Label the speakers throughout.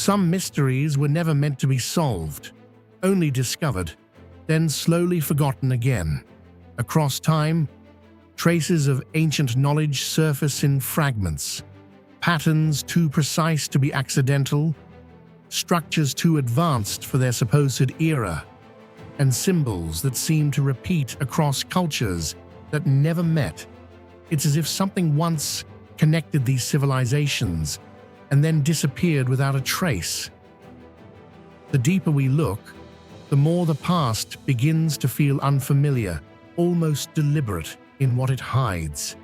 Speaker 1: Some mysteries were never meant to be solved, only discovered, then slowly forgotten again. Across time, traces of ancient knowledge surface in fragments, patterns too precise to be accidental, structures too advanced for their supposed era, and symbols that seem to repeat across cultures that never met. It's as if something once connected these civilizations and then disappeared without a trace. The deeper we look, the more the past begins to feel unfamiliar, almost deliberate in what it hides.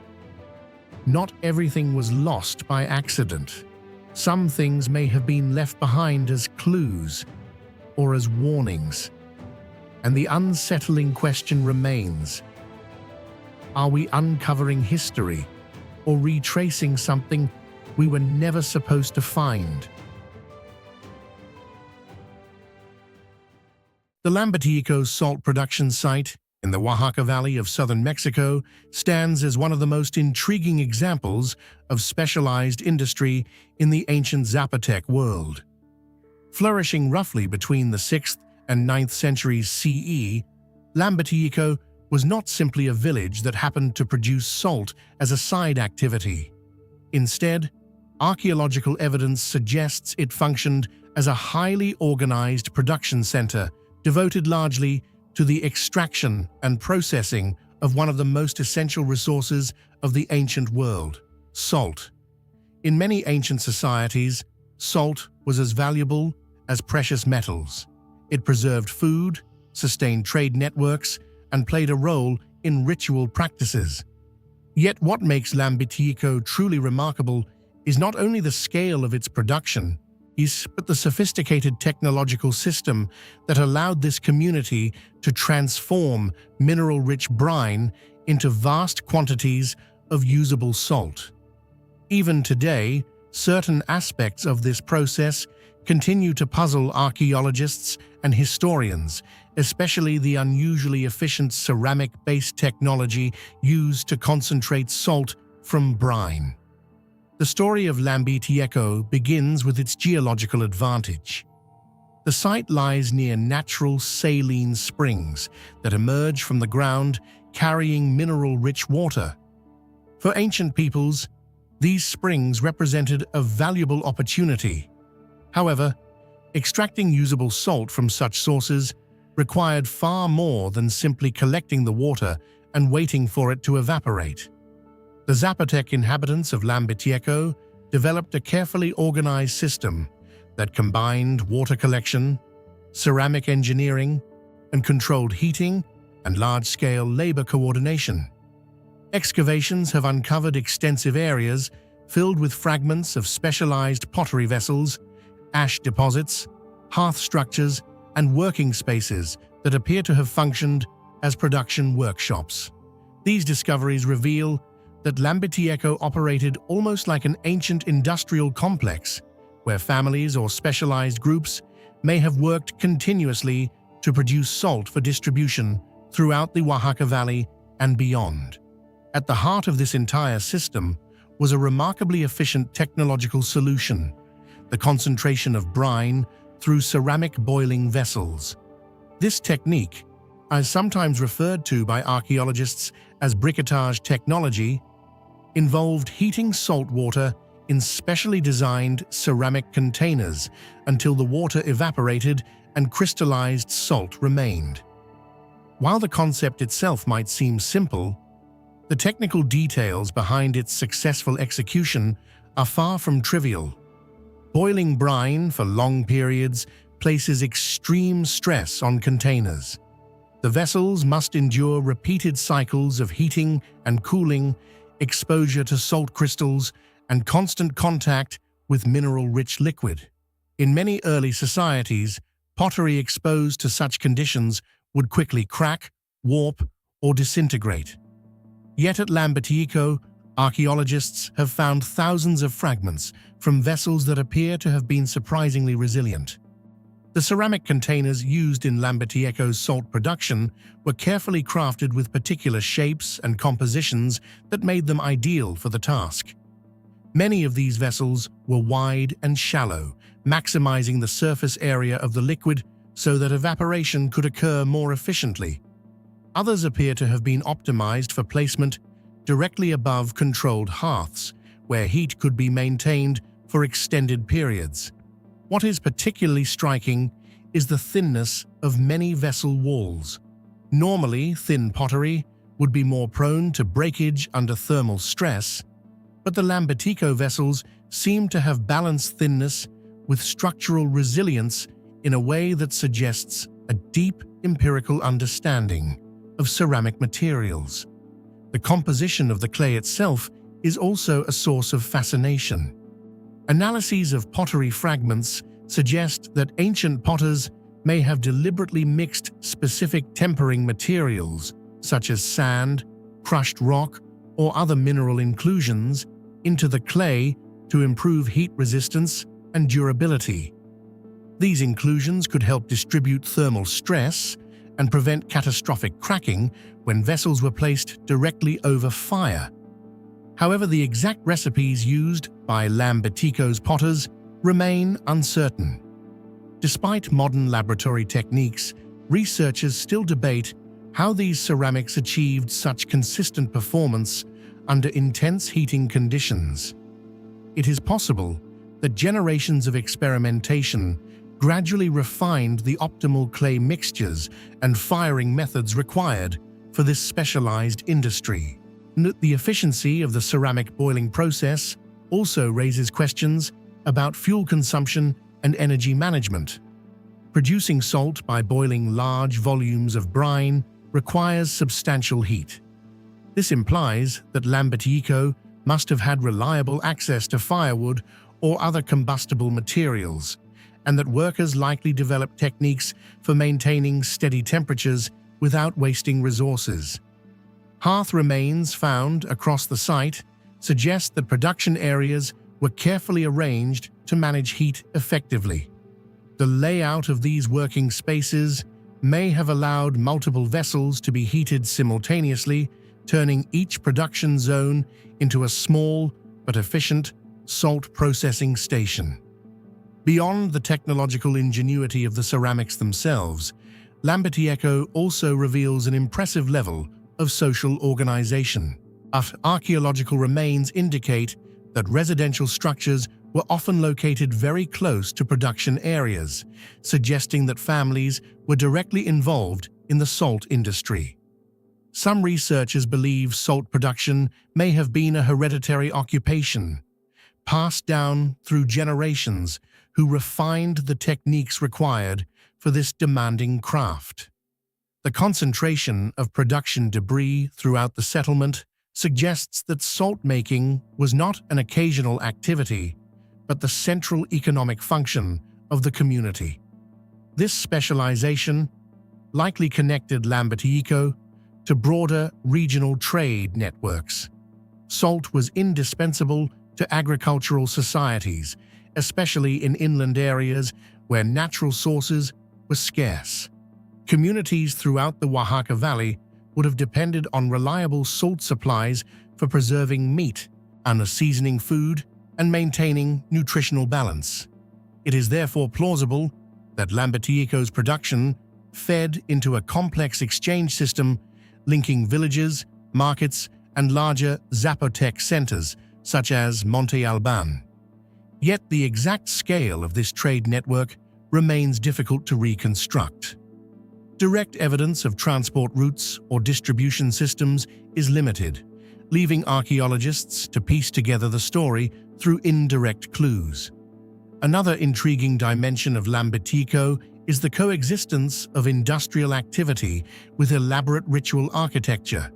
Speaker 1: Not everything was lost by accident. Some things may have been left behind as clues or as warnings. And the unsettling question remains: are we uncovering history or retracing something we were never supposed to find? The Lambateco salt production site in the Oaxaca Valley of southern Mexico stands as one of the most intriguing examples of specialized industry in the ancient Zapotec world. Flourishing roughly between the 6th and 9th centuries CE, Lambateco was not simply a village that happened to produce salt as a side activity. Instead, archaeological evidence suggests it functioned as a highly organized production center devoted largely to the extraction and processing of one of the most essential resources of the ancient world: salt. In many ancient societies, salt was as valuable as precious metals. It preserved food, sustained trade networks, and played a role in ritual practices. Yet what makes Lambateco truly remarkable is not only the scale of its production, but the sophisticated technological system that allowed this community to transform mineral-rich brine into vast quantities of usable salt. Even today, certain aspects of this process continue to puzzle archaeologists and historians, especially the unusually efficient ceramic-based technology used to concentrate salt from brine. The story of Lambateco begins with its geological advantage. The site lies near natural saline springs that emerge from the ground carrying mineral-rich water. For ancient peoples, these springs represented a valuable opportunity. However, extracting usable salt from such sources required far more than simply collecting the water and waiting for it to evaporate. The Zapotec inhabitants of Lambateco developed a carefully organized system that combined water collection, ceramic engineering, and controlled heating and large-scale labor coordination. Excavations have uncovered extensive areas filled with fragments of specialized pottery vessels, ash deposits, hearth structures, and working spaces that appear to have functioned as production workshops. These discoveries reveal that Lambateco operated almost like an ancient industrial complex, where families or specialized groups may have worked continuously to produce salt for distribution throughout the Oaxaca Valley and beyond. At the heart of this entire system was a remarkably efficient technological solution: the concentration of brine through ceramic boiling vessels. This technique, as sometimes referred to by archaeologists as briquettage technology, involved heating salt water in specially designed ceramic containers until the water evaporated and crystallized salt remained. While the concept itself might seem simple, the technical details behind its successful execution are far from trivial. Boiling brine for long periods places extreme stress on containers. The vessels must endure repeated cycles of heating and cooling, exposure to salt crystals, and constant contact with mineral-rich liquid. In many early societies, pottery exposed to such conditions would quickly crack, warp, or disintegrate. Yet at Lambateco, archaeologists have found thousands of fragments from vessels that appear to have been surprisingly resilient. The ceramic containers used in Lambateco's salt production were carefully crafted with particular shapes and compositions that made them ideal for the task. Many of these vessels were wide and shallow, maximizing the surface area of the liquid so that evaporation could occur more efficiently. Others appear to have been optimized for placement directly above controlled hearths, where heat could be maintained for extended periods. What is particularly striking is the thinness of many vessel walls. Normally, thin pottery would be more prone to breakage under thermal stress, but the Lambetico vessels seem to have balanced thinness with structural resilience in a way that suggests a deep empirical understanding of ceramic materials. The composition of the clay itself is also a source of fascination. Analyses of pottery fragments suggest that ancient potters may have deliberately mixed specific tempering materials, such as sand, crushed rock, or other mineral inclusions, into the clay to improve heat resistance and durability. These inclusions could help distribute thermal stress and prevent catastrophic cracking when vessels were placed directly over fire. However, the exact recipes used by Lambetico's potters remain uncertain. Despite modern laboratory techniques, researchers still debate how these ceramics achieved such consistent performance under intense heating conditions. It is possible that generations of experimentation gradually refined the optimal clay mixtures and firing methods required for this specialized industry. The efficiency of the ceramic boiling process also raises questions about fuel consumption and energy management. Producing salt by boiling large volumes of brine requires substantial heat. This implies that Lambetico must have had reliable access to firewood or other combustible materials, and that workers likely developed techniques for maintaining steady temperatures without wasting resources. Hearth remains found across the site suggest that production areas were carefully arranged to manage heat effectively. The layout of these working spaces may have allowed multiple vessels to be heated simultaneously, turning each production zone into a small but efficient salt processing station. Beyond the technological ingenuity of the ceramics themselves, Lambetico also reveals an impressive level of social organization. Archaeological remains indicate that residential structures were often located very close to production areas, suggesting that families were directly involved in the salt industry. Some researchers believe salt production may have been a hereditary occupation, passed down through generations who refined the techniques required for this demanding craft. The concentration of production debris throughout the settlement suggests that salt making was not an occasional activity, but the central economic function of the community. This specialization likely connected Lambetico to broader regional trade networks. Salt was indispensable to agricultural societies, especially in inland areas where natural sources were scarce. Communities throughout the Oaxaca Valley would have depended on reliable salt supplies for preserving meat and seasoning food and maintaining nutritional balance. It is therefore plausible that Lambetico's production fed into a complex exchange system linking villages, markets, and larger Zapotec centers such as Monte Alban. Yet the exact scale of this trade network remains difficult to reconstruct. Direct evidence of transport routes or distribution systems is limited, leaving archaeologists to piece together the story through indirect clues. Another intriguing dimension of Lambetico is the coexistence of industrial activity with elaborate ritual architecture.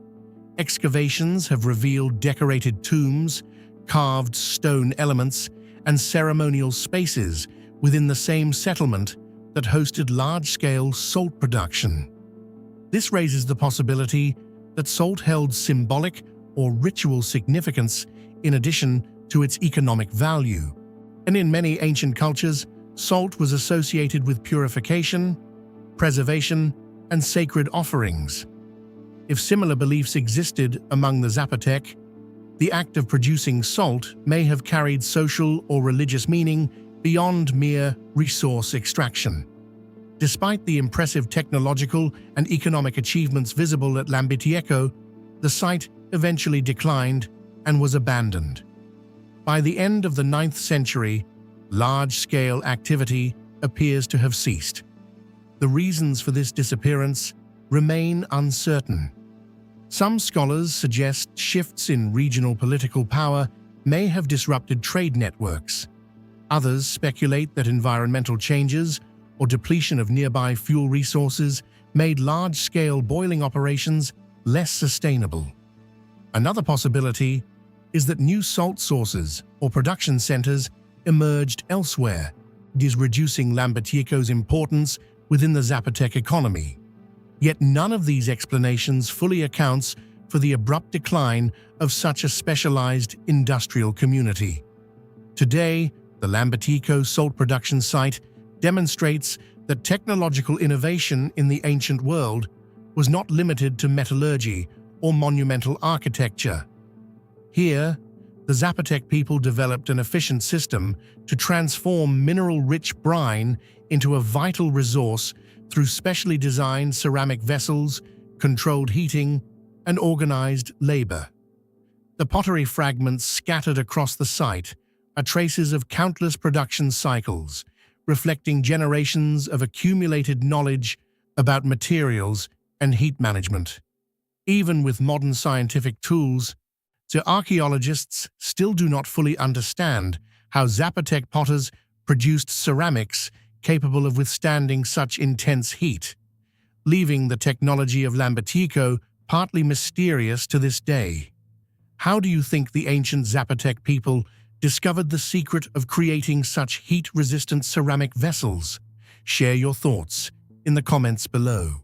Speaker 1: Excavations have revealed decorated tombs, carved stone elements, and ceremonial spaces within the same settlement that hosted large-scale salt production. This raises the possibility that salt held symbolic or ritual significance in addition to its economic value. And in many ancient cultures, salt was associated with purification, preservation, and sacred offerings. If similar beliefs existed among the Zapotec, the act of producing salt may have carried social or religious meaning beyond mere resource extraction. Despite the impressive technological and economic achievements visible at Lambitieko, the site eventually declined and was abandoned. By the end of the 9th century, large-scale activity appears to have ceased. The reasons for this disappearance remain uncertain. Some scholars suggest shifts in regional political power may have disrupted trade networks. Others speculate that environmental changes or depletion of nearby fuel resources made large-scale boiling operations less sustainable. Another possibility is that new salt sources or production centers emerged elsewhere, reducing Lambitieko's importance within the Zapotec economy. Yet none of these explanations fully accounts for the abrupt decline of such a specialized industrial community. Today, the Lambitieko salt production site demonstrates that technological innovation in the ancient world was not limited to metallurgy or monumental architecture. Here, the Zapotec people developed an efficient system to transform mineral-rich brine into a vital resource through specially designed ceramic vessels, controlled heating, and organized labor. The pottery fragments scattered across the site are traces of countless production cycles, reflecting generations of accumulated knowledge about materials and heat management. Even with modern scientific tools, the archaeologists still do not fully understand how Zapotec potters produced ceramics capable of withstanding such intense heat, leaving the technology of Lambitieko partly mysterious to this day. How do you think the ancient Zapotec people discovered the secret of creating such heat-resistant ceramic vessels? Share your thoughts in the comments below.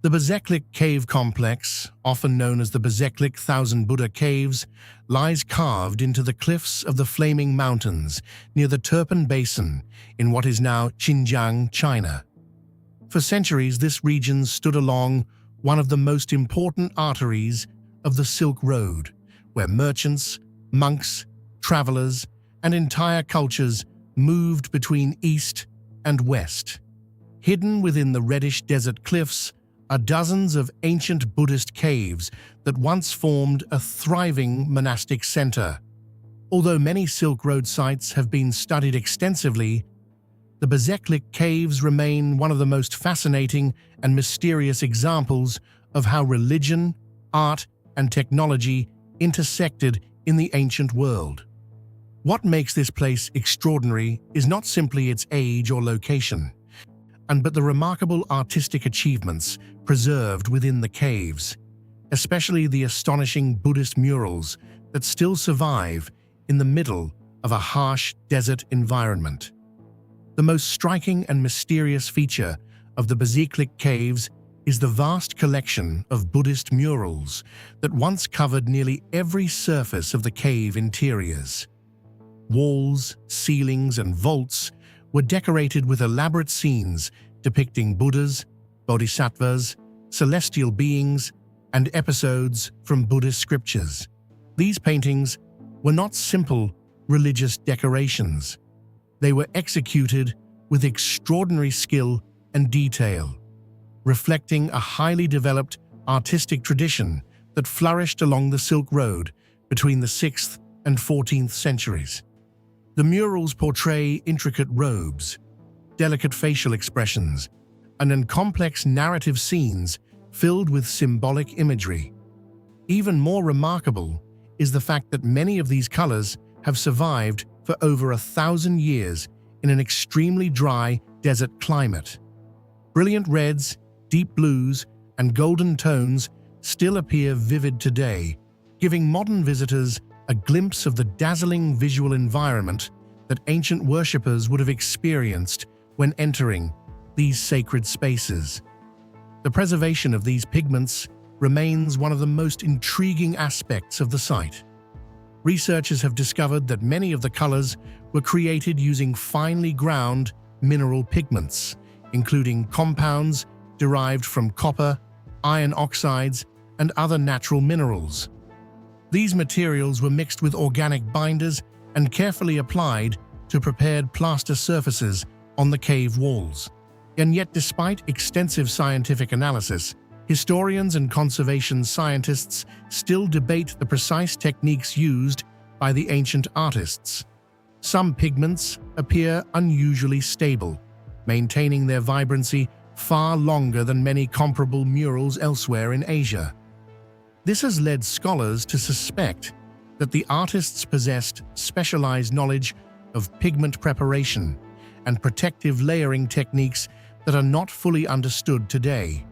Speaker 1: The Bezeklik Cave Complex, often known as the Bezeklik Thousand Buddha Caves, lies carved into the cliffs of the Flaming Mountains near the Turpan Basin in what is now Xinjiang, China. For centuries, this region stood along one of the most important arteries of the Silk Road, where merchants, monks, travelers, and entire cultures moved between east and west. Hidden within the reddish desert cliffs are dozens of ancient Buddhist caves that once formed a thriving monastic center. Although many Silk Road sites have been studied extensively, the Bezeklik Caves remain one of the most fascinating and mysterious examples of how religion, art, and technology intersected in the ancient world. What makes this place extraordinary is not simply its age or location, but the remarkable artistic achievements preserved within the caves, especially the astonishing Buddhist murals that still survive in the middle of a harsh desert environment. The most striking and mysterious feature of the Bezeklik Caves is the vast collection of Buddhist murals that once covered nearly every surface of the cave interiors. Walls, ceilings, and vaults were decorated with elaborate scenes depicting Buddhas, bodhisattvas, celestial beings, and episodes from Buddhist scriptures. These paintings were not simple religious decorations. They were executed with extraordinary skill and detail, reflecting a highly developed artistic tradition that flourished along the Silk Road between the 6th and 14th centuries. The murals portray intricate robes, delicate facial expressions, and complex narrative scenes filled with symbolic imagery. Even more remarkable is the fact that many of these colors have survived for over 1,000 years in an extremely dry desert climate. Brilliant reds, deep blues, and golden tones still appear vivid today, giving modern visitors a glimpse of the dazzling visual environment that ancient worshippers would have experienced when entering these sacred spaces. The preservation of these pigments remains one of the most intriguing aspects of the site. Researchers have discovered that many of the colors were created using finely ground mineral pigments, including compounds derived from copper, iron oxides, and other natural minerals. These materials were mixed with organic binders and carefully applied to prepared plaster surfaces on the cave walls. And yet, despite extensive scientific analysis, historians and conservation scientists still debate the precise techniques used by the ancient artists. Some pigments appear unusually stable, maintaining their vibrancy far longer than many comparable murals elsewhere in Asia. This has led scholars to suspect that the artists possessed specialized knowledge of pigment preparation and protective layering techniques that are not fully understood today.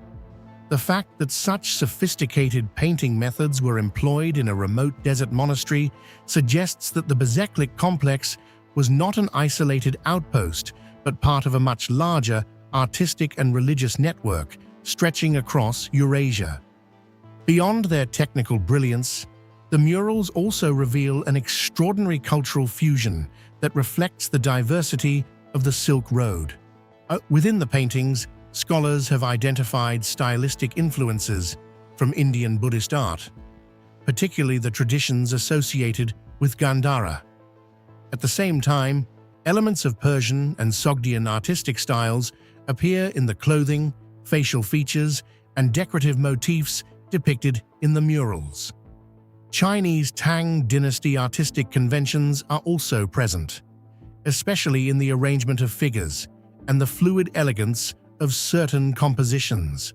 Speaker 1: The fact that such sophisticated painting methods were employed in a remote desert monastery suggests that the Bezeklik complex was not an isolated outpost, but part of a much larger artistic and religious network stretching across Eurasia. Beyond their technical brilliance, the murals also reveal an extraordinary cultural fusion that reflects the diversity of the Silk Road. Within the paintings, scholars have identified stylistic influences from Indian Buddhist art, particularly the traditions associated with Gandhara. At the same time, elements of Persian and Sogdian artistic styles appear in the clothing, facial features, and decorative motifs depicted in the murals. Chinese Tang dynasty artistic conventions are also present, especially in the arrangement of figures and the fluid elegance of certain compositions.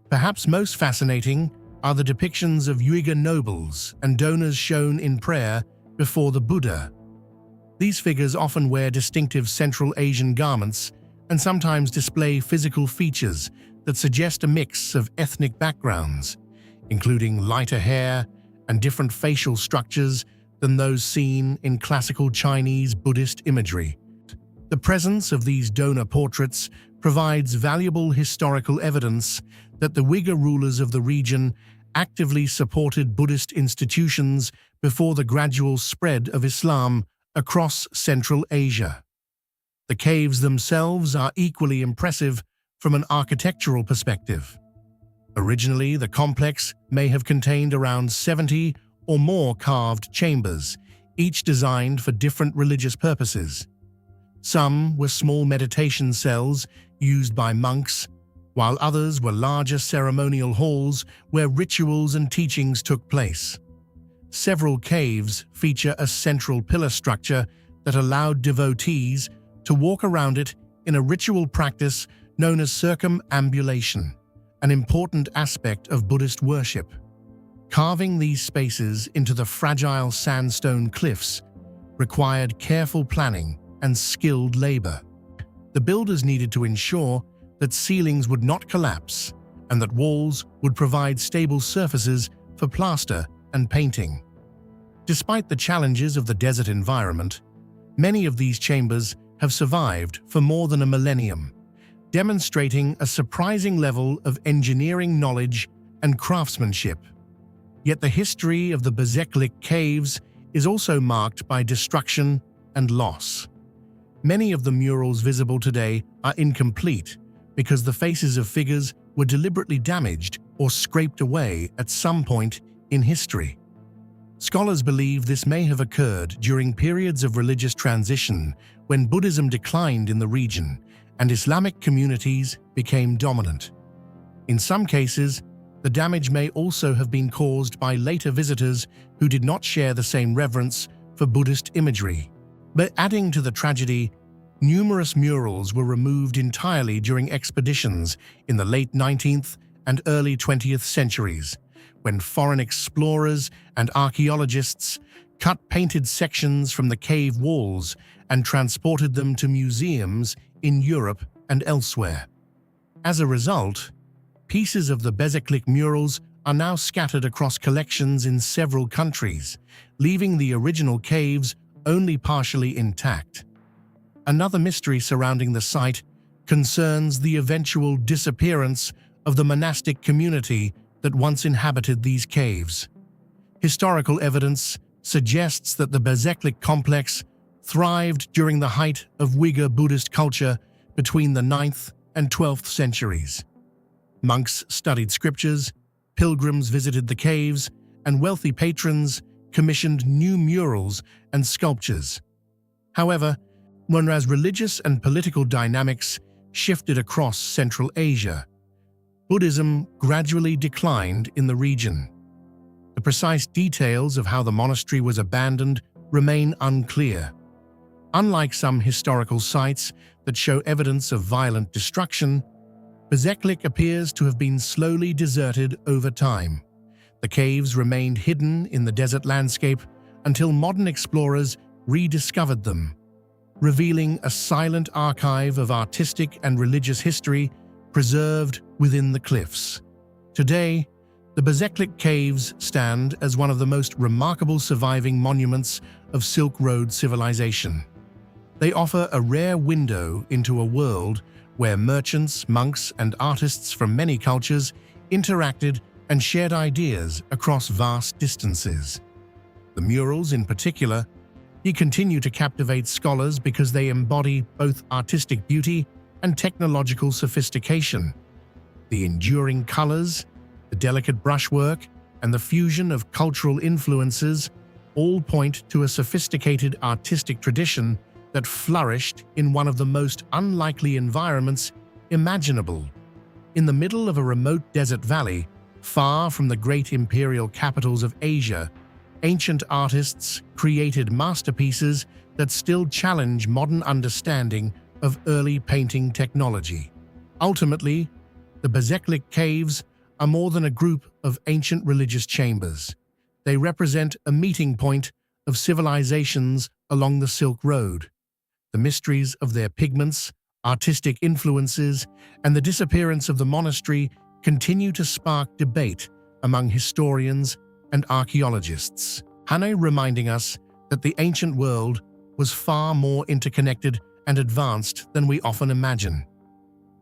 Speaker 1: Perhaps most fascinating are the depictions of Uyghur nobles and donors shown in prayer before the Buddha. These figures often wear distinctive Central Asian garments and sometimes display physical features that suggest a mix of ethnic backgrounds, including lighter hair and different facial structures than those seen in classical Chinese Buddhist imagery. The presence of these donor portraits provides valuable historical evidence that the Uyghur rulers of the region actively supported Buddhist institutions before the gradual spread of Islam across Central Asia. The caves themselves are equally impressive from an architectural perspective. Originally, the complex may have contained around 70 or more carved chambers, each designed for different religious purposes. Some were small meditation cells used by monks, while others were larger ceremonial halls where rituals and teachings took place. Several caves feature a central pillar structure that allowed devotees to walk around it in a ritual practice known as circumambulation, an important aspect of Buddhist worship. Carving these spaces into the fragile sandstone cliffs required careful planning and skilled labor. The builders needed to ensure that ceilings would not collapse and that walls would provide stable surfaces for plaster and painting. Despite the challenges of the desert environment, many of these chambers have survived for more than a millennium, demonstrating a surprising level of engineering knowledge and craftsmanship. Yet the history of the Bezeklik caves is also marked by destruction and loss. Many of the murals visible today are incomplete because the faces of figures were deliberately damaged or scraped away at some point in history. Scholars believe this may have occurred during periods of religious transition when Buddhism declined in the region and Islamic communities became dominant. In some cases, the damage may also have been caused by later visitors who did not share the same reverence for Buddhist imagery. But adding to the tragedy, numerous murals were removed entirely during expeditions in the late 19th and early 20th centuries, when foreign explorers and archaeologists cut painted sections from the cave walls and transported them to museums in Europe and elsewhere. As a result, pieces of the Bezeklik murals are now scattered across collections in several countries, leaving the original caves only partially intact. Another mystery surrounding the site concerns the eventual disappearance of the monastic community that once inhabited these caves. Historical evidence suggests that the Bezeklik complex thrived during the height of Uyghur Buddhist culture between the 9th and 12th centuries. Monks studied scriptures, pilgrims visited the caves, and wealthy patrons commissioned new murals and sculptures. However, whereas religious and political dynamics shifted across Central Asia, Buddhism gradually declined in the region. The precise details of how the monastery was abandoned remain unclear. Unlike some historical sites that show evidence of violent destruction, Bezeklik appears to have been slowly deserted over time. The caves remained hidden in the desert landscape until modern explorers rediscovered them, revealing a silent archive of artistic and religious history preserved within the cliffs. Today, the Bezeklik Caves stand as one of the most remarkable surviving monuments of Silk Road civilization. They offer a rare window into a world where merchants, monks, and artists from many cultures interacted and shared ideas across vast distances. The murals, in particular, continue to captivate scholars because they embody both artistic beauty and technological sophistication. The enduring colors, the delicate brushwork, and the fusion of cultural influences all point to a sophisticated artistic tradition that flourished in one of the most unlikely environments imaginable. In the middle of a remote desert valley, far from the great imperial capitals of Asia, ancient artists created masterpieces that still challenge modern understanding of early painting technology. Ultimately, the Bezeklik Caves are more than a group of ancient religious chambers. They represent a meeting point of civilizations along the Silk Road. The mysteries of their pigments, artistic influences, and the disappearance of the monastery continue to spark debate among historians and archaeologists. Hannah reminding us that the ancient world was far more interconnected and advanced than we often imagine.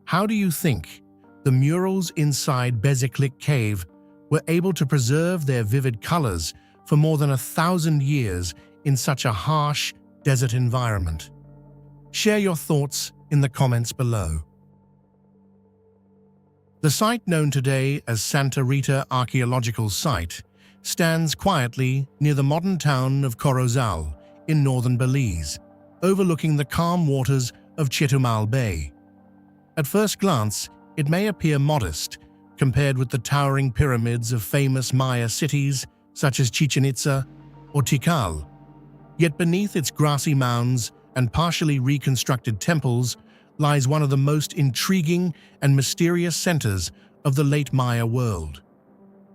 Speaker 1: How do you think the murals inside Bezeklik Cave were able to preserve their vivid colors for more than 1,000 years in such a harsh desert environment? Share your thoughts in the comments below. The site known today as Santa Rita Archaeological Site stands quietly near the modern town of Corozal in northern Belize, overlooking the calm waters of Chetumal Bay. At first glance, it may appear modest compared with the towering pyramids of famous Maya cities such as Chichen Itza or Tikal. Yet beneath its grassy mounds and partially reconstructed temples lies one of the most intriguing and mysterious centers of the late Maya world.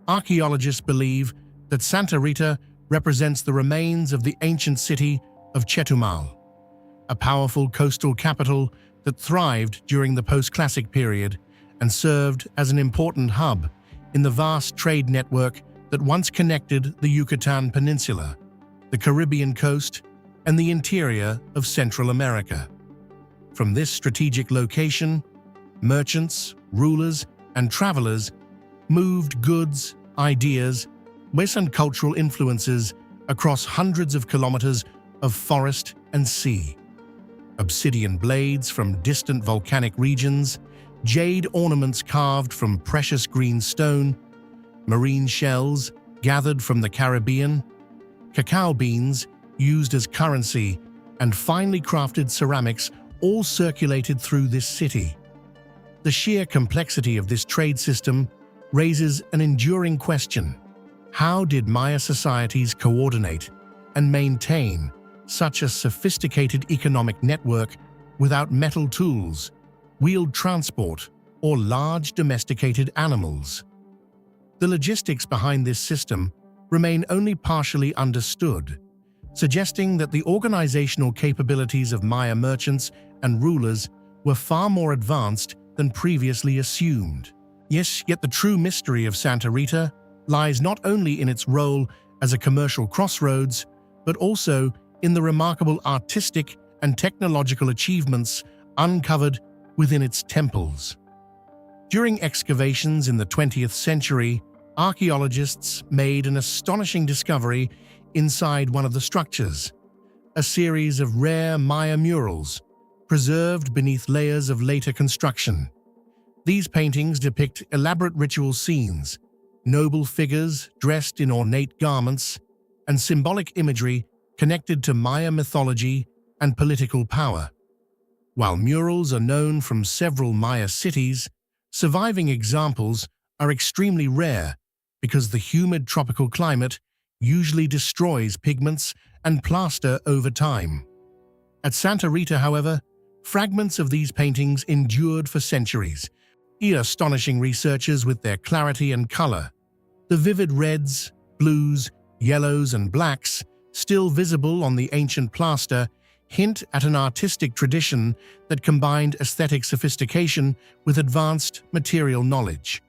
Speaker 1: Archaeologists believe that Santa Rita represents the remains of the ancient city of Chetumal, a powerful coastal capital that thrived during the post-classic period and served as an important hub in the vast trade network that once connected the Yucatan Peninsula, the Caribbean coast, and the interior of Central America. From this strategic location, merchants, rulers, and travelers moved goods, ideas, and cultural influences across hundreds of kilometers of forest and sea. Obsidian blades from distant volcanic regions, jade ornaments carved from precious green stone, marine shells gathered from the Caribbean, cacao beans used as currency, and finely crafted ceramics all circulated through this city. The sheer complexity of this trade system raises an enduring question. How did Maya societies coordinate and maintain such a sophisticated economic network without metal tools, wheeled transport, or large domesticated animals? The logistics behind this system remain only partially understood, suggesting that the organizational capabilities of Maya merchants and rulers were far more advanced than previously assumed. Yes, yet the true mystery of Santa Rita lies not only in its role as a commercial crossroads, but also in the remarkable artistic and technological achievements uncovered within its temples. During excavations in the 20th century, archaeologists made an astonishing discovery inside one of the structures, a series of rare Maya murals preserved beneath layers of later construction. These paintings depict elaborate ritual scenes, noble figures dressed in ornate garments, and symbolic imagery connected to Maya mythology and political power. While murals are known from several Maya cities, surviving examples are extremely rare because the humid tropical climate usually destroys pigments and plaster over time. At Santa Rita, however, fragments of these paintings endured for centuries, astonishing researchers with their clarity and color. The vivid reds, blues, yellows, and blacks, still visible on the ancient plaster, hint at an artistic tradition that combined aesthetic sophistication with advanced material knowledge.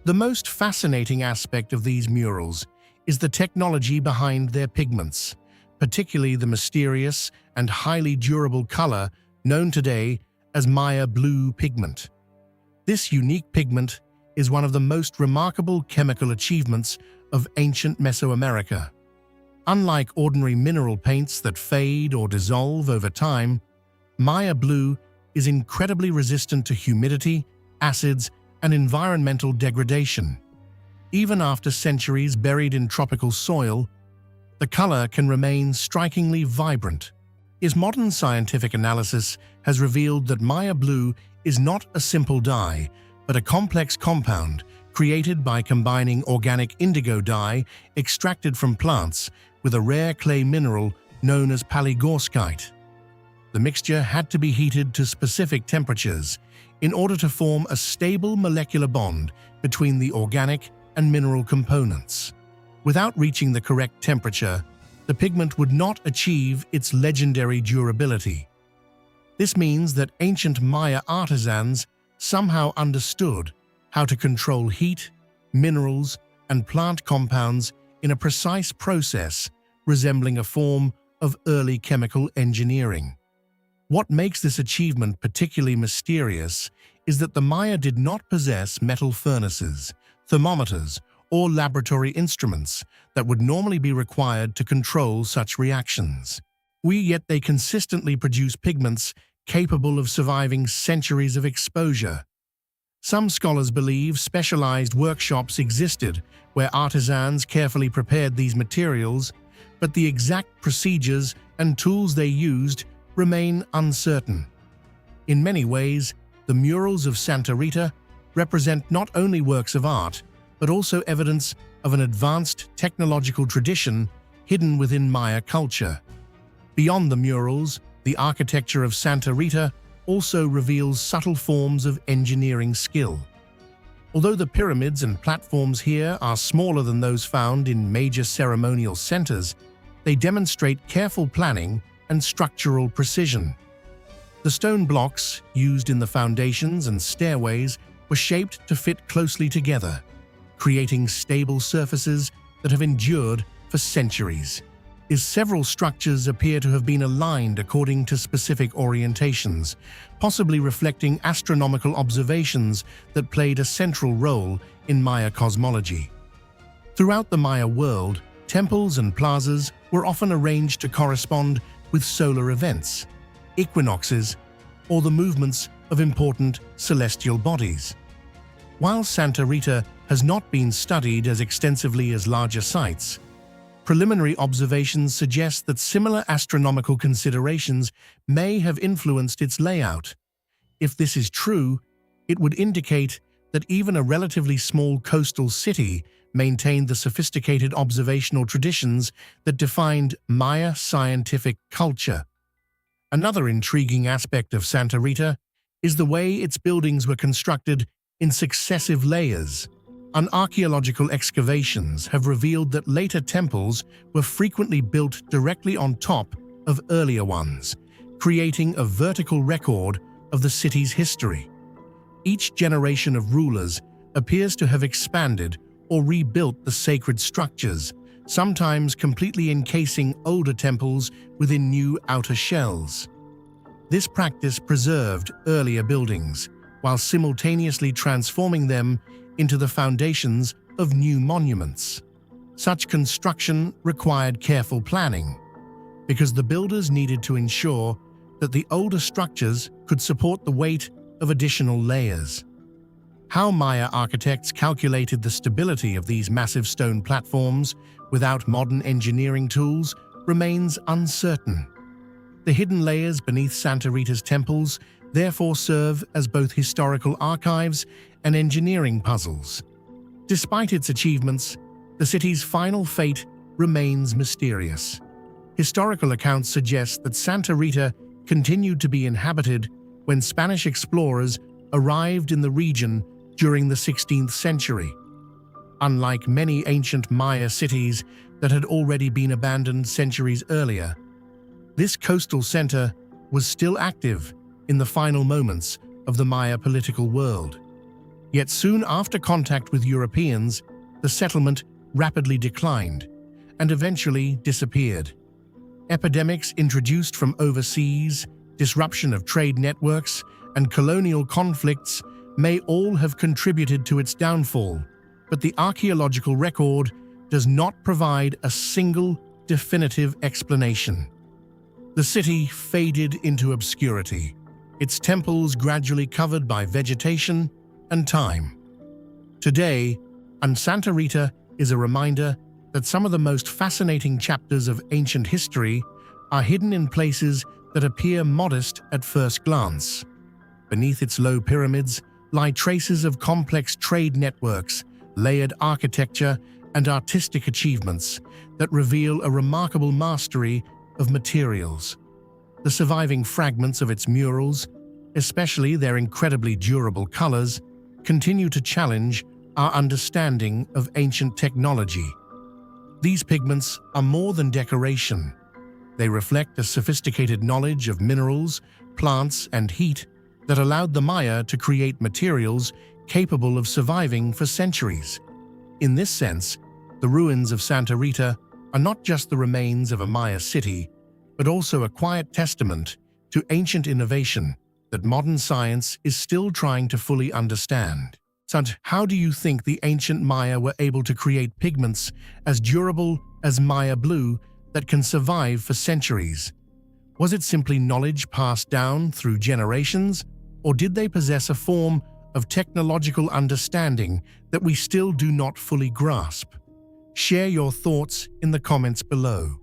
Speaker 1: The most fascinating aspect of these murals is the technology behind their pigments, particularly the mysterious and highly durable color known today as Maya blue pigment. This unique pigment is one of the most remarkable chemical achievements of ancient Mesoamerica. Unlike ordinary mineral paints that fade or dissolve over time, Maya blue is incredibly resistant to humidity, acids, and environmental degradation. Even after centuries buried in tropical soil, the color can remain strikingly vibrant. Modern scientific analysis has revealed that Maya blue is not a simple dye, but a complex compound created by combining organic indigo dye extracted from plants with a rare clay mineral known as palygorskite. The mixture had to be heated to specific temperatures in order to form a stable molecular bond between the organic and mineral components. Without reaching the correct temperature, the pigment would not achieve its legendary durability. This means that ancient Maya artisans somehow understood how to control heat, minerals, and plant compounds in a precise process resembling a form of early chemical engineering. What makes this achievement particularly mysterious is that the Maya did not possess metal furnaces, thermometers, or laboratory instruments that would normally be required to control such reactions. Yet they consistently produce pigments capable of surviving centuries of exposure. Some scholars believe specialized workshops existed where artisans carefully prepared these materials, but the exact procedures and tools they used remain uncertain. In many ways, the murals of Santa Rita represent not only works of art, but also evidence of an advanced technological tradition hidden within Maya culture. Beyond the murals, the architecture of Santa Rita also reveals subtle forms of engineering skill. Although the pyramids and platforms here are smaller than those found in major ceremonial centers, they demonstrate careful planning and structural precision. The stone blocks used in the foundations and stairways were shaped to fit closely together, creating stable surfaces that have endured for centuries. Several structures appear to have been aligned according to specific orientations, possibly reflecting astronomical observations that played a central role in Maya cosmology. Throughout the Maya world, temples and plazas were often arranged to correspond with solar events, equinoxes, or the movements of important celestial bodies. While Santa Rita has not been studied as extensively as larger sites, preliminary observations suggest that similar astronomical considerations may have influenced its layout. If this is true, it would indicate that even a relatively small coastal city maintained the sophisticated observational traditions that defined Maya scientific culture. Another intriguing aspect of Santa Rita is the way its buildings were constructed in successive layers. Archaeological excavations have revealed that later temples were frequently built directly on top of earlier ones, creating a vertical record of the city's history. Each generation of rulers appears to have expanded or rebuilt the sacred structures, sometimes completely encasing older temples within new outer shells. This practice preserved earlier buildings, while simultaneously transforming them into the foundations of new monuments. Such construction required careful planning, because the builders needed to ensure that the older structures could support the weight of additional layers. How Maya architects calculated the stability of these massive stone platforms without modern engineering tools remains uncertain. The hidden layers beneath Santa Rita's temples therefore serve as both historical archives and engineering puzzles. Despite its achievements, the city's final fate remains mysterious. Historical accounts suggest that Santa Rita continued to be inhabited when Spanish explorers arrived in the region during the 16th century. Unlike many ancient Maya cities that had already been abandoned centuries earlier, this coastal center was still active in the final moments of the Maya political world. Yet soon after contact with Europeans, the settlement rapidly declined and eventually disappeared. Epidemics introduced from overseas, disruption of trade networks, and colonial conflicts may all have contributed to its downfall, but the archaeological record does not provide a single definitive explanation. The city faded into obscurity, its temples gradually covered by vegetation and time. Today, Santa Rita is a reminder that some of the most fascinating chapters of ancient history are hidden in places that appear modest at first glance. Beneath its low pyramids lie traces of complex trade networks, layered architecture, and artistic achievements that reveal a remarkable mastery of materials. The surviving fragments of its murals, especially their incredibly durable colors, continue to challenge our understanding of ancient technology. These pigments are more than decoration. They reflect a sophisticated knowledge of minerals, plants, and heat that allowed the Maya to create materials capable of surviving for centuries. In this sense, the ruins of Santa Rita are not just the remains of a Maya city, but also a quiet testament to ancient innovation that modern science is still trying to fully understand. So, how do you think the ancient Maya were able to create pigments as durable as Maya blue that can survive for centuries? Was it simply knowledge passed down through generations, or did they possess a form of technological understanding that we still do not fully grasp? Share your thoughts in the comments below.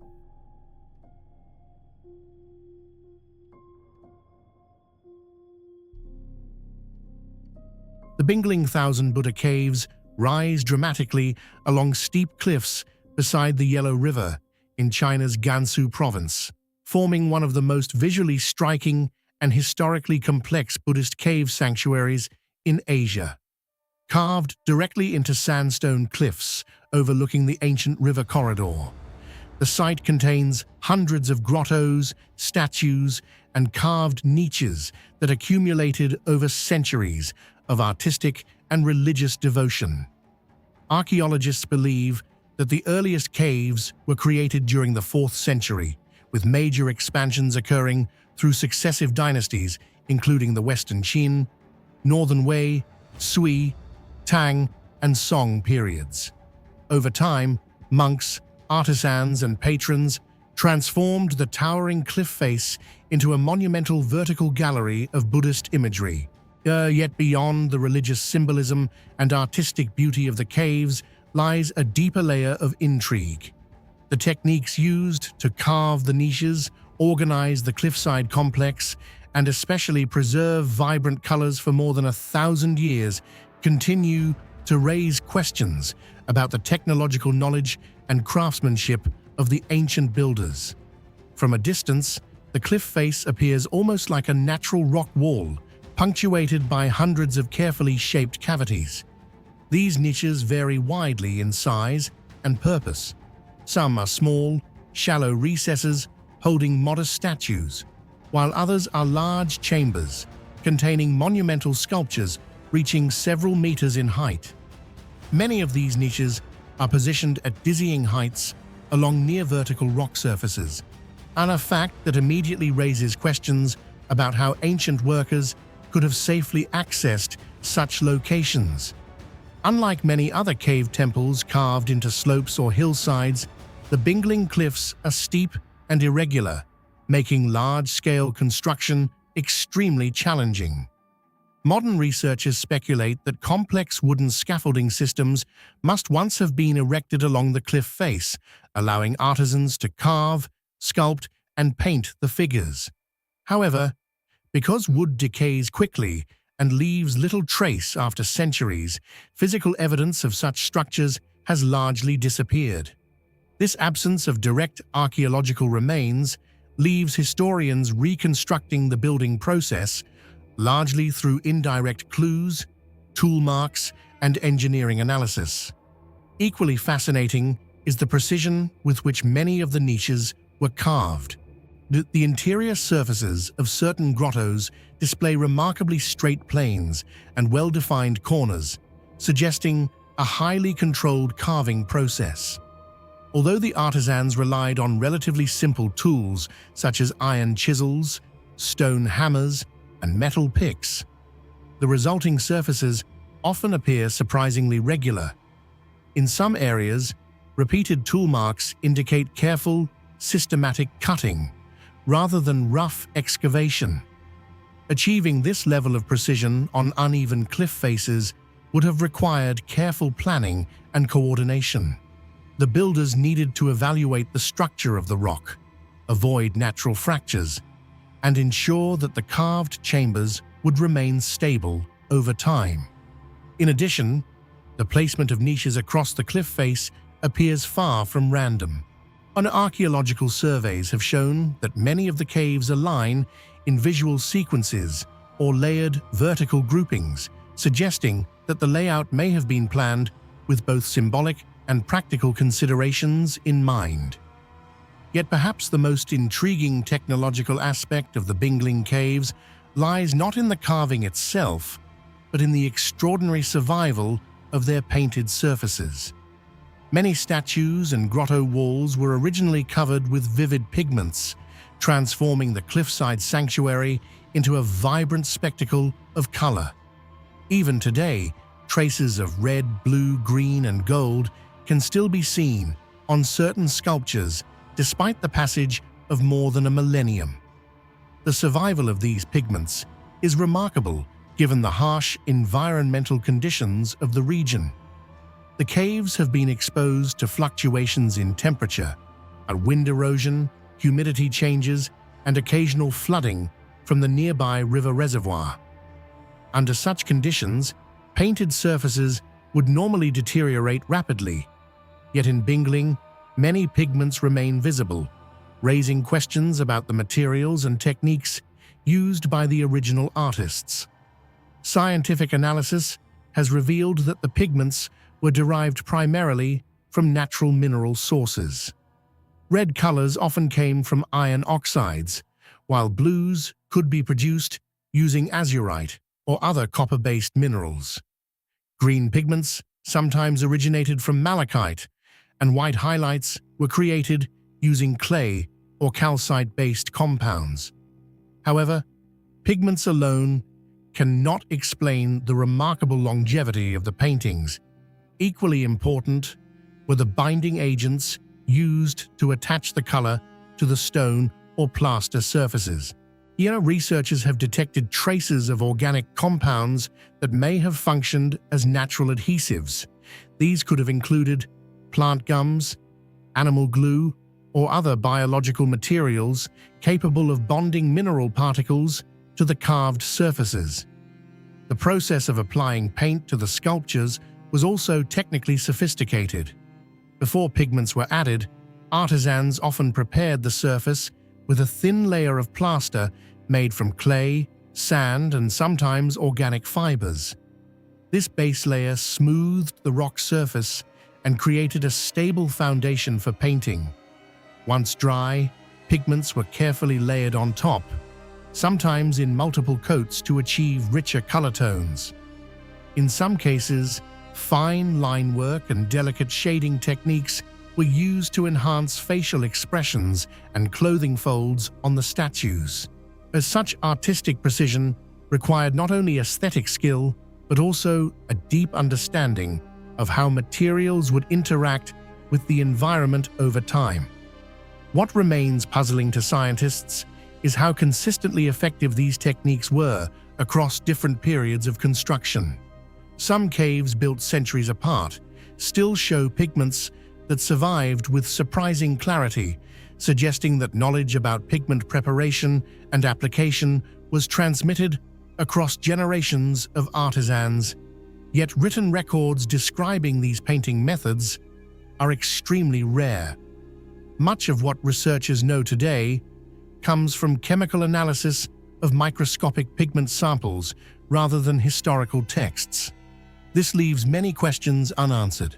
Speaker 1: The Bingling Thousand Buddha Caves rise dramatically along steep cliffs beside the Yellow River in China's Gansu province, forming one of the most visually striking and historically complex Buddhist cave sanctuaries in Asia. Carved directly into sandstone cliffs overlooking the ancient river corridor, the site contains hundreds of grottos, statues, and carved niches that accumulated over centuries of artistic and religious devotion. Archaeologists believe that the earliest caves were created during the 4th century, with major expansions occurring through successive dynasties, including the Western Qin, Northern Wei, Sui, Tang, and Song periods. Over time, monks, artisans, and patrons transformed the towering cliff face into a monumental vertical gallery of Buddhist imagery. Yet beyond the religious symbolism and artistic beauty of the caves lies a deeper layer of intrigue. The techniques used to carve the niches, organize the cliffside complex, and especially preserve vibrant colors for more than 1,000 years continue to raise questions about the technological knowledge and craftsmanship of the ancient builders. From a distance, the cliff face appears almost like a natural rock wall, punctuated by hundreds of carefully shaped cavities. These niches vary widely in size and purpose. Some are small, shallow recesses holding modest statues, while others are large chambers containing monumental sculptures reaching several meters in height. Many of these niches are positioned at dizzying heights along near-vertical rock surfaces, and a fact that immediately raises questions about how ancient workers could have safely accessed such locations. Unlike many other cave temples carved into slopes or hillsides, the Bingling Cliffs are steep and irregular, making large-scale construction extremely challenging. Modern researchers speculate that complex wooden scaffolding systems must once have been erected along the cliff face, allowing artisans to carve, sculpt, and paint the figures. However, because wood decays quickly and leaves little trace after centuries, physical evidence of such structures has largely disappeared. This absence of direct archaeological remains leaves historians reconstructing the building process, largely through indirect clues, tool marks, and engineering analysis. Equally fascinating is the precision with which many of the niches were carved. The interior surfaces of certain grottos display remarkably straight planes and well-defined corners, suggesting a highly controlled carving process. Although the artisans relied on relatively simple tools such as iron chisels, stone hammers, and metal picks, the resulting surfaces often appear surprisingly regular. In some areas, repeated tool marks indicate careful, systematic cutting, rather than rough excavation. Achieving this level of precision on uneven cliff faces would have required careful planning and coordination. The builders needed to evaluate the structure of the rock, avoid natural fractures, and ensure that the carved chambers would remain stable over time. In addition, the placement of niches across the cliff face appears far from random. Archaeological surveys have shown that many of the caves align in visual sequences or layered vertical groupings, suggesting that the layout may have been planned with both symbolic and practical considerations in mind. Yet perhaps the most intriguing technological aspect of the Bingling Caves lies not in the carving itself, but in the extraordinary survival of their painted surfaces. Many statues and grotto walls were originally covered with vivid pigments, transforming the cliffside sanctuary into a vibrant spectacle of color. Even today, traces of red, blue, green, and gold can still be seen on certain sculptures despite the passage of more than a millennium. The survival of these pigments is remarkable given the harsh environmental conditions of the region. The caves have been exposed to fluctuations in temperature, wind erosion, humidity changes, and occasional flooding from the nearby river reservoir. Under such conditions, painted surfaces would normally deteriorate rapidly, yet in Bingling, many pigments remain visible, raising questions about the materials and techniques used by the original artists. Scientific analysis has revealed that the pigments were derived primarily from natural mineral sources. Red colors often came from iron oxides, while blues could be produced using azurite or other copper-based minerals. Green pigments sometimes originated from malachite, and white highlights were created using clay or calcite-based compounds. However, pigments alone cannot explain the remarkable longevity of the paintings. Equally important were the binding agents used to attach the color to the stone or plaster surfaces. Researchers have detected traces of organic compounds that may have functioned as natural adhesives. These could have included plant gums, animal glue, or other biological materials capable of bonding mineral particles to the carved surfaces. The process of applying paint to the sculptures was also technically sophisticated. Before pigments were added, artisans often prepared the surface with a thin layer of plaster made from clay, sand, and sometimes organic fibers. This base layer smoothed the rock surface and created a stable foundation for painting. Once dry, pigments were carefully layered on top, sometimes in multiple coats to achieve richer color tones. In some cases, fine line work and delicate shading techniques were used to enhance facial expressions and clothing folds on the statues. As such artistic precision required not only aesthetic skill, but also a deep understanding of how materials would interact with the environment over time. What remains puzzling to scientists is how consistently effective these techniques were across different periods of construction. Some caves built centuries apart still show pigments that survived with surprising clarity, suggesting that knowledge about pigment preparation and application was transmitted across generations of artisans. Yet written records describing these painting methods are extremely rare. Much of what researchers know today comes from chemical analysis of microscopic pigment samples rather than historical texts. This leaves many questions unanswered.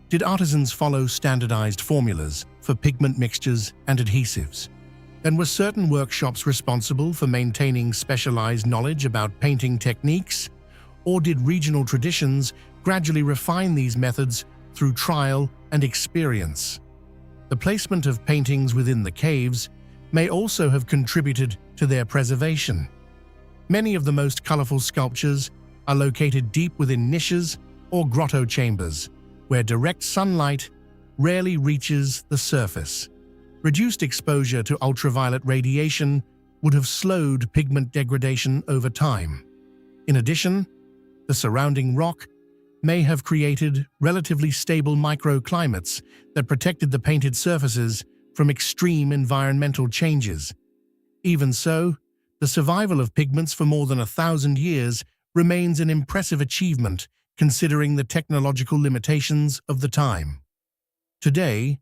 Speaker 1: Did artisans follow standardized formulas for pigment mixtures and adhesives? And were certain workshops responsible for maintaining specialized knowledge about painting techniques? Or did regional traditions gradually refine these methods through trial and experience? The placement of paintings within the caves may also have contributed to their preservation. Many of the most colorful sculptures are located deep within niches or grotto chambers, where direct sunlight rarely reaches the surface. Reduced exposure to ultraviolet radiation would have slowed pigment degradation over time. In addition, the surrounding rock may have created relatively stable microclimates that protected the painted surfaces from extreme environmental changes. Even so, the survival of pigments for more than 1,000 years remains an impressive achievement considering the technological limitations of the time. Today,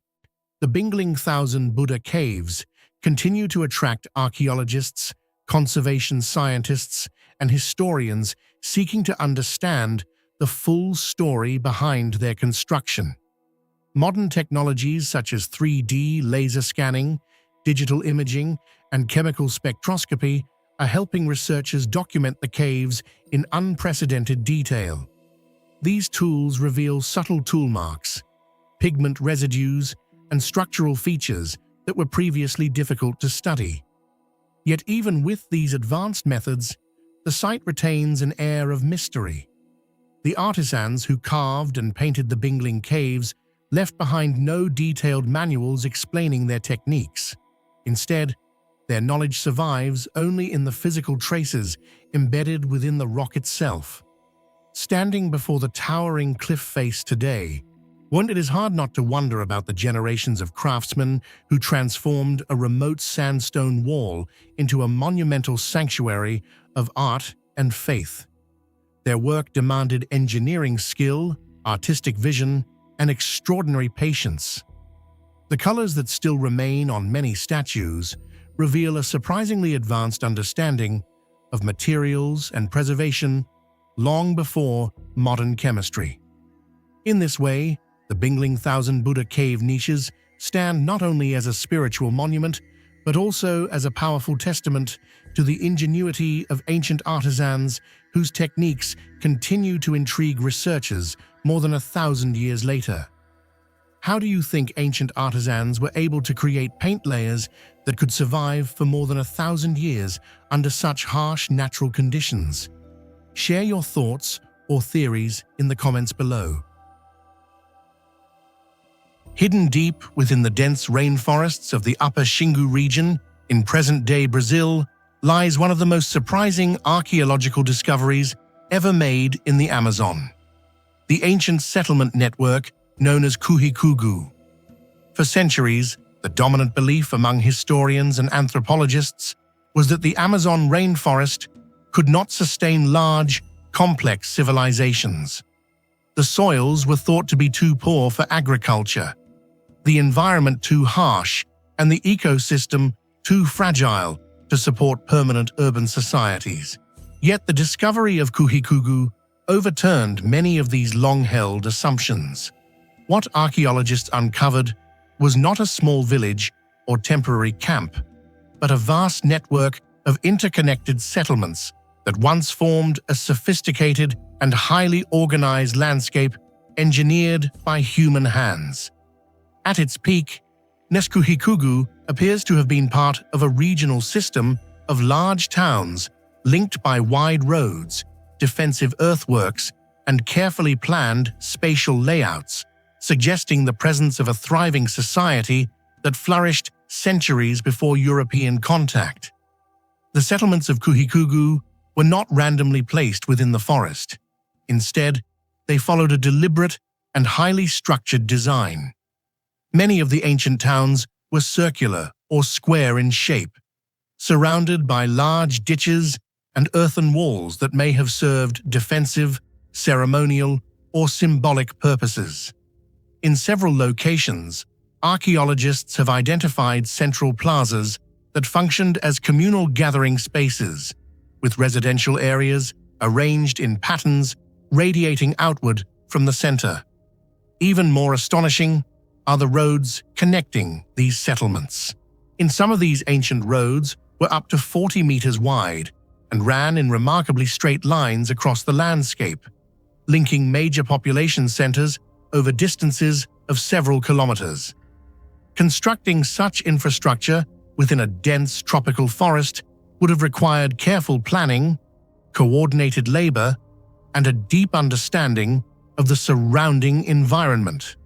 Speaker 1: the Bingling Thousand Buddha Caves continue to attract archaeologists, conservation scientists, and historians seeking to understand the full story behind their construction. Modern technologies such as 3D laser scanning, digital imaging, and chemical spectroscopy are helping researchers document the caves in unprecedented detail. These tools reveal subtle tool marks, pigment residues, and structural features that were previously difficult to study. Yet even with these advanced methods, the site retains an air of mystery. The artisans who carved and painted the Bingling Caves left behind no detailed manuals explaining their techniques. Instead, their knowledge survives only in the physical traces embedded within the rock itself. Standing before the towering cliff face today, it is hard not to wonder about the generations of craftsmen who transformed a remote sandstone wall into a monumental sanctuary of art and faith. Their work demanded engineering skill, artistic vision, and extraordinary patience. The colors that still remain on many statues reveal a surprisingly advanced understanding of materials and preservation long before modern chemistry. In this way, the Bingling Thousand Buddha Cave niches stand not only as a spiritual monument, but also as a powerful testament to the ingenuity of ancient artisans whose techniques continue to intrigue researchers more than 1,000 years later. How do you think ancient artisans were able to create paint layers that could survive for more than 1,000 years under such harsh natural conditions? Share your thoughts or theories in the comments below. Hidden deep within the dense rainforests of the Upper Xingu region in present-day Brazil lies one of the most surprising archaeological discoveries ever made in the Amazon: the ancient settlement network known as Kuhikugu. For centuries, the dominant belief among historians and anthropologists was that the Amazon rainforest could not sustain large, complex civilizations. The soils were thought to be too poor for agriculture, the environment too harsh, and the ecosystem too fragile to support permanent urban societies. Yet the discovery of Kuhikugu overturned many of these long-held assumptions. What archaeologists uncovered was not a small village or temporary camp, but a vast network of interconnected settlements that once formed a sophisticated and highly organized landscape engineered by human hands. At its peak, Kuhikugu appears to have been part of a regional system of large towns linked by wide roads, defensive earthworks, and carefully planned spatial layouts, suggesting the presence of a thriving society that flourished centuries before European contact. The settlements of Kuhikugu were not randomly placed within the forest. Instead, they followed a deliberate and highly structured design. Many of the ancient towns were circular or square in shape, surrounded by large ditches and earthen walls that may have served defensive, ceremonial, or symbolic purposes. In several locations, archaeologists have identified central plazas that functioned as communal gathering spaces, with residential areas arranged in patterns radiating outward from the center. Even more astonishing are the roads connecting these settlements. In some of these ancient roads were up to 40 meters wide and ran in remarkably straight lines across the landscape, linking major population centers over distances of several kilometers. Constructing such infrastructure within a dense tropical forest would have required careful planning, coordinated labor, and a deep understanding of the surrounding environment.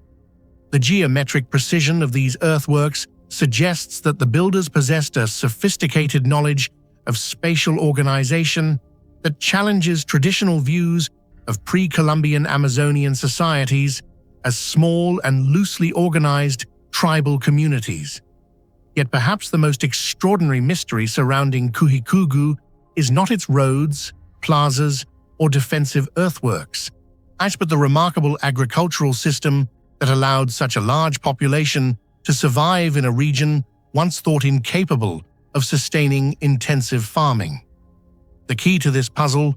Speaker 1: The geometric precision of these earthworks suggests that the builders possessed a sophisticated knowledge of spatial organization that challenges traditional views of pre-Columbian Amazonian societies as small and loosely organized tribal communities. Yet perhaps the most extraordinary mystery surrounding Cuhikugu is not its roads, plazas, or defensive earthworks, but the remarkable agricultural system that allowed such a large population to survive in a region once thought incapable of sustaining intensive farming. The key to this puzzle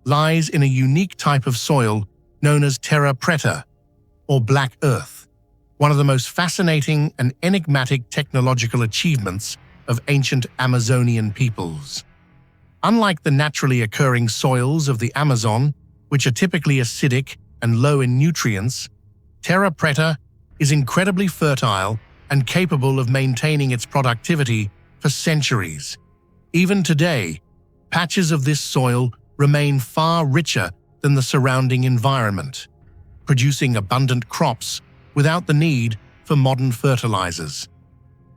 Speaker 1: lies in a unique type of soil known as terra preta, or black earth, one of the most fascinating and enigmatic technological achievements of ancient Amazonian peoples. Unlike the naturally occurring soils of the Amazon, which are typically acidic and low in nutrients, terra preta is incredibly fertile and capable of maintaining its productivity for centuries. Even today, patches of this soil remain far richer than the surrounding environment, producing abundant crops without the need for modern fertilizers.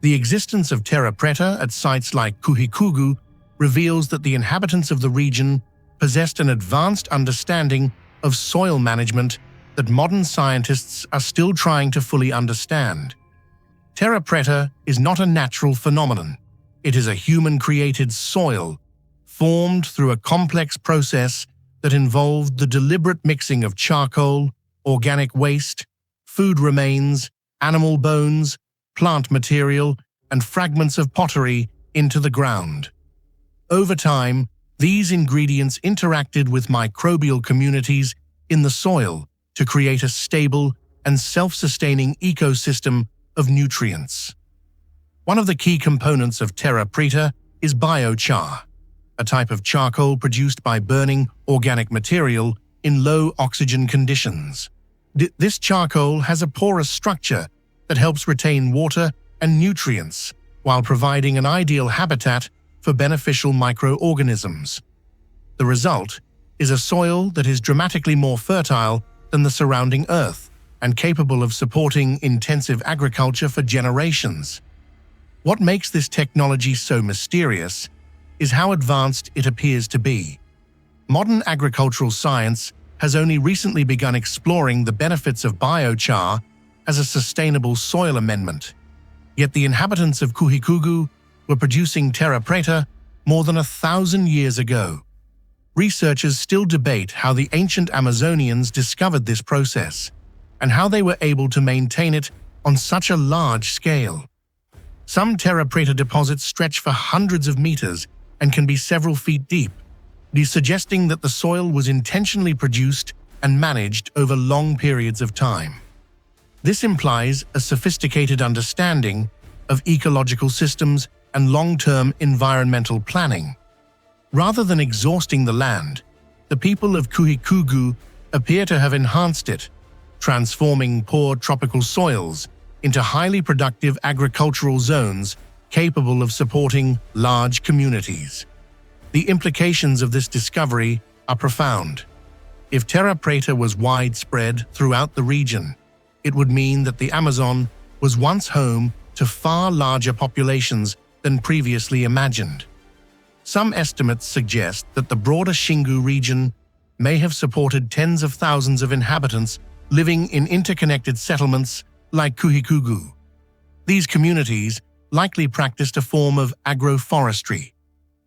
Speaker 1: The existence of terra preta at sites like Cuhikugu reveals that the inhabitants of the region possessed an advanced understanding of soil management that modern scientists are still trying to fully understand. Terra preta is not a natural phenomenon. It is a human-created soil formed through a complex process that involved the deliberate mixing of charcoal, organic waste, food remains, animal bones, plant material, and fragments of pottery into the ground. Over time, these ingredients interacted with microbial communities in the soil to create a stable and self-sustaining ecosystem of nutrients. One of the key components of terra preta is biochar, a type of charcoal produced by burning organic material in low oxygen conditions. This charcoal has a porous structure that helps retain water and nutrients while providing an ideal habitat for beneficial microorganisms. The result is a soil that is dramatically more fertile than the surrounding earth and capable of supporting intensive agriculture for generations. What makes this technology so mysterious is how advanced it appears to be. Modern agricultural science has only recently begun exploring the benefits of biochar as a sustainable soil amendment. Yet the inhabitants of Cuhikugu were producing terra preta more than 1,000 years ago. Researchers still debate how the ancient Amazonians discovered this process and how they were able to maintain it on such a large scale. Some terra preta deposits stretch for hundreds of meters and can be several feet deep, suggesting that the soil was intentionally produced and managed over long periods of time. This implies a sophisticated understanding of ecological systems and long-term environmental planning. Rather than exhausting the land, the people of Cuhikugu appear to have enhanced it, transforming poor tropical soils into highly productive agricultural zones capable of supporting large communities. The implications of this discovery are profound. If terra preta was widespread throughout the region, it would mean that the Amazon was once home to far larger populations than previously imagined. Some estimates suggest that the broader Xingu region may have supported tens of thousands of inhabitants living in interconnected settlements like Kuhikugu. These communities likely practiced a form of agroforestry,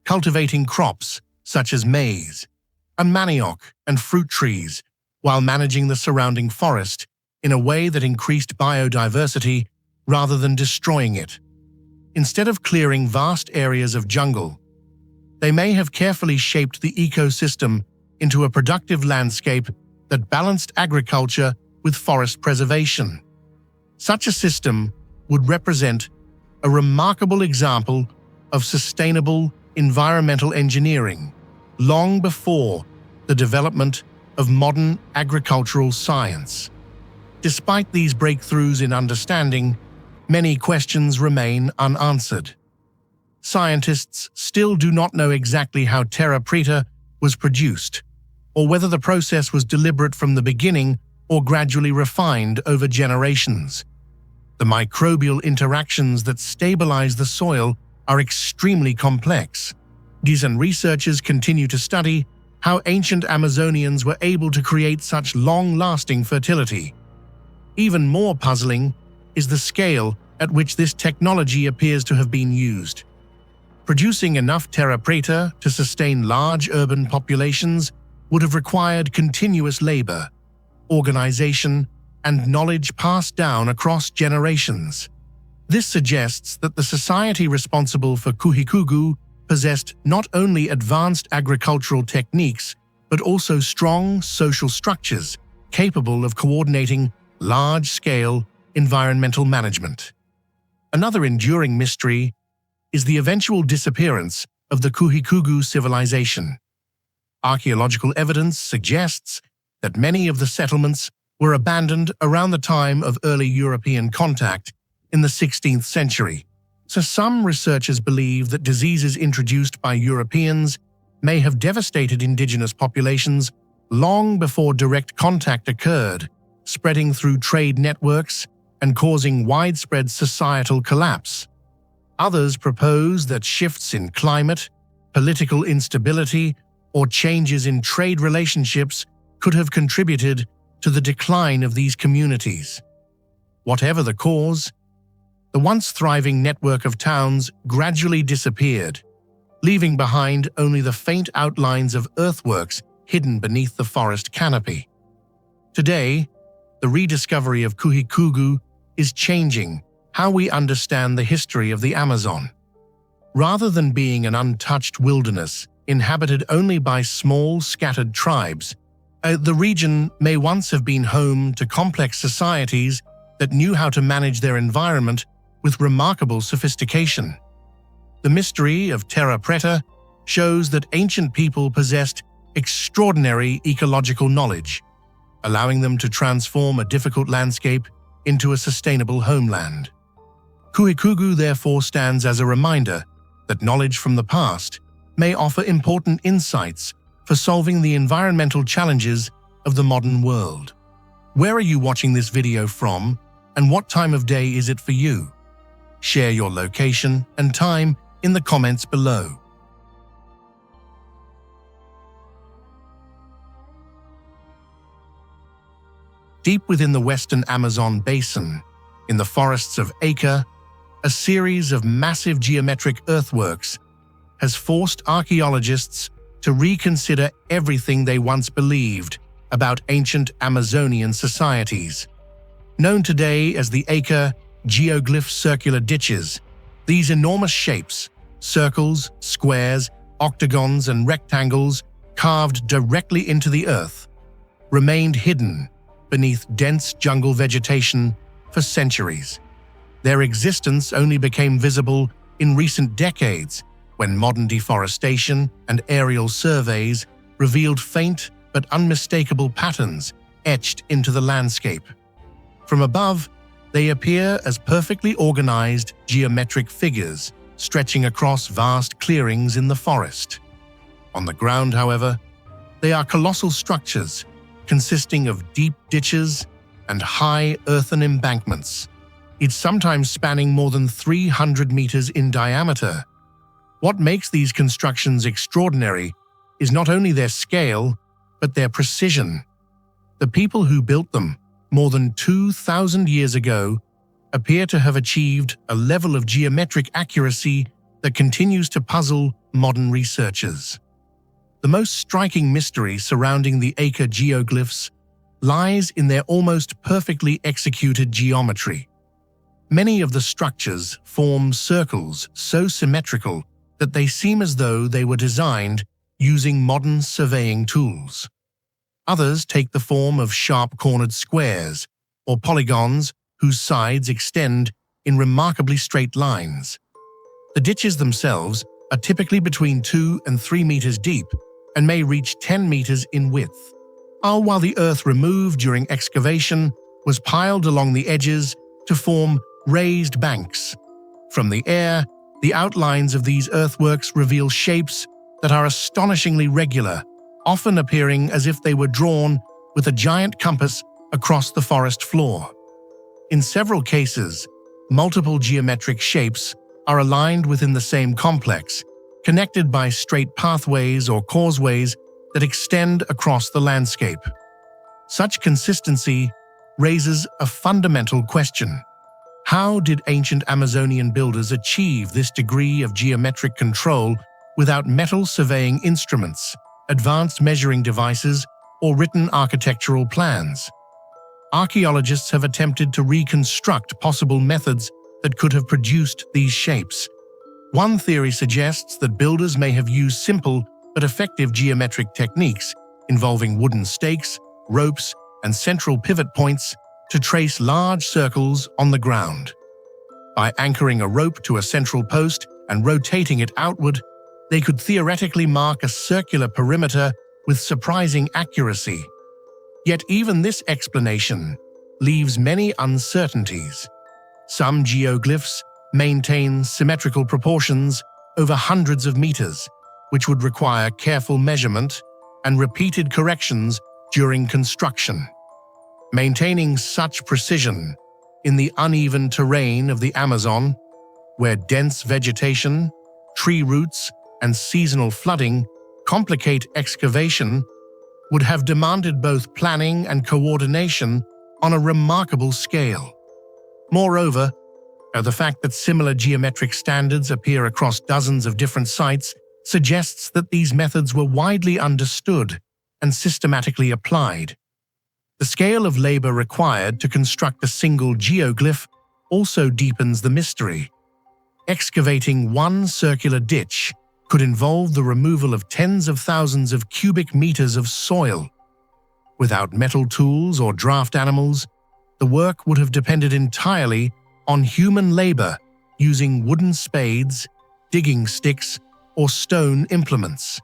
Speaker 1: cultivating crops such as maize, manioc, and fruit trees, while managing the surrounding forest in a way that increased biodiversity rather than destroying it. Instead of clearing vast areas of jungle, they may have carefully shaped the ecosystem into a productive landscape that balanced agriculture with forest preservation. Such a system would represent a remarkable example of sustainable environmental engineering, long before the development of modern agricultural science. Despite these breakthroughs in understanding, many questions remain unanswered. Scientists still do not know exactly how terra preta was produced, or whether the process was deliberate from the beginning or gradually refined over generations. The microbial interactions that stabilize the soil are extremely complex. And researchers continue to study how ancient Amazonians were able to create such long-lasting fertility. Even more puzzling is the scale at which this technology appears to have been used. Producing enough terra preta to sustain large urban populations would have required continuous labor, organization, and knowledge passed down across generations. This suggests that the society responsible for Kuhikugu possessed not only advanced agricultural techniques, but also strong social structures capable of coordinating large-scale environmental management. Another enduring mystery is the eventual disappearance of the Kuhikugu civilization. Archaeological evidence suggests that many of the settlements were abandoned around the time of early European contact in the 16th century. So some researchers believe that diseases introduced by Europeans may have devastated indigenous populations long before direct contact occurred, spreading through trade networks and causing widespread societal collapse. Others propose that shifts in climate, political instability, or changes in trade relationships could have contributed to the decline of these communities. Whatever the cause, the once thriving network of towns gradually disappeared, leaving behind only the faint outlines of earthworks hidden beneath the forest canopy. Today, the rediscovery of Kuhikugu is changing how we understand the history of the Amazon. Rather than being an untouched wilderness inhabited only by small, scattered tribes, the region may once have been home to complex societies that knew how to manage their environment with remarkable sophistication. The mystery of terra preta shows that ancient people possessed extraordinary ecological knowledge, allowing them to transform a difficult landscape into a sustainable homeland. Kuhikugu therefore stands as a reminder that knowledge from the past may offer important insights for solving the environmental challenges of the modern world. Where are you watching this video from, and what time of day is it for you? Share your location and time in the comments below. Deep within the western Amazon basin, in the forests of Acre, a series of massive geometric earthworks has forced archaeologists to reconsider everything they once believed about ancient Amazonian societies. Known today as the Acre geoglyph circular ditches, these enormous shapes, circles, squares, octagons, and rectangles carved directly into the earth, remained hidden beneath dense jungle vegetation for centuries. Their existence only became visible in recent decades when modern deforestation and aerial surveys revealed faint but unmistakable patterns etched into the landscape. From above, they appear as perfectly organized geometric figures stretching across vast clearings in the forest. On the ground, however, they are colossal structures consisting of deep ditches and high earthen embankments, each sometimes spanning more than 300 meters in diameter. What makes these constructions extraordinary is not only their scale, but their precision. The people who built them, more than 2,000 years ago, appear to have achieved a level of geometric accuracy that continues to puzzle modern researchers. The most striking mystery surrounding the Acre geoglyphs lies in their almost perfectly executed geometry. Many of the structures form circles so symmetrical that they seem as though they were designed using modern surveying tools. Others take the form of sharp-cornered squares or polygons whose sides extend in remarkably straight lines. The ditches themselves are typically between 2 and 3 meters deep and may reach 10 meters in width. All while the earth removed during excavation was piled along the edges to form raised banks. From the air, the outlines of these earthworks reveal shapes that are astonishingly regular, often appearing as if they were drawn with a giant compass across the forest floor. In several cases, multiple geometric shapes are aligned within the same complex, connected by straight pathways or causeways that extend across the landscape. Such consistency raises a fundamental question. How did ancient Amazonian builders achieve this degree of geometric control without metal surveying instruments, advanced measuring devices, or written architectural plans? Archaeologists have attempted to reconstruct possible methods that could have produced these shapes. One theory suggests that builders may have used simple but effective geometric techniques involving wooden stakes, ropes, and central pivot points to trace large circles on the ground. By anchoring a rope to a central post and rotating it outward, they could theoretically mark a circular perimeter with surprising accuracy. Yet even this explanation leaves many uncertainties. Some geoglyphs maintain symmetrical proportions over hundreds of meters, which would require careful measurement and repeated corrections during construction. Maintaining such precision in the uneven terrain of the Amazon, where dense vegetation, tree roots, and seasonal flooding complicate excavation, would have demanded both planning and coordination on a remarkable scale. Moreover, the fact that similar geometric standards appear across dozens of different sites suggests that these methods were widely understood and systematically applied. The scale of labor required to construct a single geoglyph also deepens the mystery. Excavating one circular ditch could involve the removal of tens of thousands of cubic meters of soil. Without metal tools or draft animals, the work would have depended entirely on human labor using wooden spades, digging sticks, or stone implements.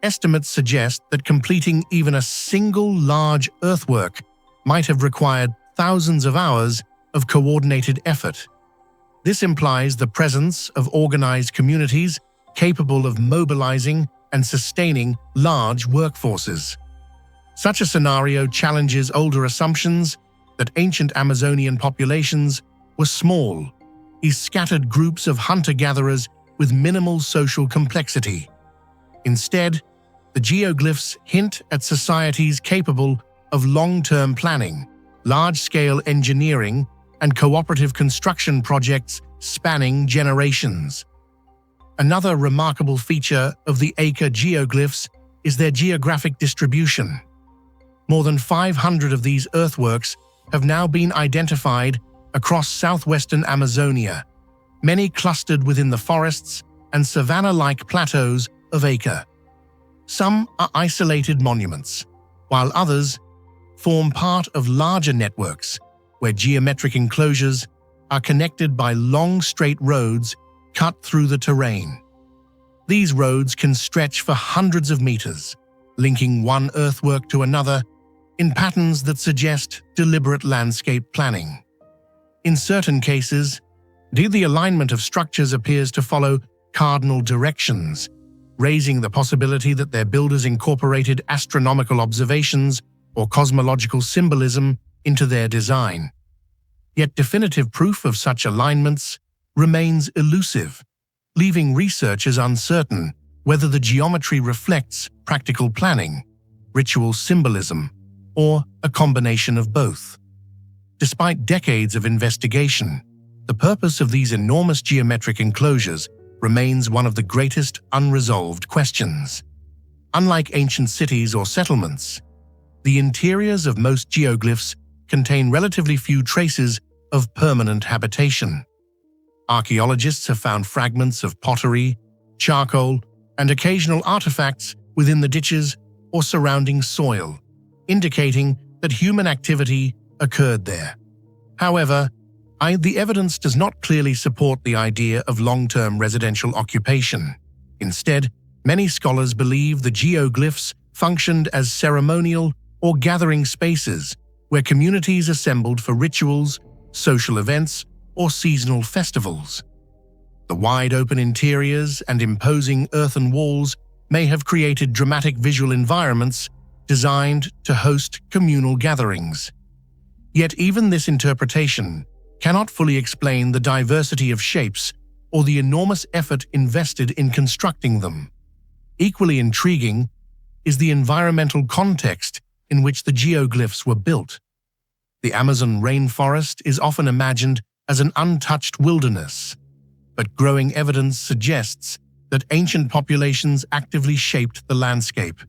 Speaker 1: Estimates suggest that completing even a single large earthwork might have required thousands of hours of coordinated effort. This implies the presence of organized communities capable of mobilizing and sustaining large workforces. Such a scenario challenges older assumptions that ancient Amazonian populations were small, scattered groups of hunter-gatherers with minimal social complexity. Instead, the geoglyphs hint at societies capable of long-term planning, large-scale engineering, and cooperative construction projects spanning generations. Another remarkable feature of the Acre geoglyphs is their geographic distribution. More than 500 of these earthworks have now been identified across southwestern Amazonia, many clustered within the forests and savanna-like plateaus of Acre. Some are isolated monuments, while others form part of larger networks where geometric enclosures are connected by long straight roads cut through the terrain. These roads can stretch for hundreds of meters, linking one earthwork to another in patterns that suggest deliberate landscape planning. In certain cases, the alignment of structures appears to follow cardinal directions, raising the possibility that their builders incorporated astronomical observations or cosmological symbolism into their design. Yet definitive proof of such alignments remains elusive. leaving researchers uncertain whether the geometry reflects practical planning, ritual symbolism, or a combination of both. Despite decades of investigation, the purpose of these enormous geometric enclosures remains one of the greatest unresolved questions. Unlike ancient cities or settlements, the interiors of most geoglyphs contain relatively few traces of permanent habitation. Archaeologists have found fragments of pottery, charcoal, and occasional artifacts within the ditches or surrounding soil, indicating that human activity occurred there. However, the evidence does not clearly support the idea of long-term residential occupation. Instead, many scholars believe the geoglyphs functioned as ceremonial or gathering spaces where communities assembled for rituals, social events, or seasonal festivals. The wide-open interiors and imposing earthen walls may have created dramatic visual environments designed to host communal gatherings. Yet even this interpretation cannot fully explain the diversity of shapes or the enormous effort invested in constructing them. Equally intriguing is the environmental context in which the geoglyphs were built. The Amazon rainforest is often imagined as an untouched wilderness, but growing evidence suggests that ancient populations actively shaped the landscape,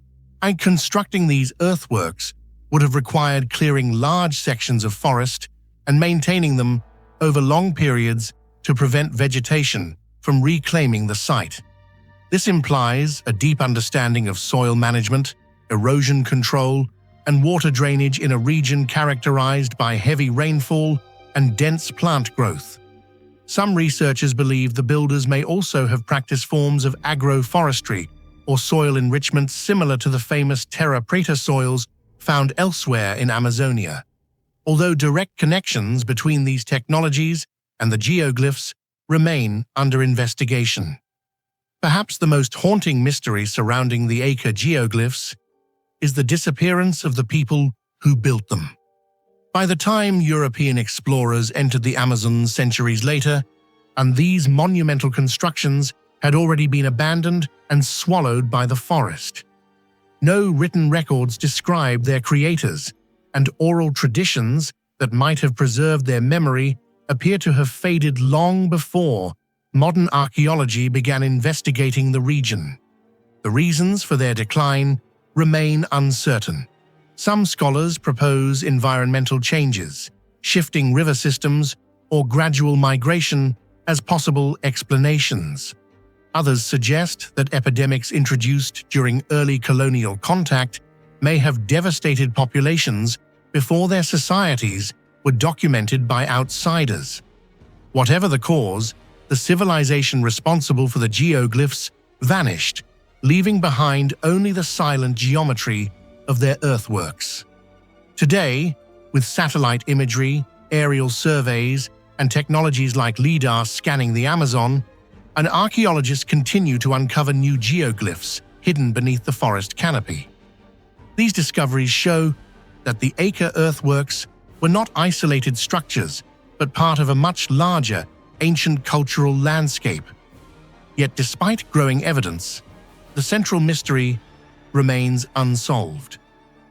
Speaker 1: and constructing these earthworks would have required clearing large sections of forest and maintaining them over long periods to prevent vegetation from reclaiming the site. This implies a deep understanding of soil management, erosion control, and water drainage in a region characterized by heavy rainfall and dense plant growth. Some researchers believe the builders may also have practiced forms of agroforestry or soil enrichment similar to the famous terra preta soils found elsewhere in Amazonia. Although direct connections between these technologies and the geoglyphs remain under investigation. Perhaps the most haunting mystery surrounding the Acre geoglyphs is the disappearance of the people who built them. By the time European explorers entered the Amazon centuries later, and these monumental constructions had already been abandoned and swallowed by the forest. No written records describe their creators, and oral traditions that might have preserved their memory appear to have faded long before modern archaeology began investigating the region. The reasons for their decline remain uncertain. Some scholars propose environmental changes, shifting river systems, or gradual migration as possible explanations. Others suggest that epidemics introduced during early colonial contact may have devastated populations before their societies were documented by outsiders. Whatever the cause, the civilization responsible for the geoglyphs vanished, leaving behind only the silent geometry of their earthworks. Today, with satellite imagery, aerial surveys, and technologies like LIDAR scanning the Amazon, an archaeologists continue to uncover new geoglyphs hidden beneath the forest canopy. These discoveries show that the Acre earthworks were not isolated structures, but part of a much larger, ancient cultural landscape. Yet despite growing evidence, the central mystery remains unsolved.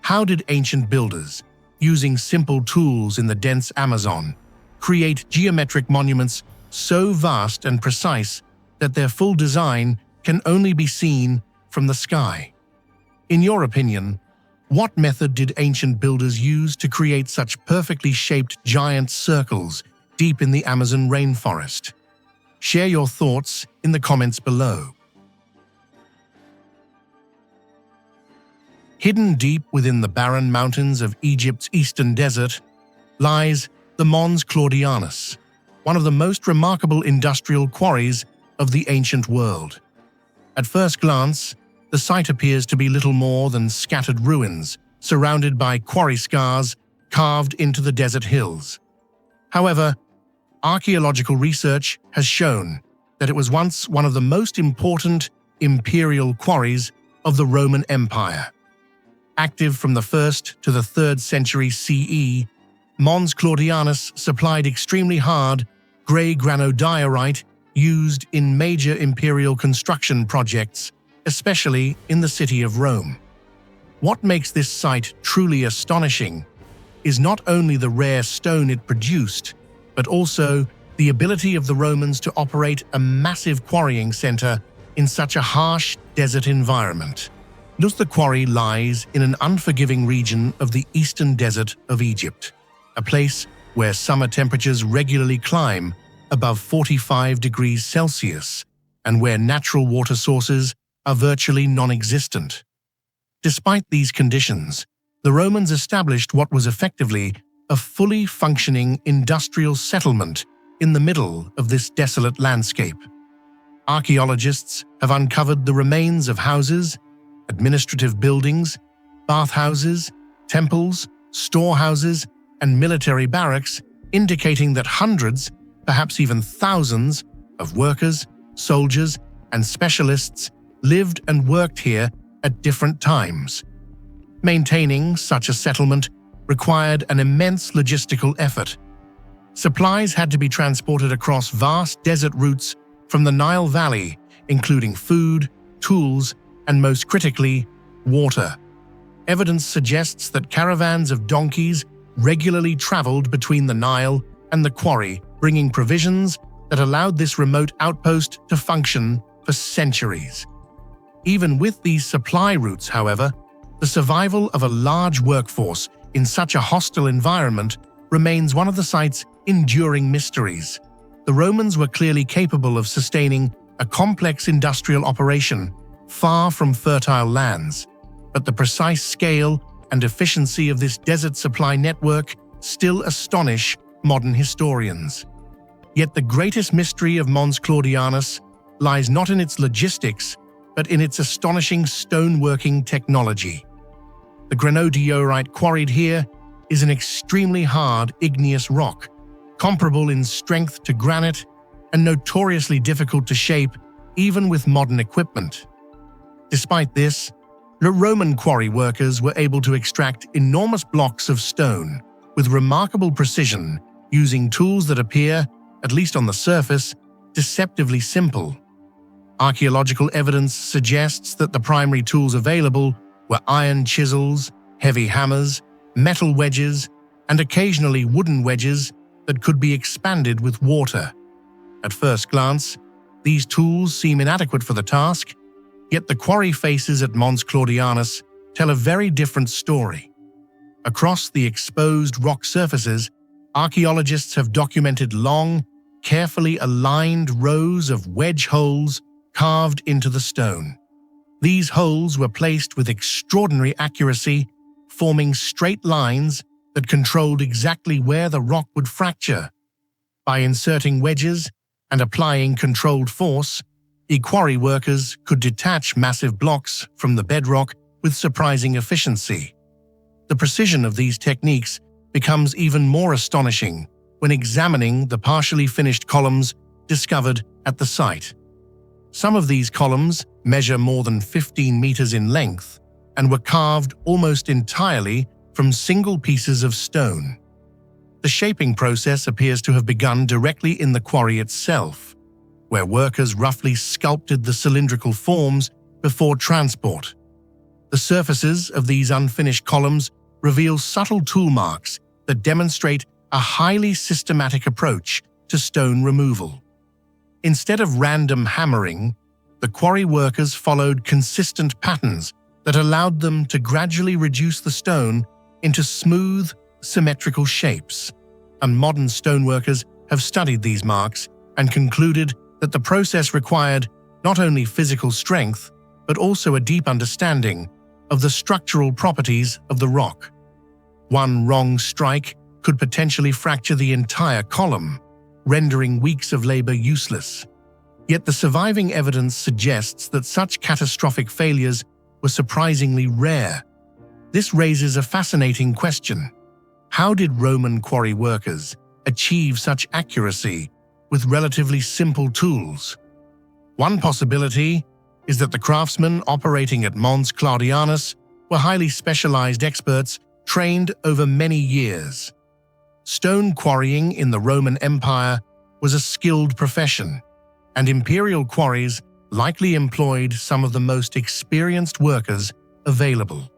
Speaker 1: How did ancient builders, using simple tools in the dense Amazon, create geometric monuments so vast and precise that their full design can only be seen from the sky? In your opinion, what method did ancient builders use to create such perfectly shaped giant circles deep in the Amazon rainforest? Share your thoughts in the comments below. Hidden deep within the barren mountains of Egypt's eastern desert lies the Mons Claudianus, one of the most remarkable industrial quarries of the ancient world. At first glance, the site appears to be little more than scattered ruins, surrounded by quarry scars carved into the desert hills. However, archaeological research has shown that it was once one of the most important imperial quarries of the Roman Empire. Active from the 1st to the 3rd century CE, Mons Claudianus supplied extremely hard, grey granodiorite used in major imperial construction projects, especially in the city of Rome. What makes this site truly astonishing is not only the rare stone it produced, but also the ability of the Romans to operate a massive quarrying center in such a harsh desert environment. The quarry lies in an unforgiving region of the eastern desert of Egypt, a place where summer temperatures regularly climb above 45 degrees Celsius and where natural water sources are virtually non-existent. Despite these conditions, the Romans established what was effectively a fully functioning industrial settlement in the middle of this desolate landscape. Archaeologists have uncovered the remains of houses, administrative buildings, bathhouses, temples, storehouses, and military barracks, indicating that hundreds, perhaps even thousands, of workers, soldiers, and specialists lived and worked here at different times. Maintaining such a settlement required an immense logistical effort. Supplies had to be transported across vast desert routes from the Nile Valley, including food, tools, and most critically, water. Evidence suggests that caravans of donkeys regularly traveled between the Nile and the quarry, bringing provisions that allowed this remote outpost to function for centuries. Even with these supply routes, however, the survival of a large workforce in such a hostile environment remains one of the site's enduring mysteries. The Romans were clearly capable of sustaining a complex industrial operation far from fertile lands, but the precise scale and efficiency of this desert supply network still astonish modern historians. Yet the greatest mystery of Mons Claudianus lies not in its logistics, but in its astonishing stoneworking technology. The granodiorite quarried here is an extremely hard igneous rock, comparable in strength to granite and notoriously difficult to shape even with modern equipment. Despite this, the Roman quarry workers were able to extract enormous blocks of stone with remarkable precision using tools that appear, at least on the surface, deceptively simple. Archaeological evidence suggests that the primary tools available were iron chisels, heavy hammers, metal wedges, and occasionally wooden wedges that could be expanded with water. At first glance, these tools seem inadequate for the task, yet the quarry faces at Mons Claudianus tell a very different story. Across the exposed rock surfaces, archaeologists have documented long, carefully aligned rows of wedge holes carved into the stone. These holes were placed with extraordinary accuracy, forming straight lines that controlled exactly where the rock would fracture. By inserting wedges and applying controlled force, the quarry workers could detach massive blocks from the bedrock with surprising efficiency. The precision of these techniques becomes even more astonishing when examining the partially finished columns discovered at the site. Some of these columns measure more than 15 meters in length and were carved almost entirely from single pieces of stone. The shaping process appears to have begun directly in the quarry itself, where workers roughly sculpted the cylindrical forms before transport. The surfaces of these unfinished columns reveal subtle tool marks that demonstrate a highly systematic approach to stone removal. Instead of random hammering, the quarry workers followed consistent patterns that allowed them to gradually reduce the stone into smooth, symmetrical shapes. And modern stoneworkers have studied these marks and concluded that the process required not only physical strength, but also a deep understanding of the structural properties of the rock. One wrong strike could potentially fracture the entire column, rendering weeks of labor useless. Yet the surviving evidence suggests that such catastrophic failures were surprisingly rare. This raises a fascinating question. How did Roman quarry workers achieve such accuracy with relatively simple tools? One possibility is that the craftsmen operating at Mons Claudianus were highly specialized experts trained over many years. Stone quarrying in the Roman Empire was a skilled profession, and imperial quarries likely employed some of the most experienced workers available.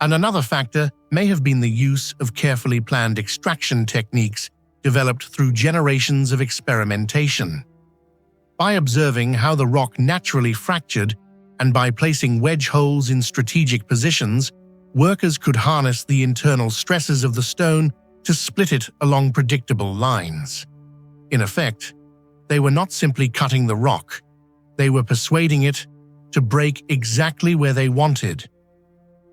Speaker 1: And another factor may have been the use of carefully planned extraction techniques developed through generations of experimentation. By observing how the rock naturally fractured and by placing wedge holes in strategic positions, workers could harness the internal stresses of the stone to split it along predictable lines. In effect, they were not simply cutting the rock, they were persuading it to break exactly where they wanted.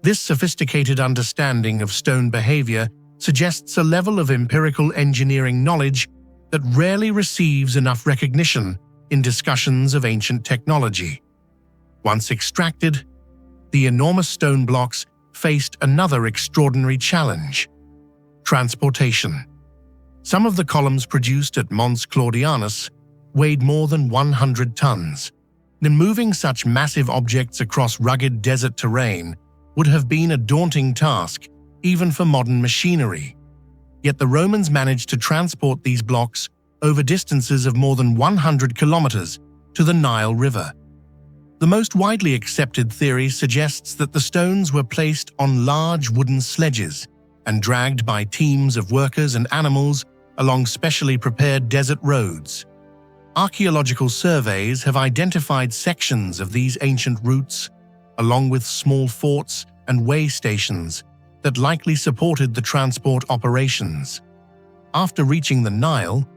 Speaker 1: This sophisticated understanding of stone behavior suggests a level of empirical engineering knowledge that rarely receives enough recognition in discussions of ancient technology. Once extracted, the enormous stone blocks faced another extraordinary challenge: transportation. Some of the columns produced at Mons Claudianus weighed more than 100 tons. And moving such massive objects across rugged desert terrain would have been a daunting task, even for modern machinery. Yet the Romans managed to transport these blocks over distances of more than 100 kilometers to the Nile River. The most widely accepted theory suggests that the stones were placed on large wooden sledges and dragged by teams of workers and animals along specially prepared desert roads. Archaeological surveys have identified sections of these ancient routes, along with small forts and way stations that likely supported the transport operations. After reaching the Nile,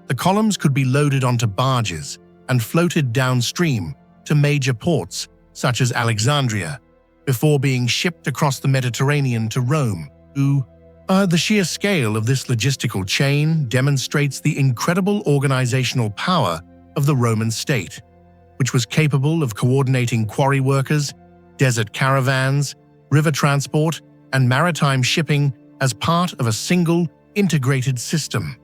Speaker 1: the columns could be loaded onto barges and floated downstream to major ports such as Alexandria, before being shipped across the Mediterranean to Rome. The sheer scale of this logistical chain demonstrates the incredible organizational power of the Roman state, which was capable of coordinating quarry workers, desert caravans, river transport, and maritime shipping as part of a single, integrated system.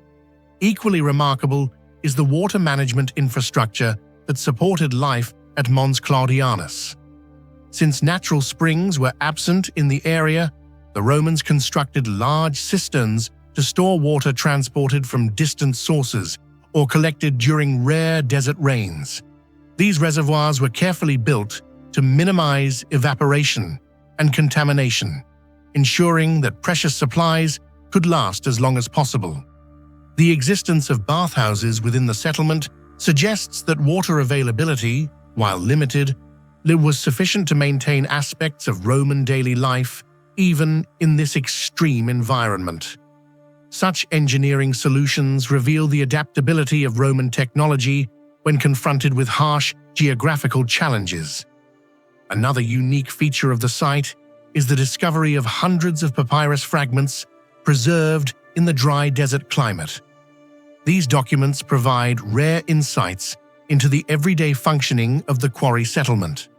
Speaker 1: Equally remarkable is the water management infrastructure that supported life at Mons Claudianus. Since natural springs were absent in the area, the Romans constructed large cisterns to store water transported from distant sources or collected during rare desert rains. These reservoirs were carefully built to minimize evaporation and contamination, ensuring that precious supplies could last as long as possible. The existence of bathhouses within the settlement suggests that water availability, while limited, was sufficient to maintain aspects of Roman daily life even in this extreme environment. Such engineering solutions reveal the adaptability of Roman technology when confronted with harsh geographical challenges. Another unique feature of the site is the discovery of hundreds of papyrus fragments preserved in the dry desert climate. These documents provide rare insights into the everyday functioning of the quarry settlement.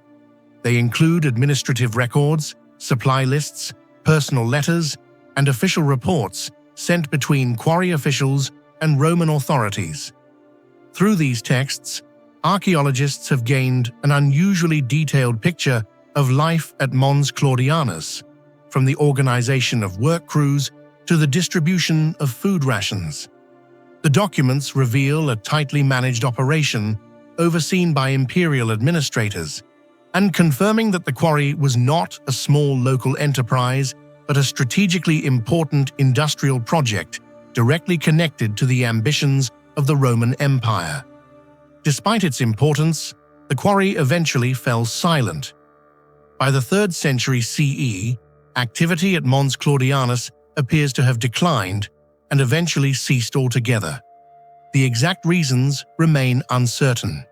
Speaker 1: They include administrative records, supply lists, personal letters, and official reports sent between quarry officials and Roman authorities. Through these texts, archaeologists have gained an unusually detailed picture of life at Mons Claudianus, from the organization of work crews to the distribution of food rations. The documents reveal a tightly managed operation overseen by imperial administrators, and confirming that the quarry was not a small local enterprise, but a strategically important industrial project directly connected to the ambitions of the Roman Empire. Despite its importance, the quarry eventually fell silent. By the 3rd century CE, activity at Mons Claudianus appears to have declined and eventually ceased altogether. The exact reasons remain uncertain.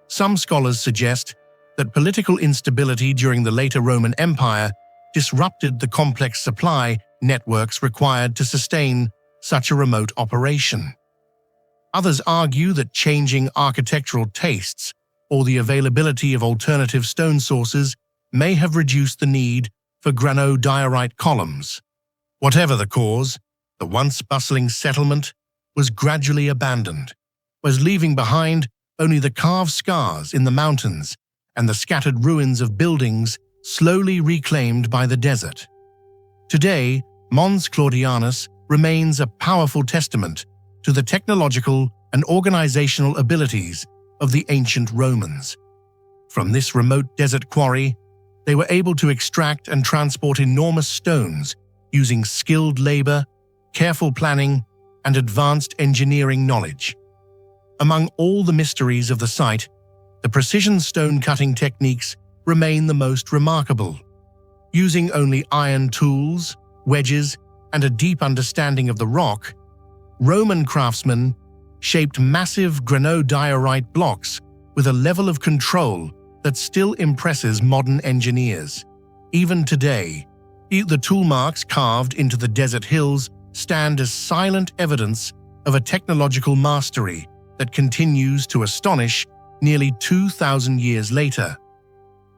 Speaker 1: Some scholars suggest that political instability during the later Roman Empire disrupted the complex supply networks required to sustain such a remote operation. Others argue that changing architectural tastes or the availability of alternative stone sources may have reduced the need for granodiorite columns. Whatever the cause, the once bustling settlement was gradually abandoned, leaving behind only the carved scars in the mountains and the scattered ruins of buildings slowly reclaimed by the desert. Today, Mons Claudianus remains a powerful testament to the technological and organizational abilities of the ancient Romans. From this remote desert quarry, they were able to extract and transport enormous stones using skilled labor, careful planning, and advanced engineering knowledge. Among all the mysteries of the site, the precision stone-cutting techniques remain the most remarkable. Using only iron tools, wedges, and a deep understanding of the rock, Roman craftsmen shaped massive granodiorite blocks with a level of control that still impresses modern engineers. Even today, the tool marks carved into the desert hills stand as silent evidence of a technological mastery that continues to astonish nearly 2,000 years later.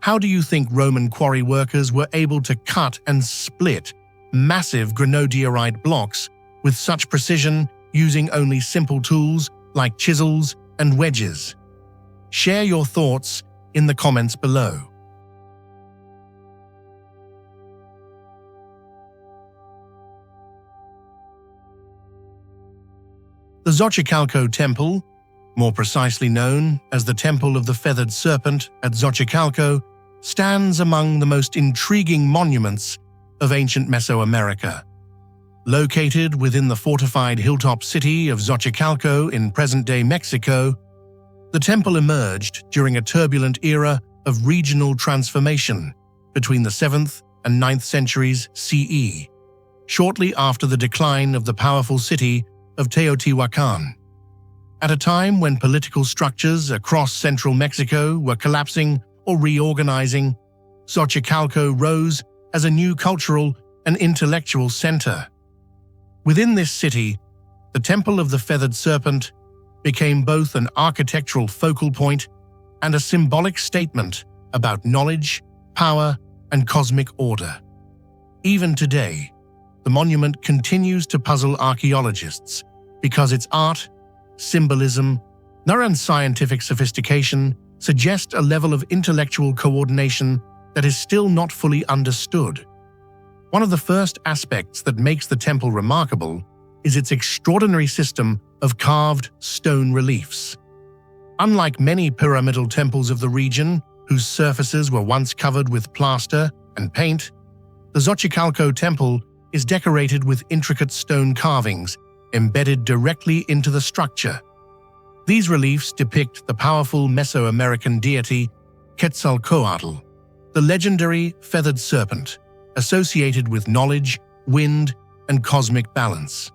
Speaker 1: How do you think Roman quarry workers were able to cut and split massive granodiorite blocks with such precision using only simple tools like chisels and wedges? Share your thoughts in the comments below. The Xochicalco Temple, more precisely known as the Temple of the Feathered Serpent at Xochicalco, stands among the most intriguing monuments of ancient Mesoamerica. Located within the fortified hilltop city of Xochicalco in present-day Mexico, the temple emerged during a turbulent era of regional transformation between the 7th and 9th centuries CE, shortly after the decline of the powerful city of Teotihuacan. At a time when political structures across central Mexico were collapsing or reorganizing, Xochicalco rose as a new cultural and intellectual center. Within this city, the Temple of the Feathered Serpent became both an architectural focal point and a symbolic statement about knowledge, power, and cosmic order. Even today, the monument continues to puzzle archaeologists because its art, symbolism, and scientific sophistication suggest a level of intellectual coordination that is still not fully understood. One of the first aspects that makes the temple remarkable is its extraordinary system of carved stone reliefs. Unlike many pyramidal temples of the region, whose surfaces were once covered with plaster and paint, the Xochicalco temple is decorated with intricate stone carvings embedded directly into the structure. These reliefs depict the powerful Mesoamerican deity Quetzalcoatl, the legendary feathered serpent, associated with knowledge, wind, and cosmic balance.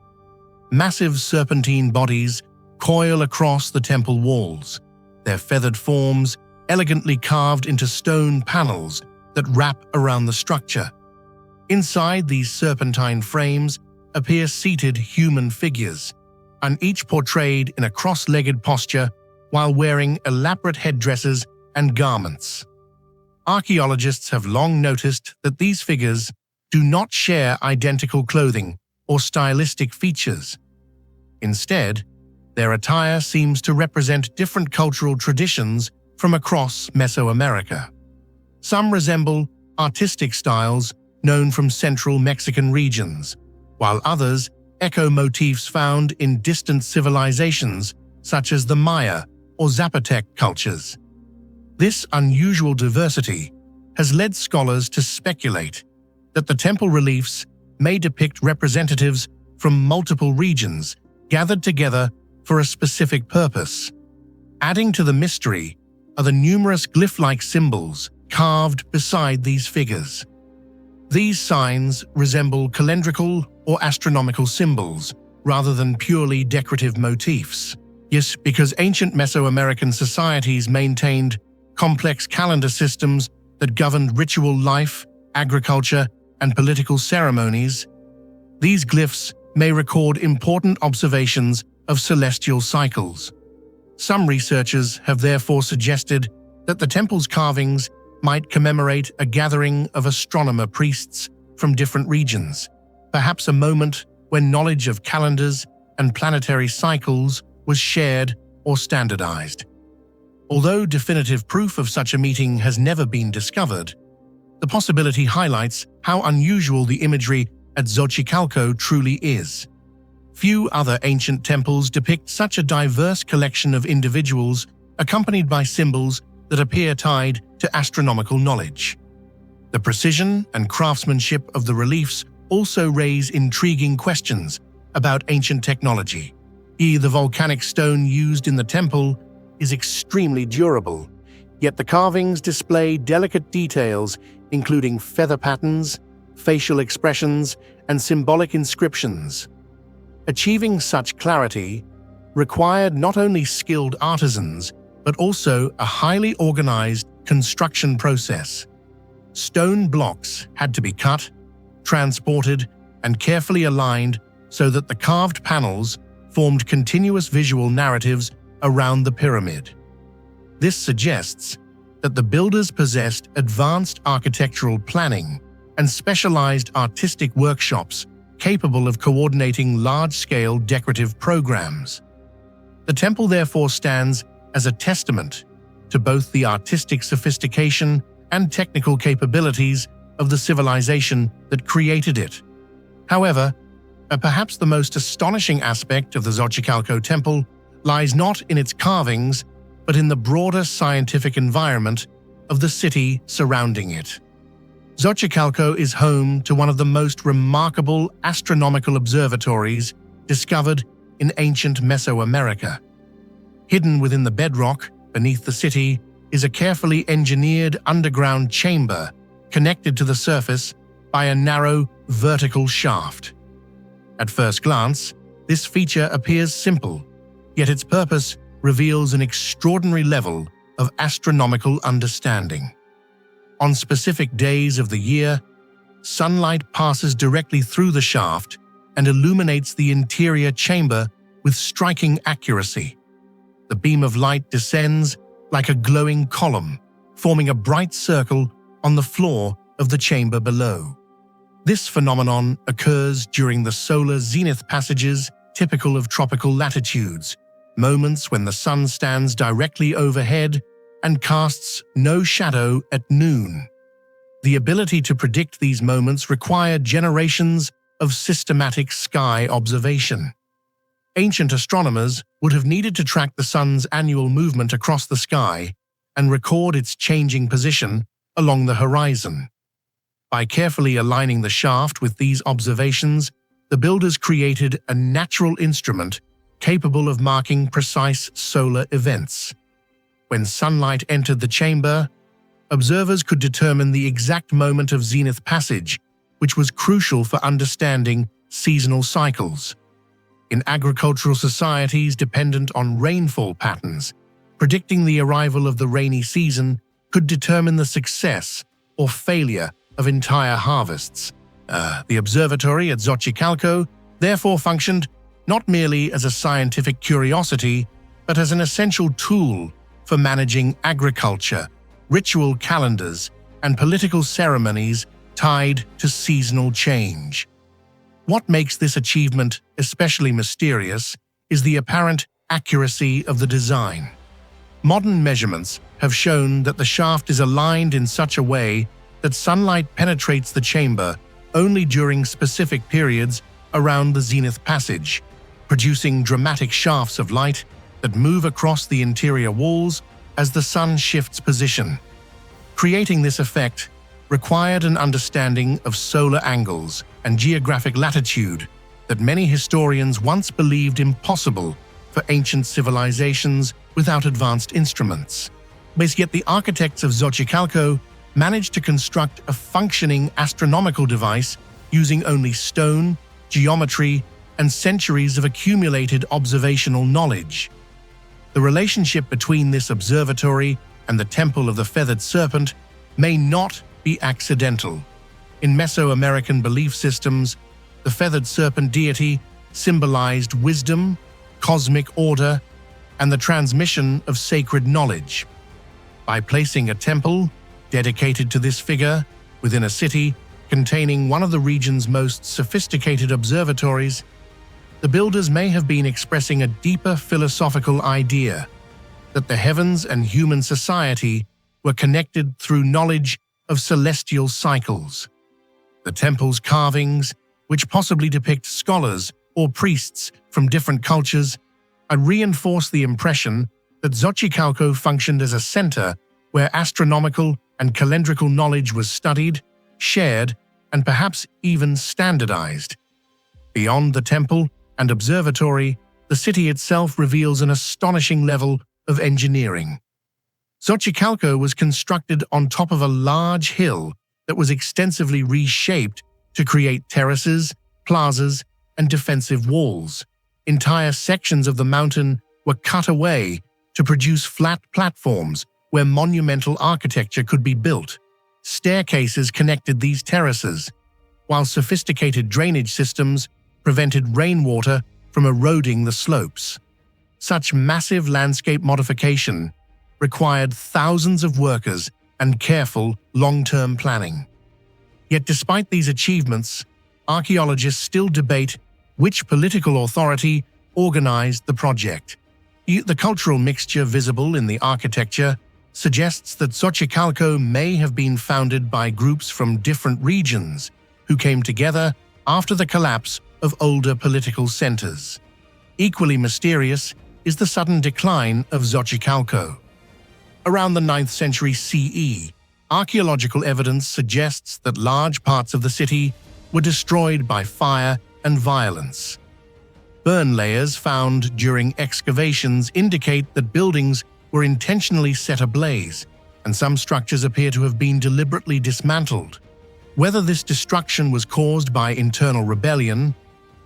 Speaker 1: Massive serpentine bodies coil across the temple walls, their feathered forms elegantly carved into stone panels that wrap around the structure. Inside these serpentine frames appear seated human figures, and each portrayed in a cross-legged posture while wearing elaborate headdresses and garments. Archaeologists have long noticed that these figures do not share identical clothing or stylistic features. Instead, their attire seems to represent different cultural traditions from across Mesoamerica. Some resemble artistic styles known from central Mexican regions, while others echo motifs found in distant civilizations such as the Maya or Zapotec cultures. This unusual diversity has led scholars to speculate that the temple reliefs may depict representatives from multiple regions gathered together for a specific purpose. Adding to the mystery are the numerous glyph-like symbols carved beside these figures. These signs resemble calendrical or astronomical symbols rather than purely decorative motifs. Yes, because ancient Mesoamerican societies maintained complex calendar systems that governed ritual life, agriculture, and political ceremonies, these glyphs may record important observations of celestial cycles. Some researchers have therefore suggested that the temple's carvings might commemorate a gathering of astronomer priests from different regions, perhaps a moment when knowledge of calendars and planetary cycles was shared or standardized. Although definitive proof of such a meeting has never been discovered, the possibility highlights how unusual the imagery at Xochicalco truly is. Few other ancient temples depict such a diverse collection of individuals accompanied by symbols that appear tied to astronomical knowledge. The precision and craftsmanship of the reliefs also raise intriguing questions about ancient technology. The volcanic stone used in the temple is extremely durable, yet the carvings display delicate details including feather patterns, facial expressions, and symbolic inscriptions. Achieving such clarity required not only skilled artisans, but also a highly organized construction process. Stone blocks had to be cut, transported, and carefully aligned so that the carved panels formed continuous visual narratives around the pyramid. This suggests that the builders possessed advanced architectural planning and specialized artistic workshops capable of coordinating large-scale decorative programs. The temple therefore stands as a testament to both the artistic sophistication and technical capabilities of the civilization that created it. However, perhaps the most astonishing aspect of the Xochicalco temple lies not in its carvings, but in the broader scientific environment of the city surrounding it. Xochicalco is home to one of the most remarkable astronomical observatories discovered in ancient Mesoamerica. Hidden within the bedrock beneath the city is a carefully engineered underground chamber connected to the surface by a narrow vertical shaft. At first glance, this feature appears simple, yet its purpose reveals an extraordinary level of astronomical understanding. On specific days of the year, sunlight passes directly through the shaft and illuminates the interior chamber with striking accuracy. The beam of light descends like a glowing column, forming a bright circle on the floor of the chamber below. This phenomenon occurs during the solar zenith passages typical of tropical latitudes, moments when the sun stands directly overhead and casts no shadow at noon. The ability to predict these moments required generations of systematic sky observation. Ancient astronomers would have needed to track the sun's annual movement across the sky and record its changing position along the horizon. By carefully aligning the shaft with these observations, the builders created a natural instrument capable of marking precise solar events. When sunlight entered the chamber, observers could determine the exact moment of zenith passage, which was crucial for understanding seasonal cycles. In agricultural societies dependent on rainfall patterns, predicting the arrival of the rainy season could determine the success or failure of entire harvests. The observatory at Xochicalco therefore functioned not merely as a scientific curiosity, but as an essential tool for managing agriculture, ritual calendars, and political ceremonies tied to seasonal change. What makes this achievement especially mysterious is the apparent accuracy of the design. Modern measurements have shown that the shaft is aligned in such a way that sunlight penetrates the chamber only during specific periods around the zenith passage, producing dramatic shafts of light that move across the interior walls as the sun shifts position. Creating this effect required an understanding of solar angles and geographic latitude that many historians once believed impossible for ancient civilizations without advanced instruments. But yet the architects of Xochicalco managed to construct a functioning astronomical device using only stone, geometry, and centuries of accumulated observational knowledge. The relationship between this observatory and the Temple of the Feathered Serpent may not be accidental. In Mesoamerican belief systems, the feathered serpent deity symbolized wisdom, cosmic order, and the transmission of sacred knowledge. By placing a temple dedicated to this figure within a city containing one of the region's most sophisticated observatories, the builders may have been expressing a deeper philosophical idea that the heavens and human society were connected through knowledge of celestial cycles. The temple's carvings, which possibly depict scholars or priests from different cultures, reinforce the impression that Xochicalco functioned as a center where astronomical and calendrical knowledge was studied, shared, and perhaps even standardized. Beyond the temple and observatory, the city itself reveals an astonishing level of engineering. Xochicalco was constructed on top of a large hill that was extensively reshaped to create terraces, plazas, and defensive walls. Entire sections of the mountain were cut away to produce flat platforms where monumental architecture could be built. Staircases connected these terraces, while sophisticated drainage systems prevented rainwater from eroding the slopes. Such massive landscape modification required thousands of workers and careful long-term planning. Yet despite these achievements, archaeologists still debate which political authority organized the project. The cultural mixture visible in the architecture suggests that Xochicalco may have been founded by groups from different regions who came together after the collapse of older political centers. Equally mysterious is the sudden decline of Xochicalco. Around the 9th century CE, archaeological evidence suggests that large parts of the city were destroyed by fire and violence. Burn layers found during excavations indicate that buildings were intentionally set ablaze, and some structures appear to have been deliberately dismantled. Whether this destruction was caused by internal rebellion,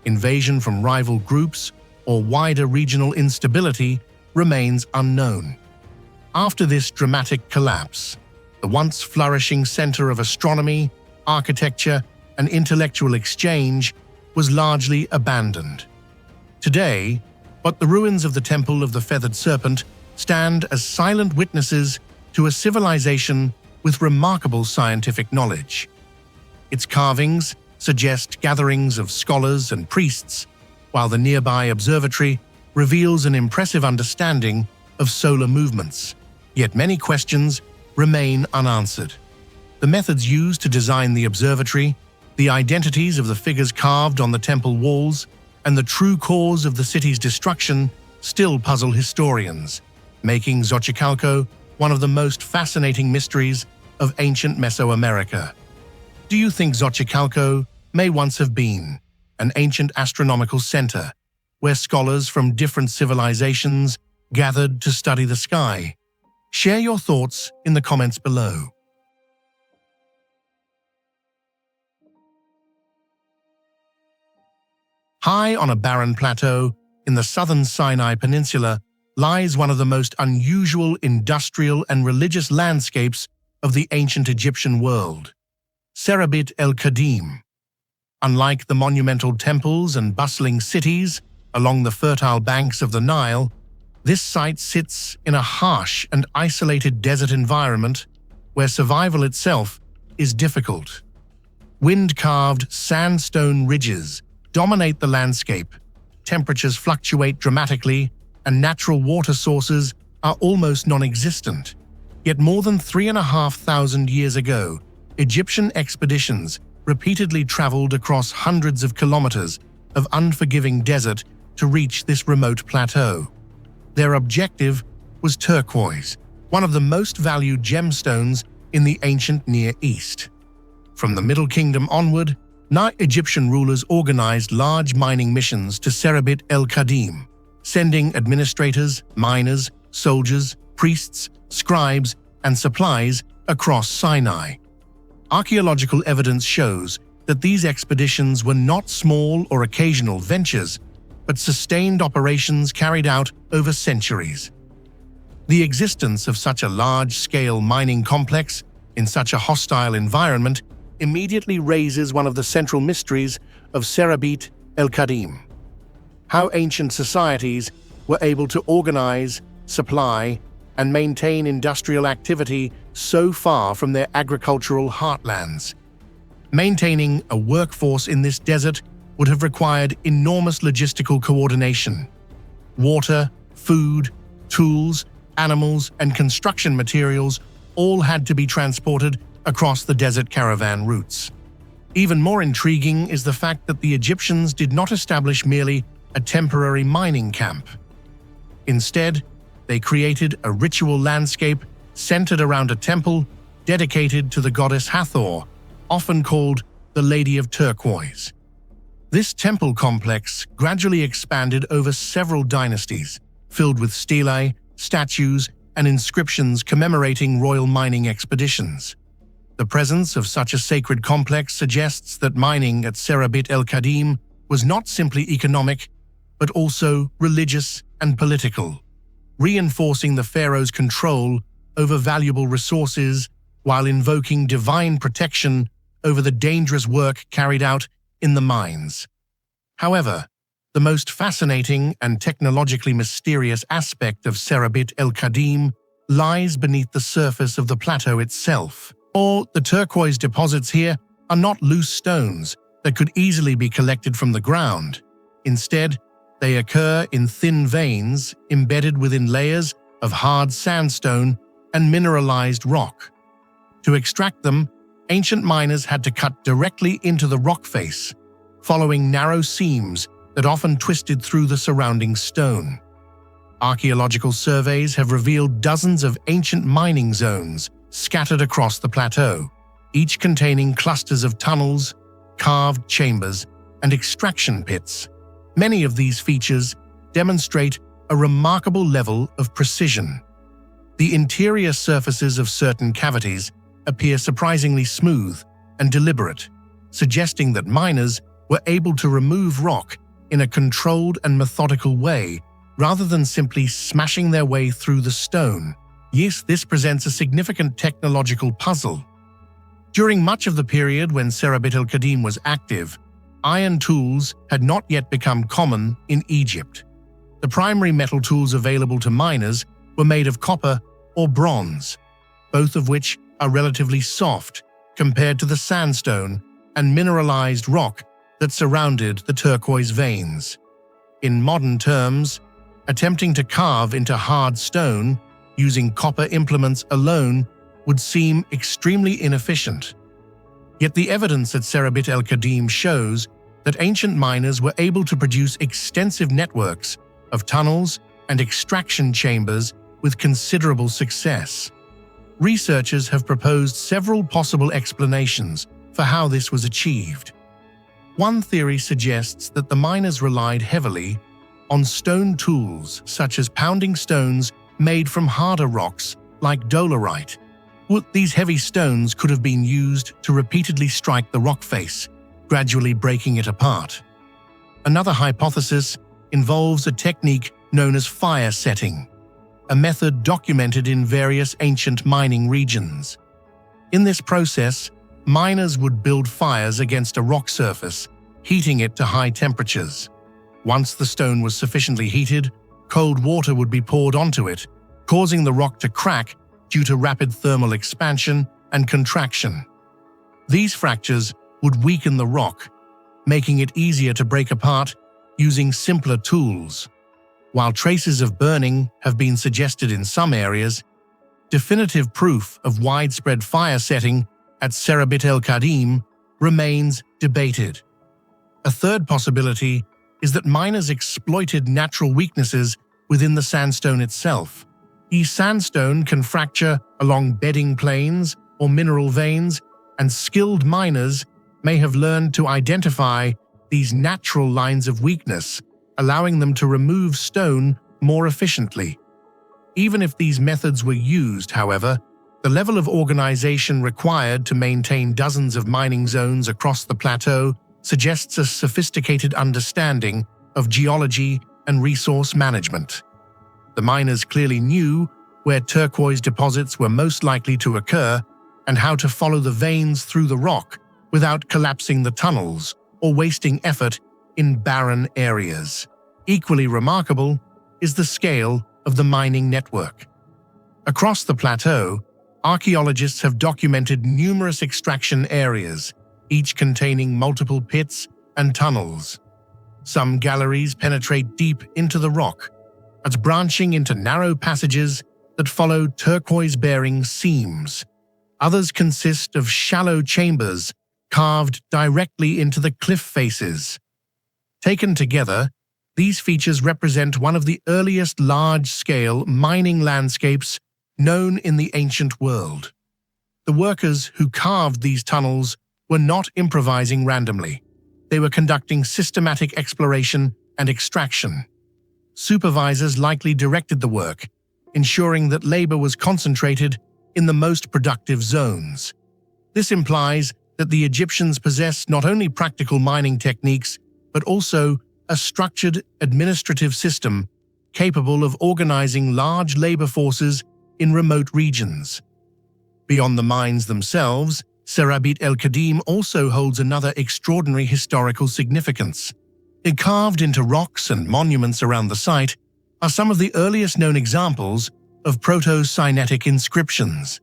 Speaker 1: invasion from rival groups, or wider regional instability remains unknown. After this dramatic collapse, the once flourishing center of astronomy, architecture, and intellectual exchange was largely abandoned. Today, but the ruins of the Temple of the Feathered Serpent stand as silent witnesses to a civilization with remarkable scientific knowledge. Its carvings suggest gatherings of scholars and priests, while the nearby observatory reveals an impressive understanding of solar movements. Yet many questions remain unanswered. The methods used to design the observatory, the identities of the figures carved on the temple walls, and the true cause of the city's destruction still puzzle historians, making Xochicalco one of the most fascinating mysteries of ancient Mesoamerica. Do you think Xochicalco may once have been an ancient astronomical center where scholars from different civilizations gathered to study the sky? Share your thoughts in the comments below. High on a barren plateau in the southern Sinai Peninsula lies one of the most unusual industrial and religious landscapes of the ancient Egyptian world, Serabit el-Qadim. Unlike the monumental temples and bustling cities along the fertile banks of the Nile, this site sits in a harsh and isolated desert environment where survival itself is difficult. Wind-carved sandstone ridges dominate the landscape, temperatures fluctuate dramatically, and natural water sources are almost non-existent. Yet more than 3,500 years ago, Egyptian expeditions repeatedly traveled across hundreds of kilometers of unforgiving desert to reach this remote plateau. Their objective was turquoise, one of the most valued gemstones in the ancient Near East. From the Middle Kingdom onward, Egyptian rulers organized large mining missions to Serabit el-Qadim, sending administrators, miners, soldiers, priests, scribes, and supplies across Sinai. Archaeological evidence shows that these expeditions were not small or occasional ventures, but sustained operations carried out over centuries. The existence of such a large-scale mining complex in such a hostile environment immediately raises one of the central mysteries of Serabit el-Qadim: how ancient societies were able to organize, supply, and maintain industrial activity so far from their agricultural heartlands. Maintaining a workforce in this desert would have required enormous logistical coordination. Water, food, tools, animals, and construction materials all had to be transported across the desert caravan routes. Even more intriguing is the fact that the Egyptians did not establish merely a temporary mining camp. Instead, They created a ritual landscape centered around a temple dedicated to the goddess Hathor, often called the Lady of Turquoise. This temple complex gradually expanded over several dynasties, filled with stelae, statues, and inscriptions commemorating royal mining expeditions. The presence of such a sacred complex suggests that mining at Serabit el-Qadim was not simply economic, but also religious and political, reinforcing the pharaoh's control over valuable resources while invoking divine protection over the dangerous work carried out in the mines. However, the most fascinating and technologically mysterious aspect of Serabit el-Qadim lies beneath the surface of the plateau itself. The turquoise deposits here are not loose stones that could easily be collected from the ground. Instead, they occur in thin veins embedded within layers of hard sandstone and mineralized rock. To extract them, ancient miners had to cut directly into the rock face, following narrow seams that often twisted through the surrounding stone. Archaeological surveys have revealed dozens of ancient mining zones scattered across the plateau, each containing clusters of tunnels, carved chambers, and extraction pits. Many of these features demonstrate a remarkable level of precision. The interior surfaces of certain cavities appear surprisingly smooth and deliberate, suggesting that miners were able to remove rock in a controlled and methodical way rather than simply smashing their way through the stone. Yes, this presents a significant technological puzzle. During much of the period when Serabit el-Qadim was active, iron tools had not yet become common in Egypt. The primary metal tools available to miners were made of copper or bronze, both of which are relatively soft compared to the sandstone and mineralized rock that surrounded the turquoise veins. In modern terms, attempting to carve into hard stone using copper implements alone would seem extremely inefficient. Yet the evidence at Serabit el-Qadim shows that ancient miners were able to produce extensive networks of tunnels and extraction chambers with considerable success. Researchers have proposed several possible explanations for how this was achieved. One theory suggests that the miners relied heavily on stone tools such as pounding stones made from harder rocks like dolerite. These heavy stones could have been used to repeatedly strike the rock face, gradually breaking it apart. Another hypothesis involves a technique known as fire setting, a method documented in various ancient mining regions. In this process, miners would build fires against a rock surface, heating it to high temperatures. Once the stone was sufficiently heated, cold water would be poured onto it, causing the rock to crack due to rapid thermal expansion and contraction. These fractures would weaken the rock, making it easier to break apart using simpler tools. While traces of burning have been suggested in some areas, definitive proof of widespread fire setting at Serabit el-Qadim remains debated. A third possibility is that miners exploited natural weaknesses within the sandstone itself. Sandstone can fracture along bedding planes or mineral veins, and skilled miners may have learned to identify these natural lines of weakness, allowing them to remove stone more efficiently. Even if these methods were used, however, the level of organization required to maintain dozens of mining zones across the plateau suggests a sophisticated understanding of geology and resource management. The miners clearly knew where turquoise deposits were most likely to occur and how to follow the veins through the rock without collapsing the tunnels or wasting effort in barren areas. Equally remarkable is the scale of the mining network. Across the plateau, archaeologists have documented numerous extraction areas, each containing multiple pits and tunnels. Some galleries penetrate deep into the rock, branching into narrow passages that follow turquoise-bearing seams. Others consist of shallow chambers carved directly into the cliff faces. Taken together, These features represent one of the earliest large-scale mining landscapes known in the ancient world. The workers who carved these tunnels were not improvising randomly. They were conducting systematic exploration and extraction. Supervisors likely directed the work, ensuring that labor was concentrated in the most productive zones. This implies that the Egyptians possessed not only practical mining techniques, but also a structured administrative system capable of organizing large labor forces in remote regions. Beyond the mines themselves, Serabit el-Khadim also holds another extraordinary historical significance. Carved into rocks and monuments around the site are some of the earliest known examples of proto-Sinaitic inscriptions.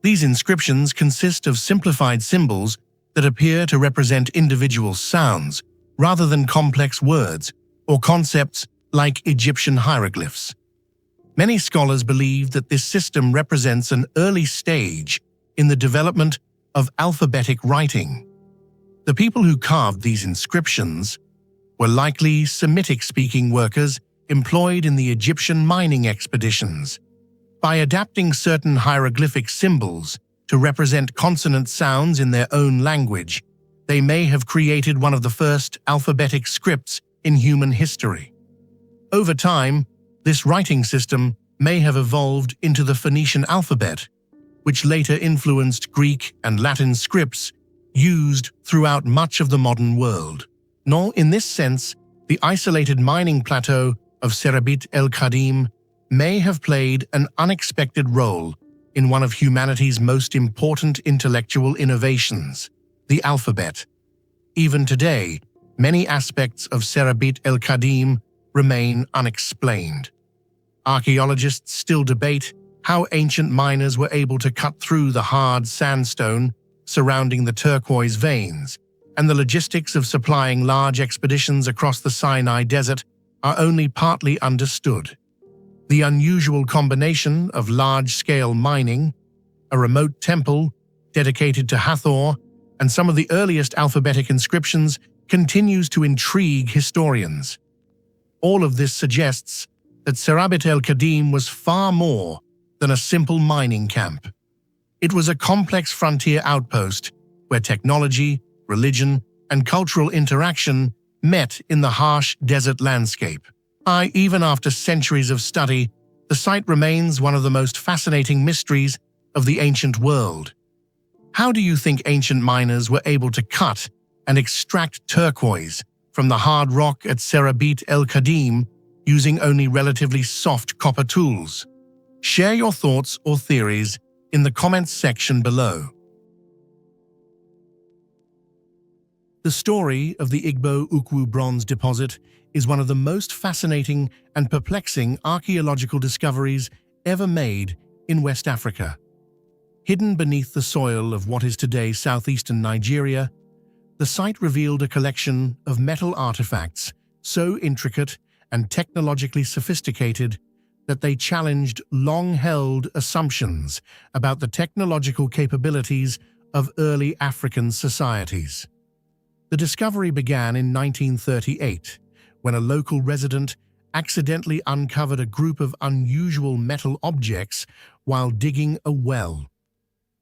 Speaker 1: These inscriptions consist of simplified symbols that appear to represent individual sounds rather than complex words or concepts like Egyptian hieroglyphs. Many scholars believe that this system represents an early stage in the development of alphabetic writing. The people who carved these inscriptions were likely Semitic-speaking workers employed in the Egyptian mining expeditions. By adapting certain hieroglyphic symbols to represent consonant sounds in their own language, they may have created one of the first alphabetic scripts in human history. Over time, this writing system may have evolved into the Phoenician alphabet, which later influenced Greek and Latin scripts used throughout much of the modern world. Nor, in this sense, the isolated mining plateau of Serabit el-Khadim may have played an unexpected role in one of humanity's most important intellectual innovations, the alphabet. Even today, many aspects of Serabit el-Khadim remain unexplained. Archaeologists still debate how ancient miners were able to cut through the hard sandstone surrounding the turquoise veins, and the logistics of supplying large expeditions across the Sinai Desert are only partly understood. The unusual combination of large-scale mining, a remote temple dedicated to Hathor, and some of the earliest alphabetic inscriptions continues to intrigue historians. All of this suggests that Serabit el-Khadim was far more than a simple mining camp. It was a complex frontier outpost where technology, religion, and cultural interaction met in the harsh desert landscape. Even after centuries of study, the site remains one of the most fascinating mysteries of the ancient world. How do you think ancient miners were able to cut and extract turquoise from the hard rock at Serabit el-Khadim using only relatively soft copper tools? Share your thoughts or theories in the comments section below. The story of the Igbo Ukwu bronze deposit is one of the most fascinating and perplexing archaeological discoveries ever made in West Africa. Hidden beneath the soil of what is today southeastern Nigeria, the site revealed a collection of metal artifacts so intricate and technologically sophisticated that they challenged long-held assumptions about the technological capabilities of early African societies. The discovery began in 1938, when a local resident accidentally uncovered a group of unusual metal objects while digging a well.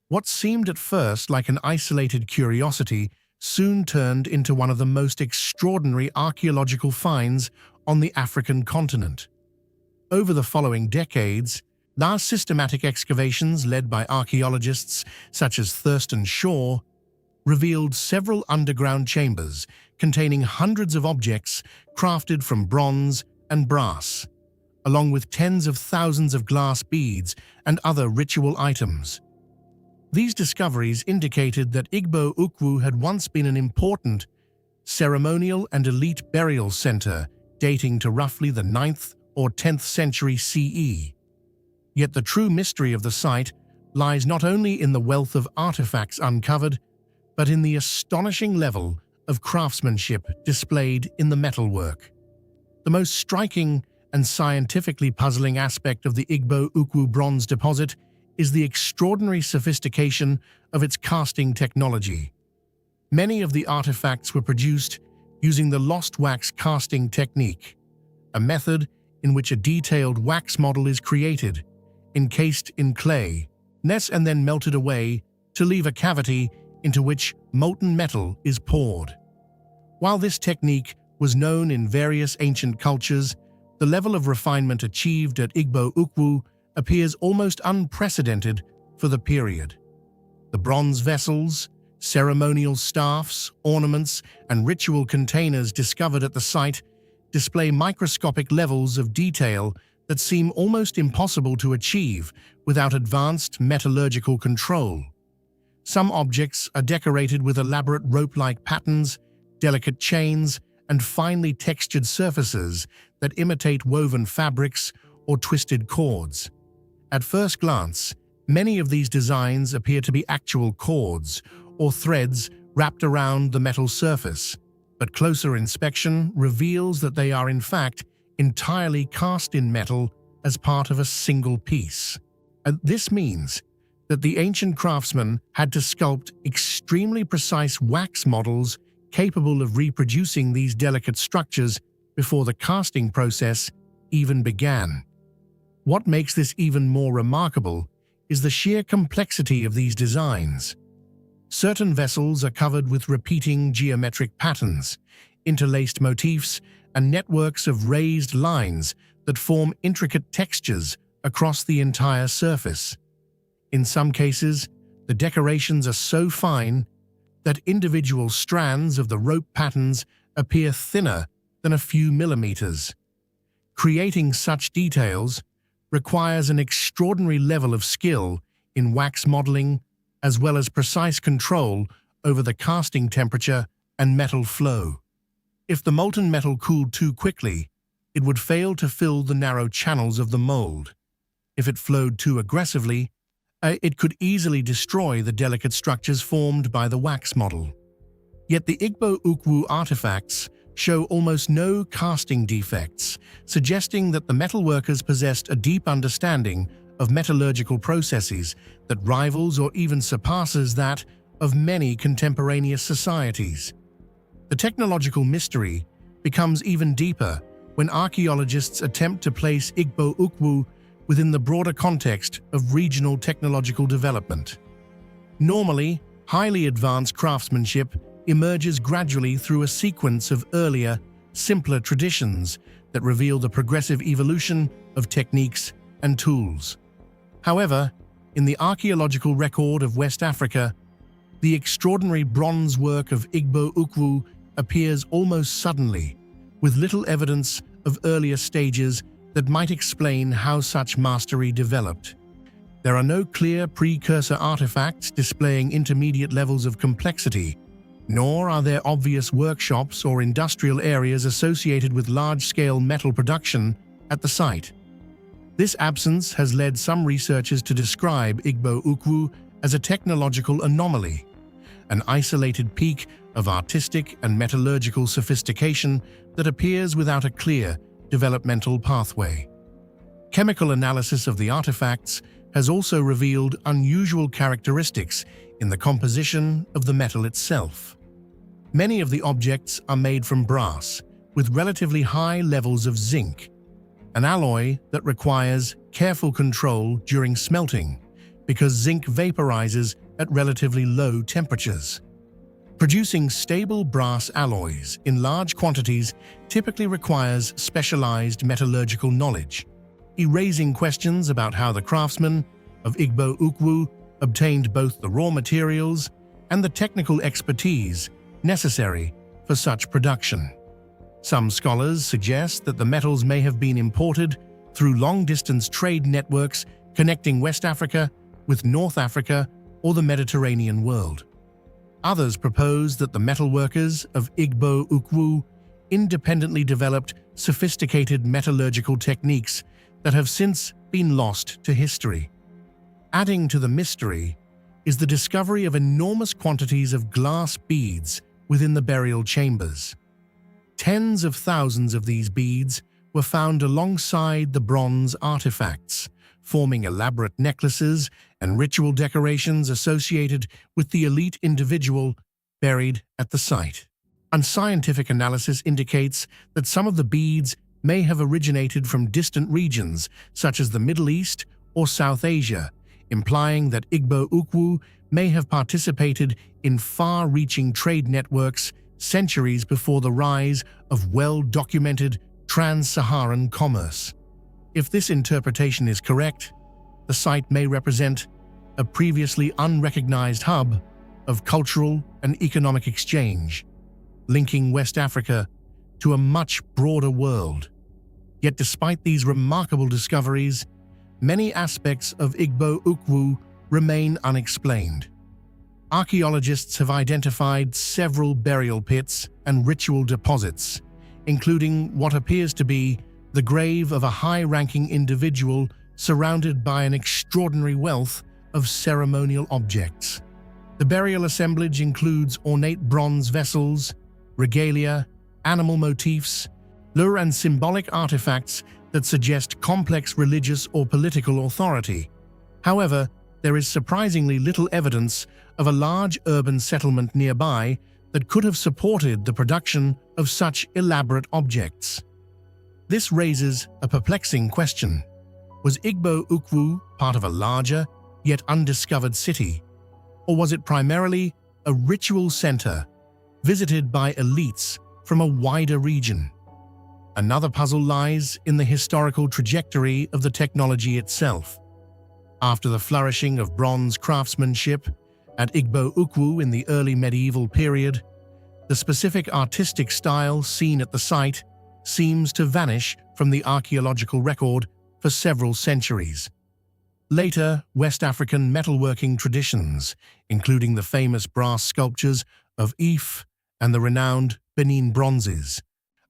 Speaker 1: What seemed at first like an isolated curiosity soon turned into one of the most extraordinary archaeological finds on the African continent. Over the following decades, large systematic excavations led by archaeologists such as Thurston Shaw revealed several underground chambers containing hundreds of objects crafted from bronze and brass, along with tens of thousands of glass beads and other ritual items. These discoveries indicated that Igbo Ukwu had once been an important ceremonial and elite burial center dating to roughly the 9th or 10th century CE. Yet the true mystery of the site lies not only in the wealth of artifacts uncovered, but in the astonishing level of craftsmanship displayed in the metalwork. The most striking and scientifically puzzling aspect of the Igbo Ukwu bronze deposit is the extraordinary sophistication of its casting technology. Many of the artifacts were produced using the lost wax casting technique, a method in which a detailed wax model is created, encased in clay, and then melted away to leave a cavity into which molten metal is poured. While this technique was known in various ancient cultures, the level of refinement achieved at Igbo Ukwu appears almost unprecedented for the period. The bronze vessels, ceremonial staffs, ornaments, and ritual containers discovered at the site display microscopic levels of detail that seem almost impossible to achieve without advanced metallurgical control. Some objects are decorated with elaborate rope-like patterns, delicate chains, and finely textured surfaces that imitate woven fabrics or twisted cords. At first glance, many of these designs appear to be actual cords or threads wrapped around the metal surface, but closer inspection reveals that they are in fact entirely cast in metal as part of a single piece. And this means that the ancient craftsmen had to sculpt extremely precise wax models capable of reproducing these delicate structures before the casting process even began. What makes this even more remarkable is the sheer complexity of these designs. Certain vessels are covered with repeating geometric patterns, interlaced motifs, and networks of raised lines that form intricate textures across the entire surface. In some cases, the decorations are so fine that individual strands of the rope patterns appear thinner than a few millimeters. Creating such details requires an extraordinary level of skill in wax modeling, as well as precise control over the casting temperature and metal flow. If the molten metal cooled too quickly, it would fail to fill the narrow channels of the mold. If it flowed too aggressively, it could easily destroy the delicate structures formed by the wax model. Yet the Igbo Ukwu artifacts show almost no casting defects, suggesting that the metalworkers possessed a deep understanding of metallurgical processes that rivals or even surpasses that of many contemporaneous societies. The technological mystery becomes even deeper when archaeologists attempt to place Igbo Ukwu within the broader context of regional technological development. Normally, highly advanced craftsmanship emerges gradually through a sequence of earlier, simpler traditions that reveal the progressive evolution of techniques and tools. However, in the archaeological record of West Africa, the extraordinary bronze work of Igbo Ukwu appears almost suddenly, with little evidence of earlier stages that might explain how such mastery developed. There are no clear precursor artifacts displaying intermediate levels of complexity, nor are there obvious workshops or industrial areas associated with large-scale metal production at the site. This absence has led some researchers to describe Igbo Ukwu as a technological anomaly, an isolated peak of artistic and metallurgical sophistication that appears without a clear developmental pathway. Chemical analysis of the artifacts has also revealed unusual characteristics in the composition of the metal itself. Many of the objects are made from brass, with relatively high levels of zinc, an alloy that requires careful control during smelting because zinc vaporizes at relatively low temperatures. Producing stable brass alloys in large quantities typically requires specialized metallurgical knowledge, raising questions about how the craftsmen of Igbo Ukwu obtained both the raw materials and the technical expertise necessary for such production. Some scholars suggest that the metals may have been imported through long-distance trade networks connecting West Africa with North Africa or the Mediterranean world. Others propose that the metalworkers of Igbo Ukwu independently developed sophisticated metallurgical techniques that have since been lost to history. Adding to the mystery is the discovery of enormous quantities of glass beads within the burial chambers. Tens of thousands of these beads were found alongside the bronze artifacts, forming elaborate necklaces and ritual decorations associated with the elite individual buried at the site. Unscientific analysis indicates that some of the beads may have originated from distant regions such as the Middle East or South Asia, implying that Igbo Ukwu may have participated in far-reaching trade networks centuries before the rise of well-documented trans-Saharan commerce. If this interpretation is correct, the site may represent a previously unrecognized hub of cultural and economic exchange, linking West Africa to a much broader world. Yet despite these remarkable discoveries, many aspects of Igbo Ukwu remain unexplained. Archaeologists have identified several burial pits and ritual deposits, including what appears to be the grave of a high-ranking individual surrounded by an extraordinary wealth of ceremonial objects. The burial assemblage includes ornate bronze vessels, regalia, animal motifs, lore and symbolic artifacts that suggest complex religious or political authority. However, there is surprisingly little evidence of a large urban settlement nearby that could have supported the production of such elaborate objects. This raises a perplexing question. Was Igbo Ukwu part of a larger, yet undiscovered city? Or was it primarily a ritual center visited by elites from a wider region? Another puzzle lies in the historical trajectory of the technology itself. After the flourishing of bronze craftsmanship at Igbo Ukwu in the early medieval period, the specific artistic style seen at the site seems to vanish from the archaeological record for several centuries. Later, West African metalworking traditions, including the famous brass sculptures of Ife and the renowned Benin bronzes,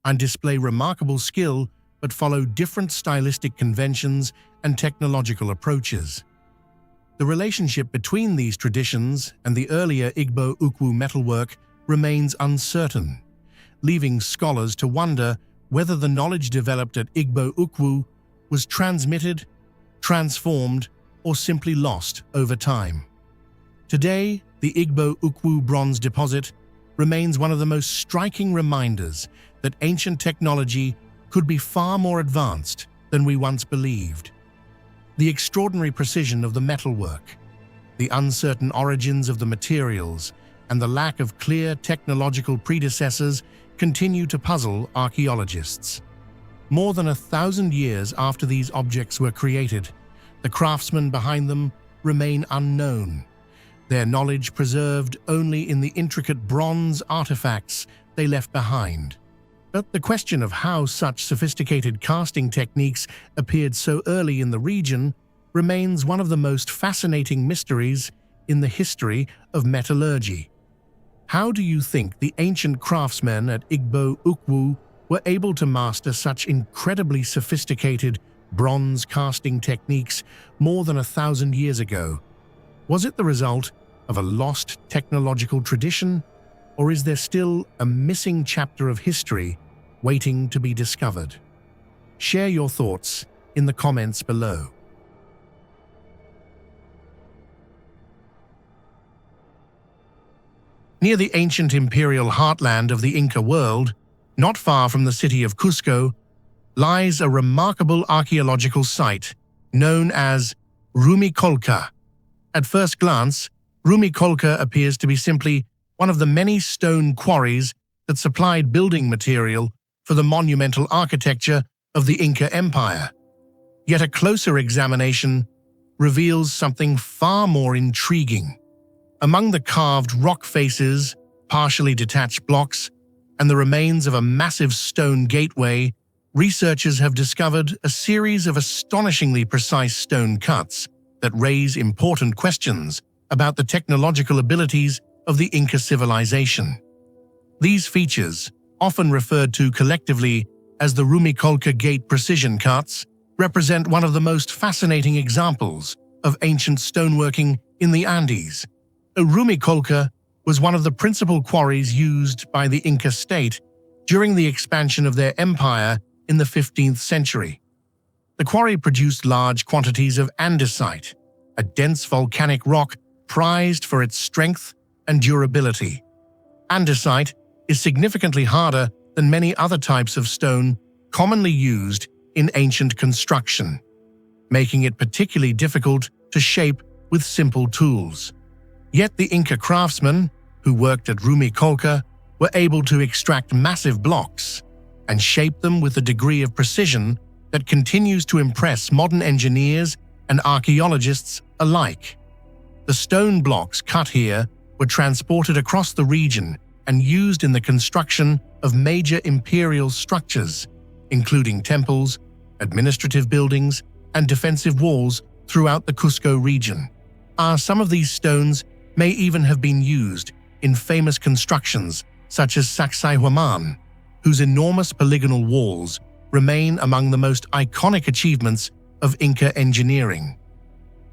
Speaker 1: and display remarkable skill but follow different stylistic conventions and technological approaches. The relationship between these traditions and the earlier Igbo Ukwu metalwork remains uncertain, leaving scholars to wonder whether the knowledge developed at Igbo Ukwu was transmitted, transformed, or simply lost over time. Today, the Igbo Ukwu bronze deposit remains one of the most striking reminders that ancient technology could be far more advanced than we once believed. The extraordinary precision of the metalwork, the uncertain origins of the materials, and the lack of clear technological predecessors continue to puzzle archaeologists. More than 1,000 years after these objects were created, the craftsmen behind them remain unknown, their knowledge preserved only in the intricate bronze artifacts they left behind. But the question of how such sophisticated casting techniques appeared so early in the region remains one of the most fascinating mysteries in the history of metallurgy. How do you think the ancient craftsmen at Igbo Ukwu were able to master such incredibly sophisticated bronze casting techniques more than 1,000 years ago? Was it the result of a lost technological tradition, or is there still a missing chapter of history waiting to be discovered? Share your thoughts in the comments below. Near the ancient imperial heartland of the Inca world, not far from the city of Cusco, lies a remarkable archaeological site known as Rumicolca. At first glance, Rumicolca appears to be simply one of the many stone quarries that supplied building material for the monumental architecture of the Inca Empire. Yet a closer examination reveals something far more intriguing. Among the carved rock faces, partially detached blocks, and the remains of a massive stone gateway, researchers have discovered a series of astonishingly precise stone cuts that raise important questions about the technological abilities of the Inca civilization. These features, often referred to collectively as the Rumicolca Gate precision cuts, represent one of the most fascinating examples of ancient stoneworking in the Andes. Rumicolca was one of the principal quarries used by the Inca state during the expansion of their empire in the 15th century. The quarry produced large quantities of andesite, a dense volcanic rock prized for its strength and durability. Andesite is significantly harder than many other types of stone, commonly used in ancient construction, making it particularly difficult to shape with simple tools. Yet the Inca craftsmen, who worked at Rumiccolca, were able to extract massive blocks and shape them with a degree of precision that continues to impress modern engineers and archaeologists alike. The stone blocks cut here were transported across the region and used in the construction of major imperial structures, including temples, administrative buildings, and defensive walls throughout the Cusco region. Some of these stones may even have been used in famous constructions such as Sacsayhuaman, whose enormous polygonal walls remain among the most iconic achievements of Inca engineering.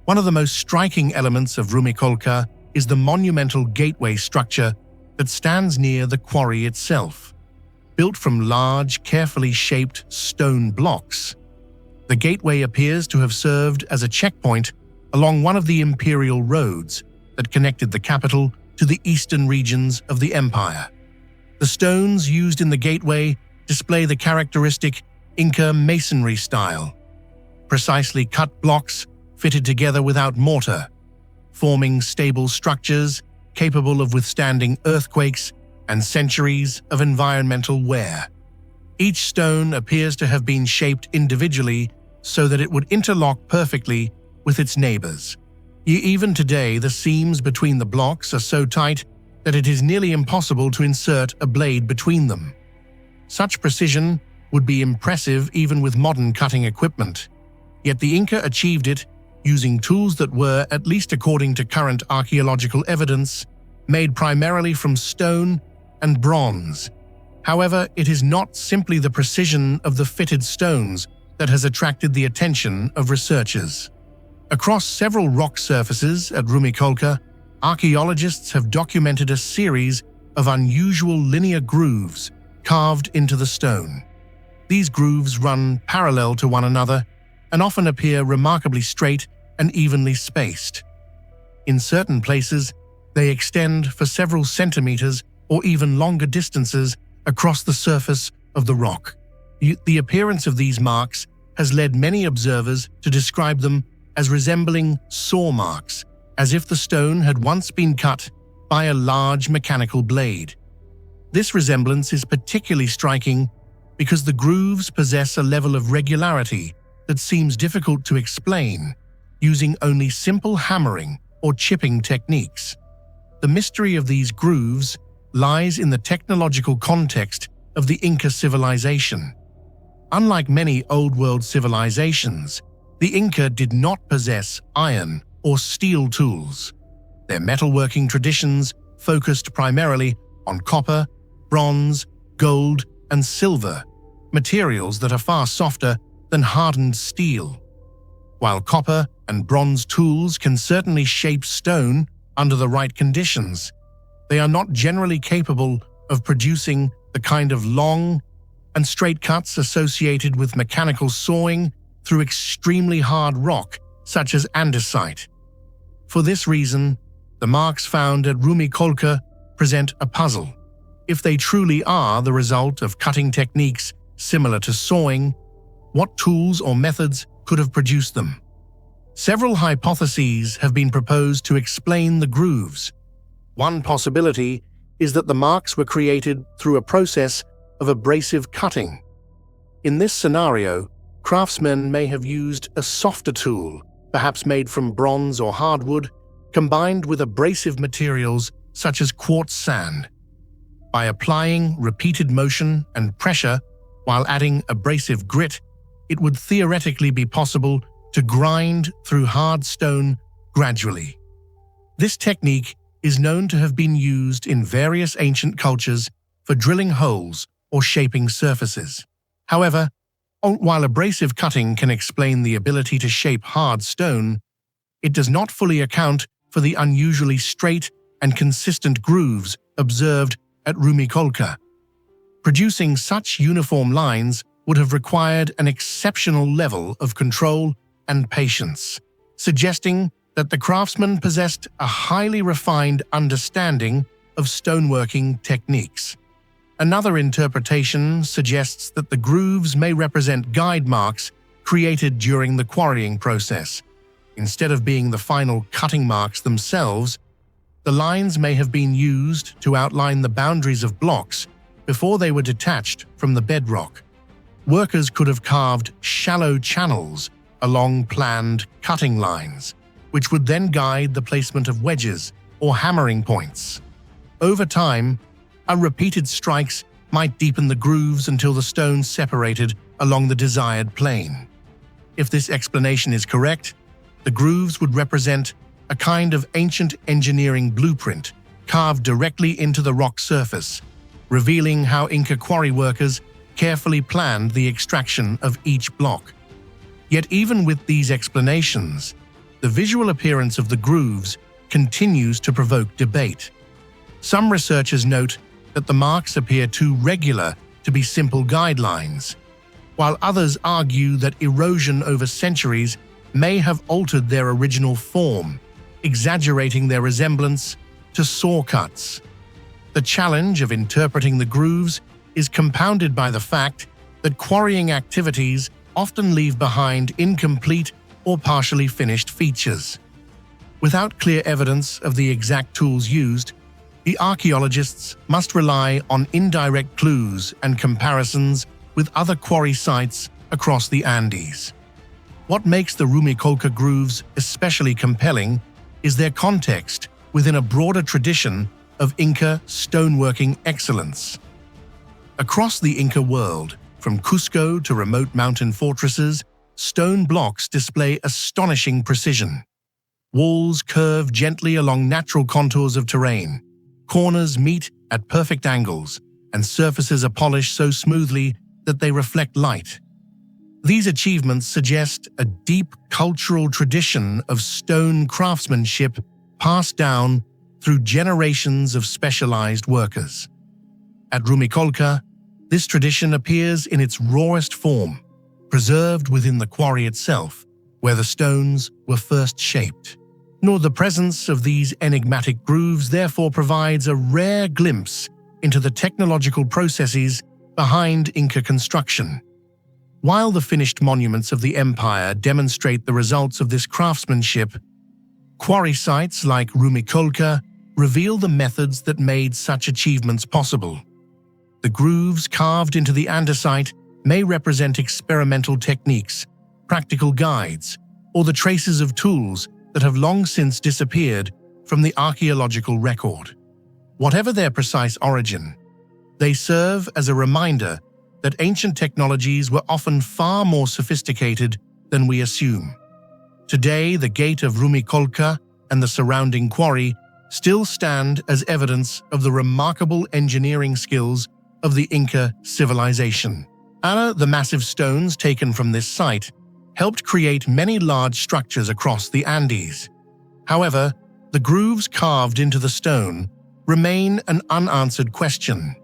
Speaker 1: One of the most striking elements of Rumiccolca is the monumental gateway structure that stands near the quarry itself. Built from large, carefully shaped stone blocks, the gateway appears to have served as a checkpoint along one of the imperial roads that connected the capital to the eastern regions of the empire. The stones used in the gateway display the characteristic Inca masonry style, precisely cut blocks fitted together without mortar, forming stable structures capable of withstanding earthquakes and centuries of environmental wear. Each stone appears to have been shaped individually so that it would interlock perfectly with its neighbors. Even today, the seams between the blocks are so tight that it is nearly impossible to insert a blade between them. Such precision would be impressive even with modern cutting equipment. Yet the Inca achieved it using tools that were, at least according to current archaeological evidence, made primarily from stone and bronze. However, it is not simply the precision of the fitted stones that has attracted the attention of researchers. Across several rock surfaces at Rumiccolca, archaeologists have documented a series of unusual linear grooves carved into the stone. These grooves run parallel to one another and often appear remarkably straight and evenly spaced. In certain places, they extend for several centimeters or even longer distances across the surface of the rock. The appearance of these marks has led many observers to describe them as resembling saw marks, as if the stone had once been cut by a large mechanical blade. This resemblance is particularly striking because the grooves possess a level of regularity that seems difficult to explain using only simple hammering or chipping techniques. The mystery of these grooves lies in the technological context of the Inca civilization. Unlike many old-world civilizations, the Inca did not possess iron or steel tools. Their metalworking traditions focused primarily on copper, bronze, gold, and silver, materials that are far softer than hardened steel. While copper and bronze tools can certainly shape stone under the right conditions, they are not generally capable of producing the kind of long and straight cuts associated with mechanical sawing through extremely hard rock such as andesite. For this reason, the marks found at Rumiccolca present a puzzle. If they truly are the result of cutting techniques similar to sawing, what tools or methods could have produced them? Several hypotheses have been proposed to explain the grooves. One possibility is that the marks were created through a process of abrasive cutting. In this scenario, craftsmen may have used a softer tool, perhaps made from bronze or hardwood, combined with abrasive materials such as quartz sand. By applying repeated motion and pressure while adding abrasive grit, it would theoretically be possible to grind through hard stone gradually. This technique is known to have been used in various ancient cultures for drilling holes or shaping surfaces. However, while abrasive cutting can explain the ability to shape hard stone, it does not fully account for the unusually straight and consistent grooves observed at Rumiccolca. Producing such uniform lines would have required an exceptional level of control and patience, suggesting that the craftsmen possessed a highly refined understanding of stoneworking techniques. Another interpretation suggests that the grooves may represent guide marks created during the quarrying process. Instead of being the final cutting marks themselves, the lines may have been used to outline the boundaries of blocks before they were detached from the bedrock. Workers could have carved shallow channels along planned cutting lines, which would then guide the placement of wedges or hammering points. Over time, repeated strikes might deepen the grooves until the stone separated along the desired plane. If this explanation is correct, the grooves would represent a kind of ancient engineering blueprint carved directly into the rock surface, revealing how Inca quarry workers carefully planned the extraction of each block. Yet even with these explanations, the visual appearance of the grooves continues to provoke debate. Some researchers note that the marks appear too regular to be simple guidelines, while others argue that erosion over centuries may have altered their original form, exaggerating their resemblance to saw cuts. The challenge of interpreting the grooves is compounded by the fact that quarrying activities often leave behind incomplete or partially finished features. Without clear evidence of the exact tools used, the archaeologists must rely on indirect clues and comparisons with other quarry sites across the Andes. What makes the Rumicolca grooves especially compelling is their context within a broader tradition of Inca stoneworking excellence. Across the Inca world, from Cusco to remote mountain fortresses, stone blocks display astonishing precision. Walls curve gently along natural contours of terrain, corners meet at perfect angles, and surfaces are polished so smoothly that they reflect light. These achievements suggest a deep cultural tradition of stone craftsmanship passed down through generations of specialized workers. At Rumicolca, this tradition appears in its rawest form, preserved within the quarry itself, where the stones were first shaped. Nor the presence of these enigmatic grooves therefore provides a rare glimpse into the technological processes behind Inca construction. While the finished monuments of the empire demonstrate the results of this craftsmanship, quarry sites like Rumicolca reveal the methods that made such achievements possible. The grooves carved into the andesite may represent experimental techniques, practical guides, or the traces of tools that have long since disappeared from the archaeological record. Whatever their precise origin, they serve as a reminder that ancient technologies were often far more sophisticated than we assume. Today, the gate of Rumicolca and the surrounding quarry still stand as evidence of the remarkable engineering skills of the Inca civilization. The massive stones taken from this site helped create many large structures across the Andes. However, the grooves carved into the stone remain an unanswered question.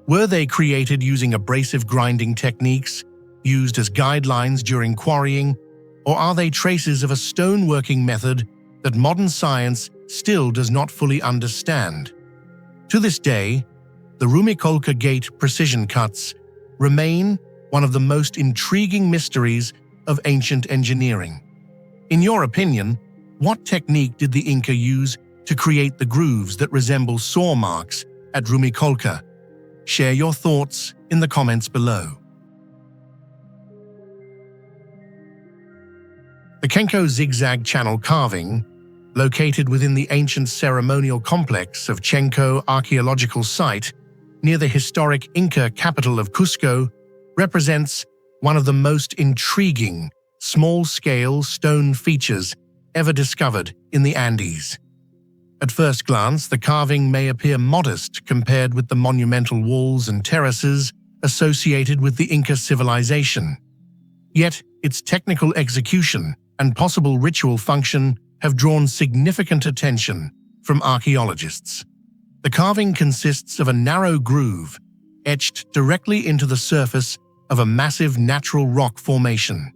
Speaker 1: Were they created using abrasive grinding techniques, used as guidelines during quarrying, or are they traces of a stoneworking method that modern science still does not fully understand? To this day, the Rumicolca Gate precision cuts remain one of the most intriguing mysteries of ancient engineering. In your opinion, what technique did the Inca use to create the grooves that resemble saw marks at Rumicolca? Share your thoughts in the comments below. The Kenko zigzag channel carving, located within the ancient ceremonial complex of Chenco Archaeological Site near the historic Inca capital of Cusco, represents one of the most intriguing small-scale stone features ever discovered in the Andes. At first glance, the carving may appear modest compared with the monumental walls and terraces associated with the Inca civilization. Yet, its technical execution and possible ritual function have drawn significant attention from archaeologists. The carving consists of a narrow groove etched directly into the surface of a massive natural rock formation,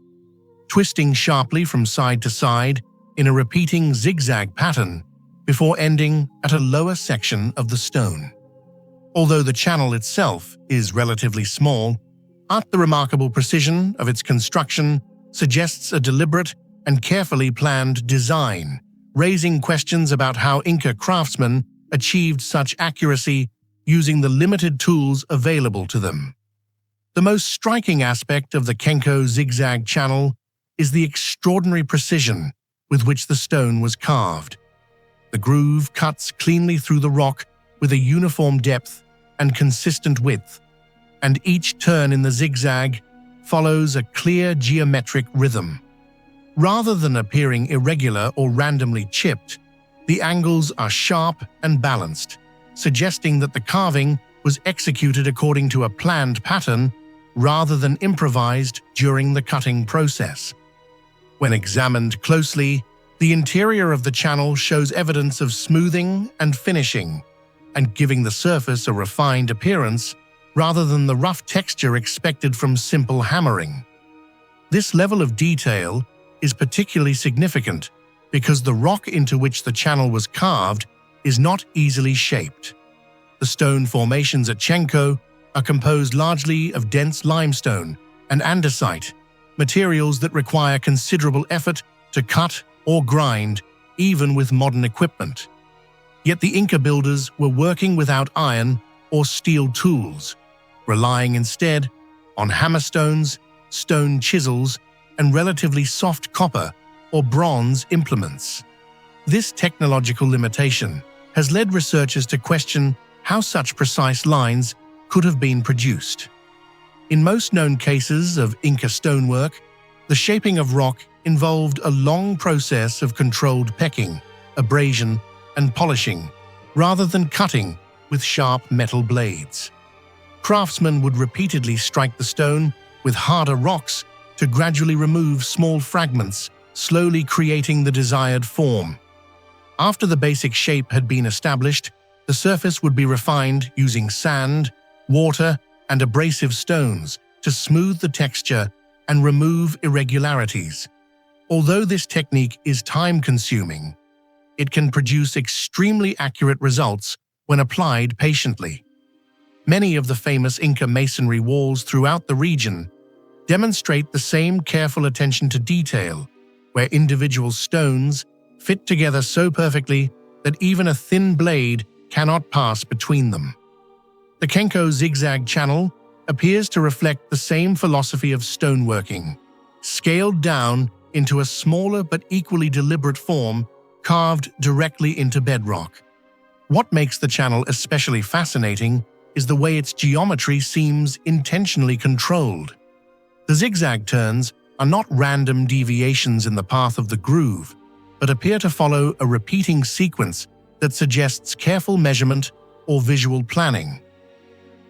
Speaker 1: twisting sharply from side to side in a repeating zigzag pattern before ending at a lower section of the stone. Although the channel itself is relatively small, the remarkable precision of its construction suggests a deliberate and carefully planned design, raising questions about how Inca craftsmen achieved such accuracy using the limited tools available to them. The most striking aspect of the Kenko zigzag channel is the extraordinary precision with which the stone was carved. The groove cuts cleanly through the rock with a uniform depth and consistent width, and each turn in the zigzag follows a clear geometric rhythm. Rather than appearing irregular or randomly chipped, the angles are sharp and balanced, suggesting that the carving was executed according to a planned pattern rather than improvised during the cutting process. When examined closely, the interior of the channel shows evidence of smoothing and finishing, and giving the surface a refined appearance rather than the rough texture expected from simple hammering. This level of detail is particularly significant because the rock into which the channel was carved is not easily shaped. The stone formations at Kenko are composed largely of dense limestone and andesite, materials that require considerable effort to cut or grind, even with modern equipment. Yet the Inca builders were working without iron or steel tools, relying instead on hammerstones, stone chisels, and relatively soft copper or bronze implements. This technological limitation has led researchers to question how such precise lines could have been produced. In most known cases of Inca stonework, the shaping of rock involved a long process of controlled pecking, abrasion, and polishing, rather than cutting with sharp metal blades. Craftsmen would repeatedly strike the stone with harder rocks to gradually remove small fragments, slowly creating the desired form. After the basic shape had been established, the surface would be refined using sand, water, and abrasive stones to smooth the texture and remove irregularities. Although this technique is time-consuming, it can produce extremely accurate results when applied patiently. Many of the famous Inca masonry walls throughout the region demonstrate the same careful attention to detail, where individual stones fit together so perfectly that even a thin blade cannot pass between them. The Kenko zigzag channel appears to reflect the same philosophy of stoneworking, scaled down into a smaller but equally deliberate form carved directly into bedrock. What makes the channel especially fascinating is the way its geometry seems intentionally controlled. The zigzag turns are not random deviations in the path of the groove, but appear to follow a repeating sequence that suggests careful measurement or visual planning.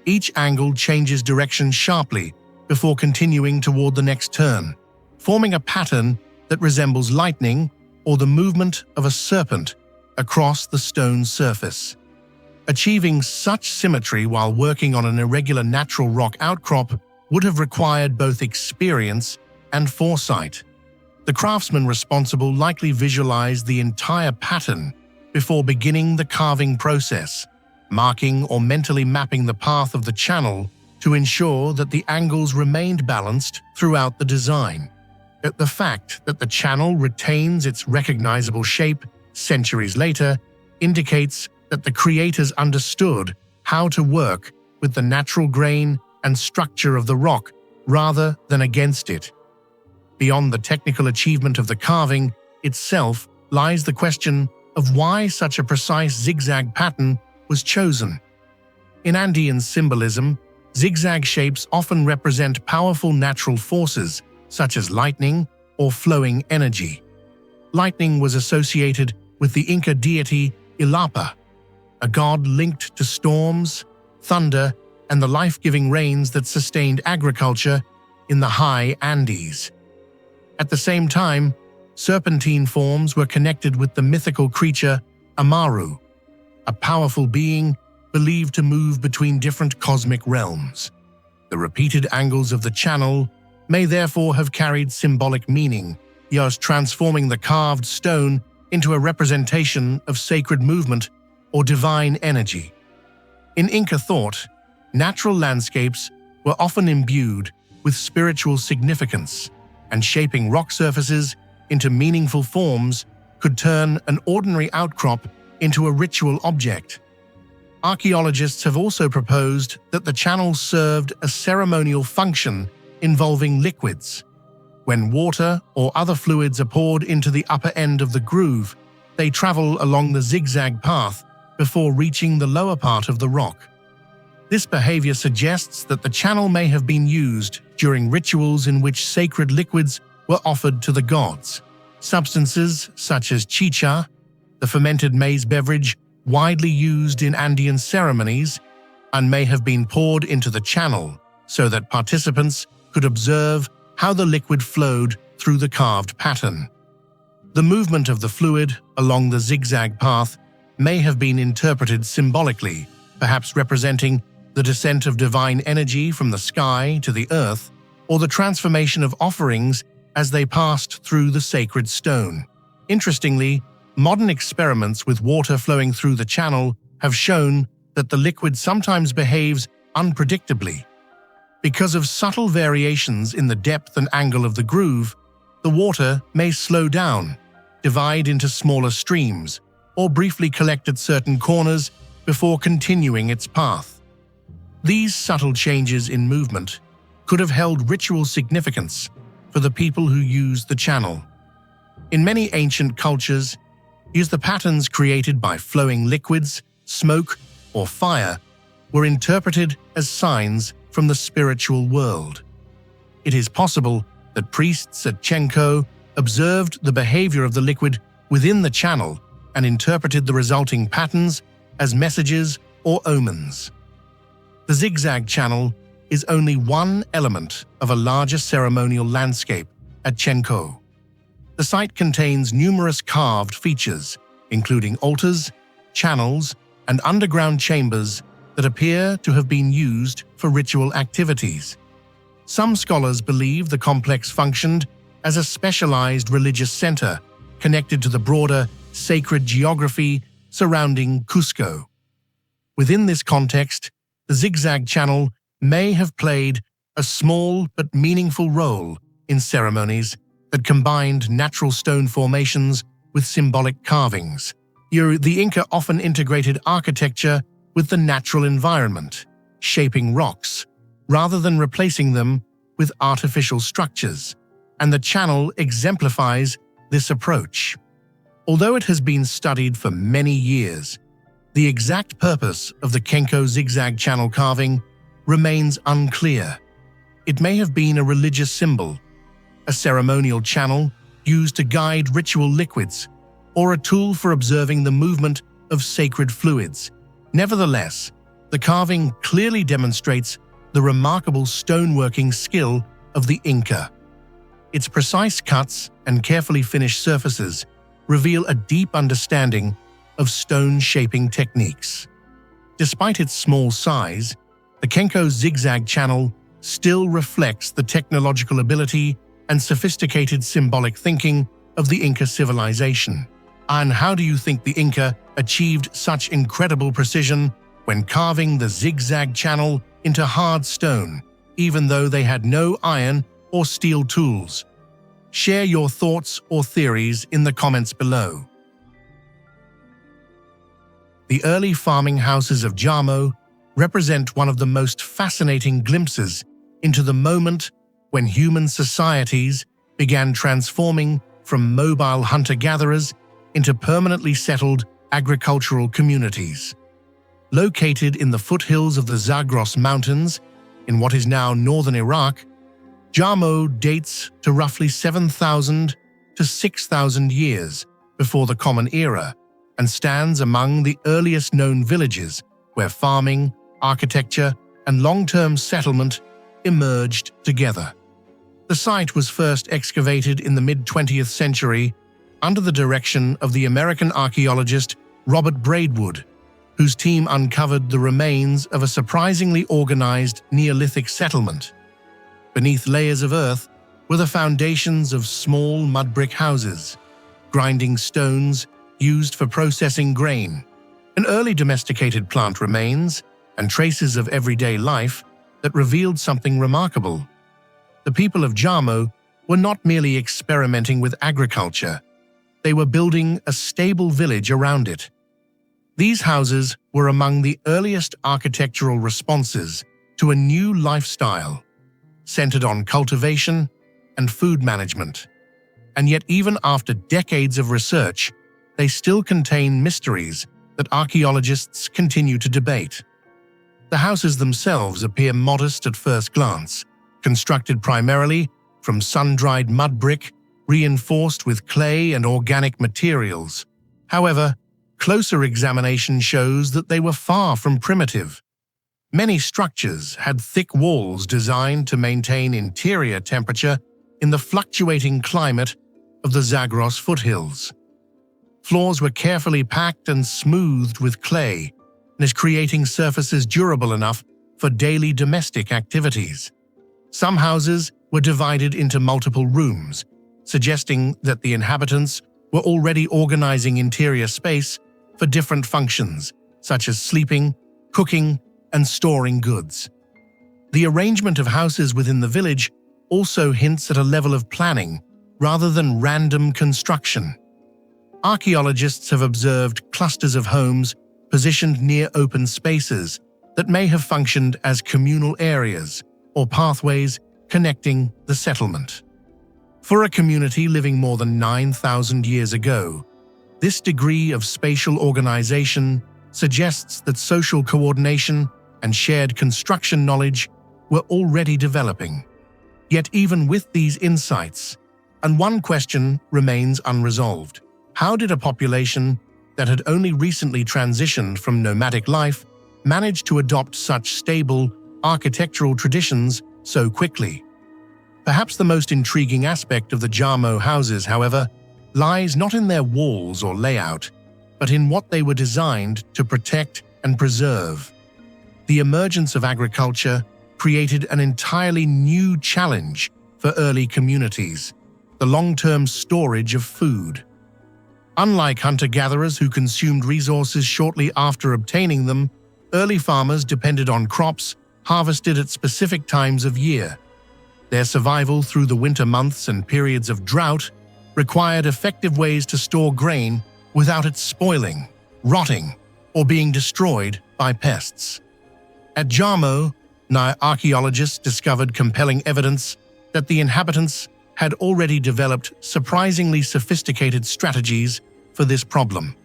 Speaker 1: Each angle changes direction sharply before continuing toward the next turn, forming a pattern that resembles lightning or the movement of a serpent across the stone surface. Achieving such symmetry while working on an irregular natural rock outcrop would have required both experience and foresight. The craftsman responsible likely visualized the entire pattern before beginning the carving process, marking or mentally mapping the path of the channel to ensure that the angles remained balanced throughout the design. The fact that the channel retains its recognizable shape centuries later indicates that the creators understood how to work with the natural grain and structure of the rock rather than against it. Beyond the technical achievement of the carving itself lies the question of why such a precise zigzag pattern was chosen. In Andean symbolism, zigzag shapes often represent powerful natural forces such as lightning or flowing energy. Lightning was associated with the Inca deity Illapa, a god linked to storms, thunder, and the life-giving rains that sustained agriculture in the high Andes. At the same time, serpentine forms were connected with the mythical creature Amaru, a powerful being believed to move between different cosmic realms. The repeated angles of the channel may therefore have carried symbolic meaning, thus transforming the carved stone into a representation of sacred movement or divine energy. In Inca thought, natural landscapes were often imbued with spiritual significance, and shaping rock surfaces into meaningful forms could turn an ordinary outcrop into a ritual object. Archaeologists have also proposed that the channel served a ceremonial function involving liquids. When water or other fluids are poured into the upper end of the groove, they travel along the zigzag path before reaching the lower part of the rock. This behavior suggests that the channel may have been used during rituals in which sacred liquids were offered to the gods. Substances such as chicha, the fermented maize beverage widely used in Andean ceremonies, and may have been poured into the channel so that participants could observe how the liquid flowed through the carved pattern. The movement of the fluid along the zigzag path may have been interpreted symbolically, perhaps representing the descent of divine energy from the sky to the earth, or the transformation of offerings as they passed through the sacred stone. Interestingly, modern experiments with water flowing through the channel have shown that the liquid sometimes behaves unpredictably. Because of subtle variations in the depth and angle of the groove, the water may slow down, divide into smaller streams, or briefly collect at certain corners before continuing its path. These subtle changes in movement could have held ritual significance for the people who used the channel. In many ancient cultures, the patterns created by flowing liquids, smoke, or fire were interpreted as signs from the spiritual world. It is possible that priests at Chenko observed the behavior of the liquid within the channel and interpreted the resulting patterns as messages or omens. The zigzag channel is only one element of a larger ceremonial landscape at Chenko. The site contains numerous carved features, including altars, channels, and underground chambers that appear to have been used for ritual activities. Some scholars believe the complex functioned as a specialized religious center connected to the broader sacred geography surrounding Cusco. Within this context, the zigzag channel may have played a small but meaningful role in ceremonies that combined natural stone formations with symbolic carvings. The Inca often integrated architecture with the natural environment, shaping rocks, rather than replacing them with artificial structures, and the channel exemplifies this approach. Although it has been studied for many years, the exact purpose of the Chenko zigzag channel carving remains unclear. It may have been a religious symbol, a ceremonial channel used to guide ritual liquids, or a tool for observing the movement of sacred fluids. Nevertheless, the carving clearly demonstrates the remarkable stoneworking skill of the Inca. Its precise cuts and carefully finished surfaces reveal a deep understanding of stone shaping techniques. Despite its small size, the Chenko zigzag channel still reflects the technological ability and sophisticated symbolic thinking of the Inca civilization. And how do you think the Inca achieved such incredible precision when carving the zigzag channel into hard stone, even though they had no iron or steel tools? Share your thoughts or theories in the comments below. The early farming houses of Jamo represent one of the most fascinating glimpses into the moment when human societies began transforming from mobile hunter-gatherers into permanently settled agricultural communities. Located in the foothills of the Zagros Mountains, in what is now northern Iraq, Jamo dates to roughly 7,000 to 6,000 years before the Common Era and stands among the earliest known villages where farming, architecture, and long-term settlement emerged together. The site was first excavated in the mid-20th century under the direction of the American archaeologist Robert Braidwood, whose team uncovered the remains of a surprisingly organized Neolithic settlement. Beneath layers of earth were the foundations of small mud brick houses, grinding stones used for processing grain, and early domesticated plant remains, and traces of everyday life that revealed something remarkable. The people of Jarmo were not merely experimenting with agriculture. They were building a stable village around it. These houses were among the earliest architectural responses to a new lifestyle, centered on cultivation and food management. And yet, even after decades of research, they still contain mysteries that archaeologists continue to debate. The houses themselves appear modest at first glance, constructed primarily from sun-dried mud brick, reinforced with clay and organic materials. However, closer examination shows that they were far from primitive. Many structures had thick walls designed to maintain interior temperature in the fluctuating climate of the Zagros foothills. Floors were carefully packed and smoothed with clay, creating surfaces durable enough for daily domestic activities. Some houses were divided into multiple rooms, suggesting that the inhabitants were already organizing interior space for different functions, such as sleeping, cooking, and storing goods. The arrangement of houses within the village also hints at a level of planning rather than random construction. Archaeologists have observed clusters of homes positioned near open spaces that may have functioned as communal areas or pathways connecting the settlement. For a community living more than 9,000 years ago, this degree of spatial organization suggests that social coordination and shared construction knowledge were already developing. Yet even with these insights, and one question remains unresolved. How did a population that had only recently transitioned from nomadic life manage to adopt such stable architectural traditions so quickly? Perhaps the most intriguing aspect of the Jarmo houses, however, lies not in their walls or layout, but in what they were designed to protect and preserve. The emergence of agriculture created an entirely new challenge for early communities: the long-term storage of food. Unlike hunter-gatherers who consumed resources shortly after obtaining them, early farmers depended on crops harvested at specific times of year. Their survival through the winter months and periods of drought required effective ways to store grain without it spoiling, rotting, or being destroyed by pests. At Jarmo, archaeologists discovered compelling evidence that the inhabitants had already developed surprisingly sophisticated strategies for this problem.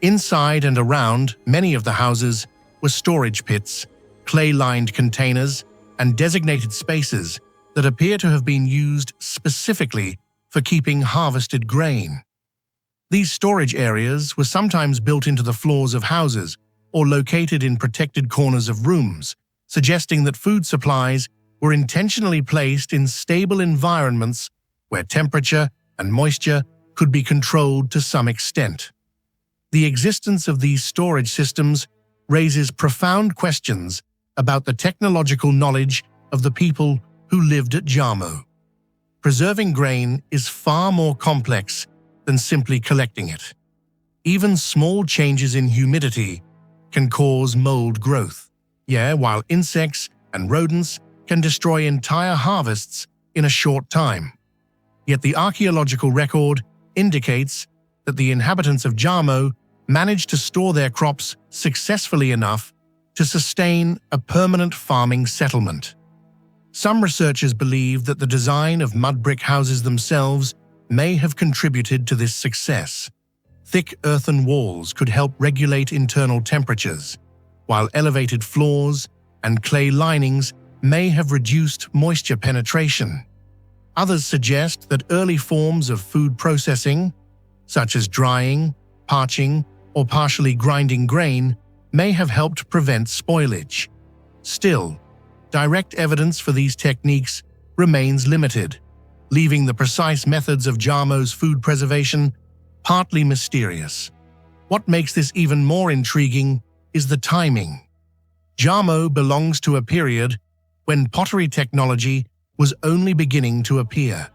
Speaker 1: Inside and around many of the houses were storage pits, clay-lined containers, and designated spaces that appear to have been used specifically for keeping harvested grain. These storage areas were sometimes built into the floors of houses or located in protected corners of rooms, suggesting that food supplies were intentionally placed in stable environments where temperature and moisture could be controlled to some extent. The existence of these storage systems raises profound questions about the technological knowledge of the people who lived at Jarmo. Preserving grain is far more complex than simply collecting it. Even small changes in humidity can cause mold growth. While insects and rodents can destroy entire harvests in a short time. Yet the archaeological record indicates that the inhabitants of Jarmo managed to store their crops successfully enough to sustain a permanent farming settlement. Some researchers believe that the design of mud brick houses themselves may have contributed to this success. Thick earthen walls could help regulate internal temperatures, while elevated floors and clay linings may have reduced moisture penetration. Others suggest that early forms of food processing, such as drying, parching, or partially grinding grain, may have helped prevent spoilage. Still, direct evidence for these techniques remains limited, leaving the precise methods of Jarmo's food preservation partly mysterious. What makes this even more intriguing is the timing. Jarmo belongs to a period when pottery technology was only beginning to appear.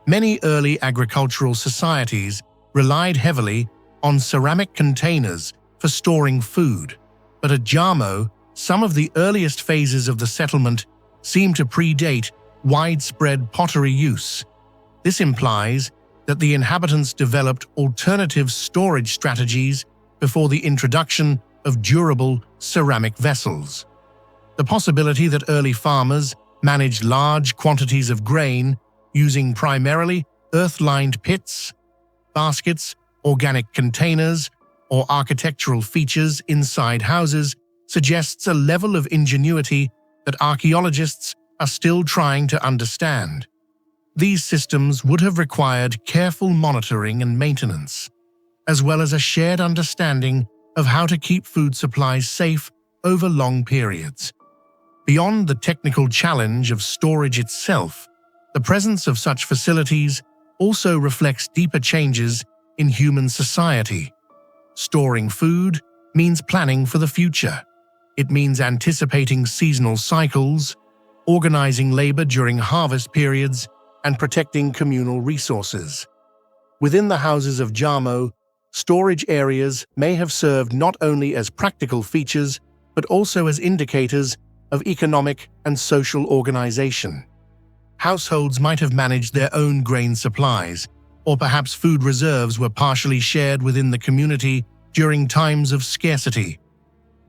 Speaker 1: Many early agricultural societies relied heavily on ceramic containers for storing food, but at Jarmo, Some of the earliest phases of the settlement seem to predate widespread pottery use. This implies that the inhabitants developed alternative storage strategies before the introduction of durable ceramic vessels. The possibility that early farmers managed large quantities of grain using primarily earth-lined pits, baskets, organic containers, or architectural features inside houses suggests a level of ingenuity that archaeologists are still trying to understand. These systems would have required careful monitoring and maintenance, as well as a shared understanding of how to keep food supplies safe over long periods. Beyond the technical challenge of storage itself, the presence of such facilities also reflects deeper changes in human society. Storing food means planning for the future. It means anticipating seasonal cycles, organizing labor during harvest periods, and protecting communal resources. Within the houses of Jarmo, storage areas may have served not only as practical features, but also as indicators of economic and social organization. Households might have managed their own grain supplies, or perhaps food reserves were partially shared within the community during times of scarcity.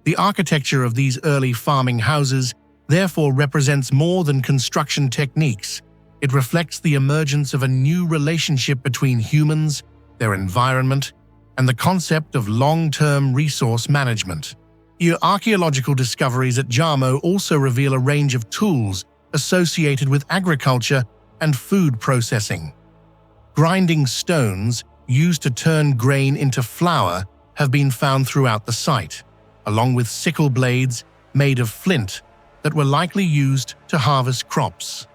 Speaker 1: The architecture of these early farming houses therefore represents more than construction techniques. It reflects the emergence of a new relationship between humans, their environment, and the concept of long-term resource management. Archaeological discoveries at Jarmo also reveal a range of tools associated with agriculture and food processing. Grinding stones used to turn grain into flour have been found throughout the site, along with sickle blades made of flint that were likely used to harvest crops.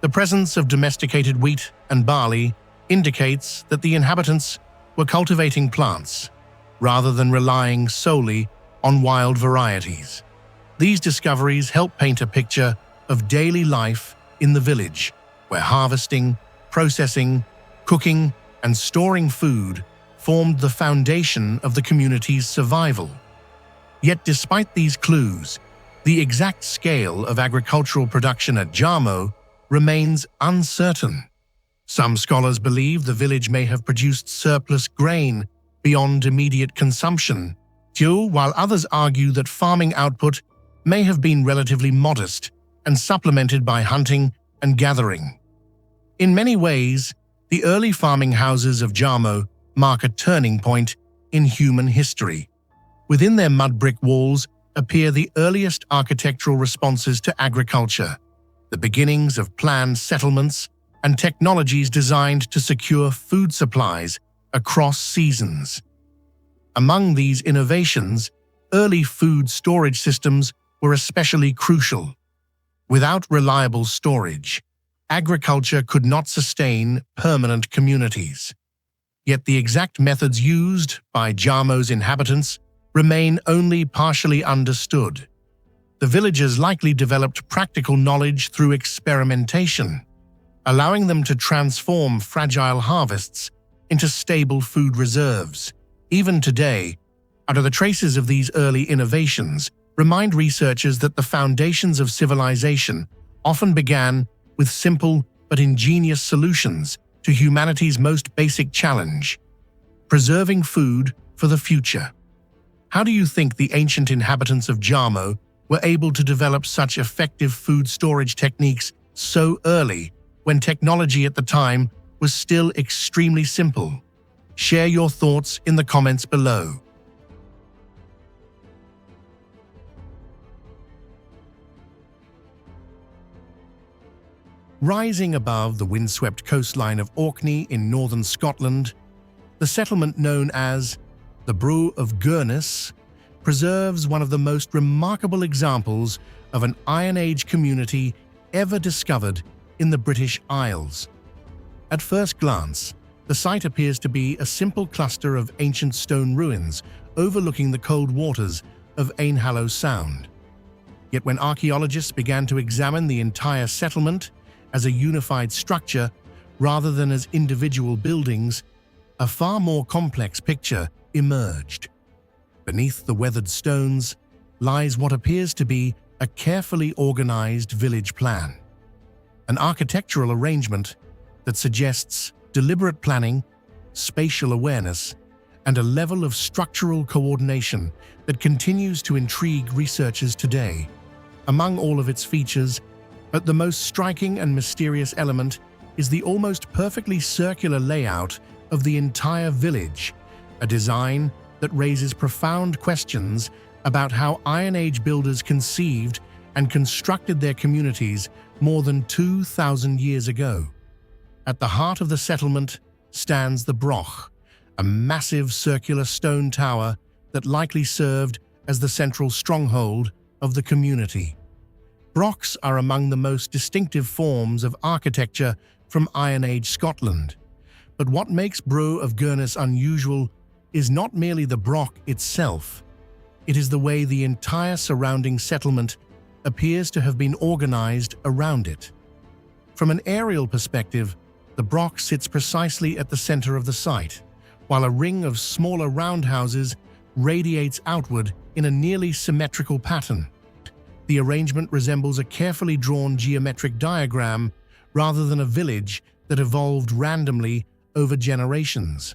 Speaker 1: The presence of domesticated wheat and barley indicates that the inhabitants were cultivating plants, rather than relying solely on wild varieties. These discoveries help paint a picture of daily life in the village, where harvesting, processing, cooking, and storing food formed the foundation of the community's survival. Yet despite these clues, the exact scale of agricultural production at Jarmo remains uncertain. Some scholars believe the village may have produced surplus grain beyond immediate consumption, while others argue that farming output may have been relatively modest and supplemented by hunting and gathering. In many ways, the early farming houses of Jarmo mark a turning point in human history. Within their mud brick walls appear the earliest architectural responses to agriculture, the beginnings of planned settlements and technologies designed to secure food supplies across seasons. Among these innovations, early food storage systems were especially crucial. Without reliable storage, agriculture could not sustain permanent communities. Yet the exact methods used by Jarmo's inhabitants remain only partially understood. The villagers likely developed practical knowledge through experimentation, allowing them to transform fragile harvests into stable food reserves. Even today, the traces of these early innovations remind researchers that the foundations of civilization often began with simple but ingenious solutions to humanity's most basic challenge: preserving food for the future. How do you think the ancient inhabitants of Jarmo were able to develop such effective food storage techniques so early, when technology at the time was still extremely simple? Share your thoughts in the comments below. Rising above the windswept coastline of Orkney in northern Scotland, the settlement known as the Brew of Gurness preserves one of the most remarkable examples of an Iron Age community ever discovered in the British Isles. At first glance, the site appears to be a simple cluster of ancient stone ruins overlooking the cold waters of Ainhallow Sound. Yet when archaeologists began to examine the entire settlement as a unified structure rather than as individual buildings, a far more complex picture emerged. Beneath the weathered stones, lies what appears to be a carefully organized village plan. An architectural arrangement that suggests deliberate planning, spatial awareness, and a level of structural coordination that continues to intrigue researchers today. Among all of its features, but the most striking and mysterious element is the almost perfectly circular layout of the entire village, a design that raises profound questions about how Iron Age builders conceived and constructed their communities more than 2,000 years ago. At the heart of the settlement stands the Broch, a massive circular stone tower that likely served as the central stronghold of the community. Brochs are among the most distinctive forms of architecture from Iron Age Scotland. But what makes Bro of Gurnus unusual is not merely the Broch itself. It is the way the entire surrounding settlement appears to have been organized around it. From an aerial perspective, the Broch sits precisely at the center of the site, while a ring of smaller roundhouses radiates outward in a nearly symmetrical pattern. The arrangement resembles a carefully drawn geometric diagram rather than a village that evolved randomly over generations.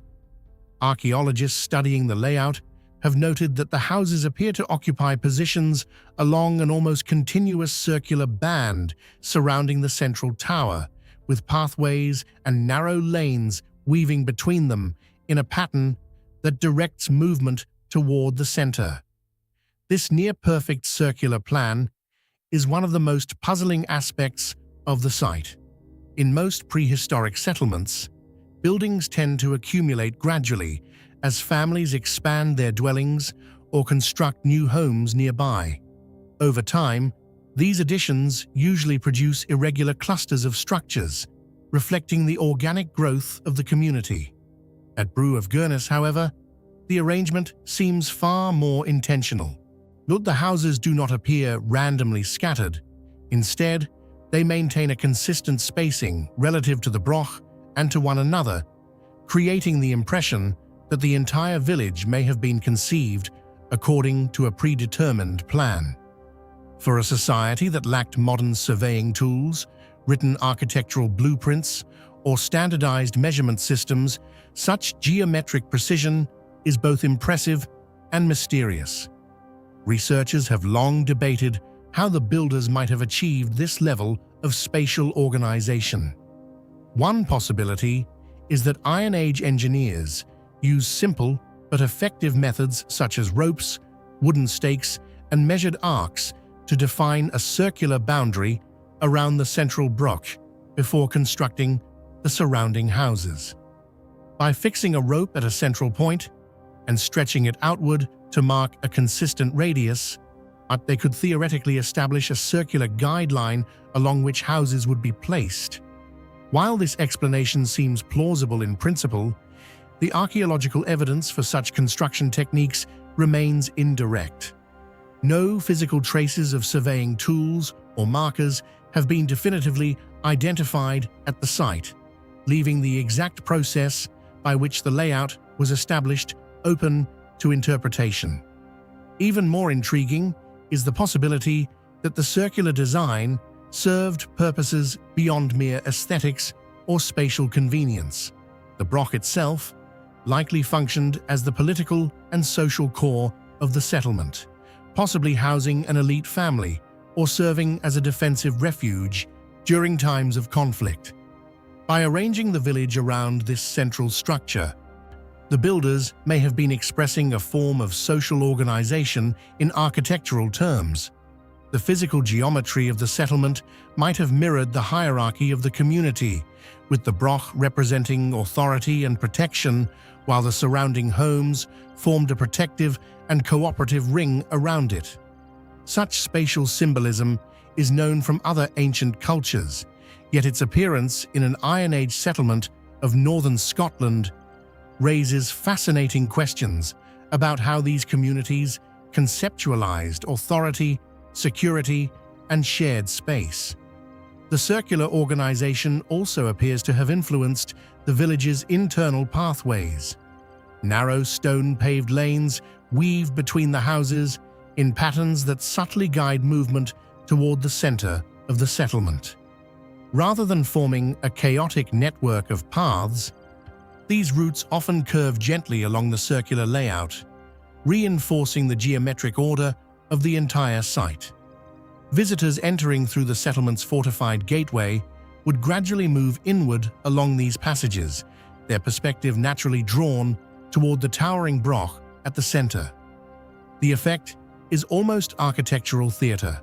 Speaker 1: Archaeologists studying the layout have noted that the houses appear to occupy positions along an almost continuous circular band surrounding the central tower, with pathways and narrow lanes weaving between them in a pattern that directs movement toward the center. This near-perfect circular plan is one of the most puzzling aspects of the site. In most prehistoric settlements, buildings tend to accumulate gradually as families expand their dwellings or construct new homes nearby. Over time, these additions usually produce irregular clusters of structures, reflecting the organic growth of the community. At Bro of Gurnus, however, the arrangement seems far more intentional. Note the houses do not appear randomly scattered. Instead, they maintain a consistent spacing relative to the Broch and to one another, creating the impression that the entire village may have been conceived according to a predetermined plan. For a society that lacked modern surveying tools, written architectural blueprints, or standardized measurement systems, such geometric precision is both impressive and mysterious. Researchers have long debated how the builders might have achieved this level of spatial organization. One possibility is that Iron Age engineers used simple but effective methods such as ropes, wooden stakes, and measured arcs to define a circular boundary around the central Broch before constructing the surrounding houses. By fixing a rope at a central point and stretching it outward to mark a consistent radius, they could theoretically establish a circular guideline along which houses would be placed. While this explanation seems plausible in principle, the archaeological evidence for such construction techniques remains indirect. No physical traces of surveying tools or markers have been definitively identified at the site, leaving the exact process by which the layout was established open to interpretation. Even more intriguing is the possibility that the circular design served purposes beyond mere aesthetics or spatial convenience. The Broch itself likely functioned as the political and social core of the settlement, possibly housing an elite family or serving as a defensive refuge during times of conflict. By arranging the village around this central structure, the builders may have been expressing a form of social organization in architectural terms. The physical geometry of the settlement might have mirrored the hierarchy of the community, with the Broch representing authority and protection, while the surrounding homes formed a protective and cooperative ring around it. Such spatial symbolism is known from other ancient cultures, yet its appearance in an Iron Age settlement of northern Scotland raises fascinating questions about how these communities conceptualized authority, security, and shared space. The circular organization also appears to have influenced the village's internal pathways. Narrow stone-paved lanes weave between the houses, in patterns that subtly guide movement toward the center of the settlement. Rather than forming a chaotic network of paths, these routes often curve gently along the circular layout, reinforcing the geometric order of the entire site. Visitors entering through the settlement's fortified gateway would gradually move inward along these passages, their perspective naturally drawn toward the towering Broch at the center. The effect is almost architectural theater.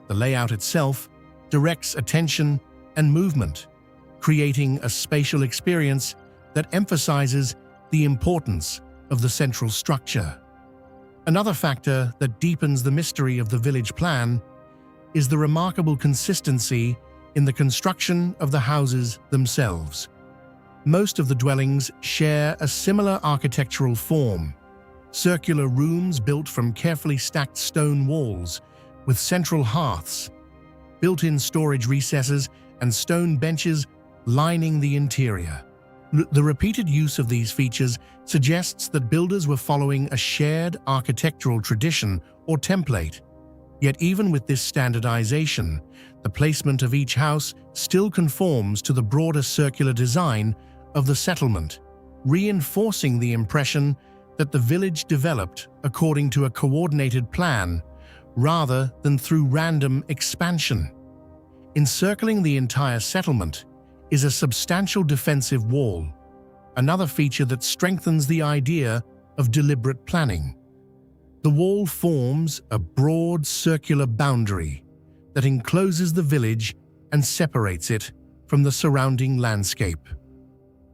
Speaker 1: The layout itself directs attention and movement, creating a spatial experience that emphasizes the importance of the central structure. Another factor that deepens the mystery of the village plan is the remarkable consistency in the construction of the houses themselves. Most of the dwellings share a similar architectural form: circular rooms built from carefully stacked stone walls, with central hearths, built-in storage recesses, and stone benches lining the interior. The repeated use of these features suggests that builders were following a shared architectural tradition or template. Yet even with this standardization, the placement of each house still conforms to the broader circular design of the settlement, reinforcing the impression that the village developed according to a coordinated plan rather than through random expansion. Encircling the entire settlement is a substantial defensive wall, another feature that strengthens the idea of deliberate planning. The wall forms a broad circular boundary that encloses the village and separates it from the surrounding landscape.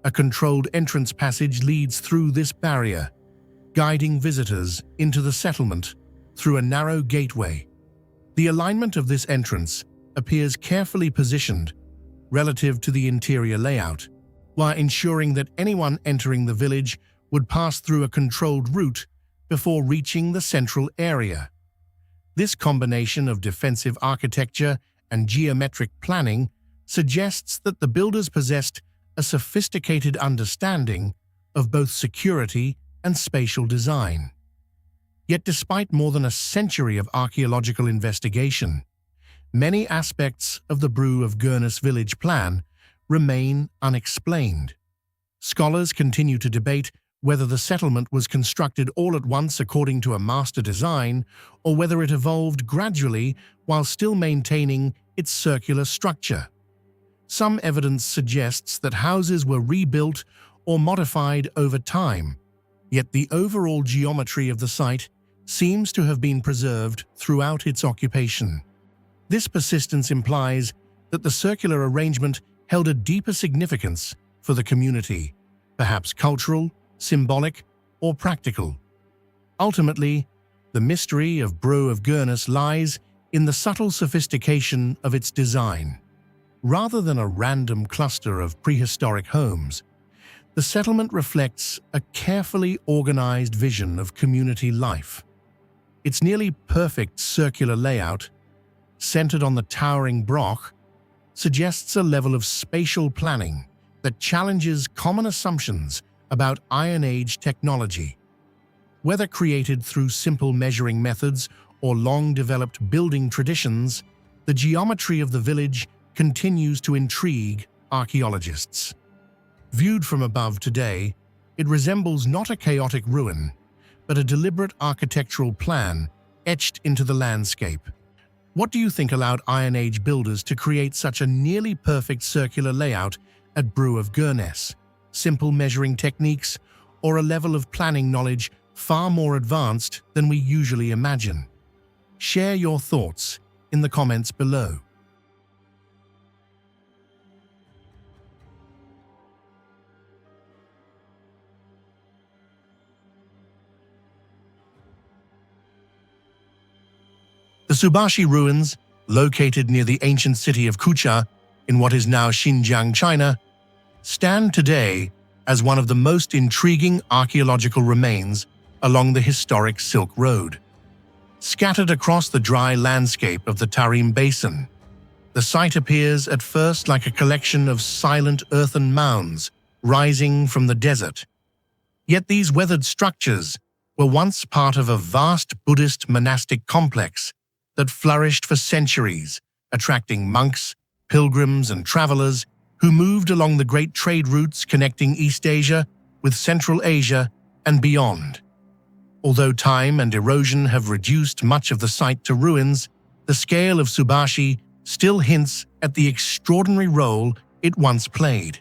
Speaker 1: A controlled entrance passage leads through this barrier, guiding visitors into the settlement through a narrow gateway. The alignment of this entrance appears carefully positioned relative to the interior layout, while ensuring that anyone entering the village would pass through a controlled route before reaching the central area. This combination of defensive architecture and geometric planning suggests that the builders possessed a sophisticated understanding of both security and spatial design. Yet despite more than a century of archaeological investigation, many aspects of the Brew of Gurnus village plan remain unexplained. Scholars continue to debate whether the settlement was constructed all at once according to a master design, or whether it evolved gradually while still maintaining its circular structure. Some evidence suggests that houses were rebuilt or modified over time, yet the overall geometry of the site seems to have been preserved throughout its occupation. This persistence implies that the circular arrangement held a deeper significance for the community, perhaps cultural, symbolic, or practical. Ultimately, the mystery of Brew of Gurnus lies in the subtle sophistication of its design. Rather than a random cluster of prehistoric homes, the settlement reflects a carefully organized vision of community life. Its nearly perfect circular layout, centered on the towering Broch, suggests a level of spatial planning that challenges common assumptions about Iron Age technology. Whether created through simple measuring methods or long-developed building traditions, the geometry of the village continues to intrigue archaeologists. Viewed from above today, it resembles not a chaotic ruin, but a deliberate architectural plan etched into the landscape. What do you think allowed Iron Age builders to create such a nearly perfect circular layout at Brew of Gurnus? Simple measuring techniques, or a level of planning knowledge far more advanced than we usually imagine? Share your thoughts in the comments below. The Subashi ruins, located near the ancient city of Kucha in what is now Xinjiang, China, stand today as one of the most intriguing archaeological remains along the historic Silk Road. Scattered across the dry landscape of the Tarim Basin, the site appears at first like a collection of silent earthen mounds rising from the desert. Yet these weathered structures were once part of a vast Buddhist monastic complex that flourished for centuries, attracting monks, pilgrims, and travelers who moved along the great trade routes connecting East Asia with Central Asia and beyond. Although time and erosion have reduced much of the site to ruins, the scale of Subashi still hints at the extraordinary role it once played.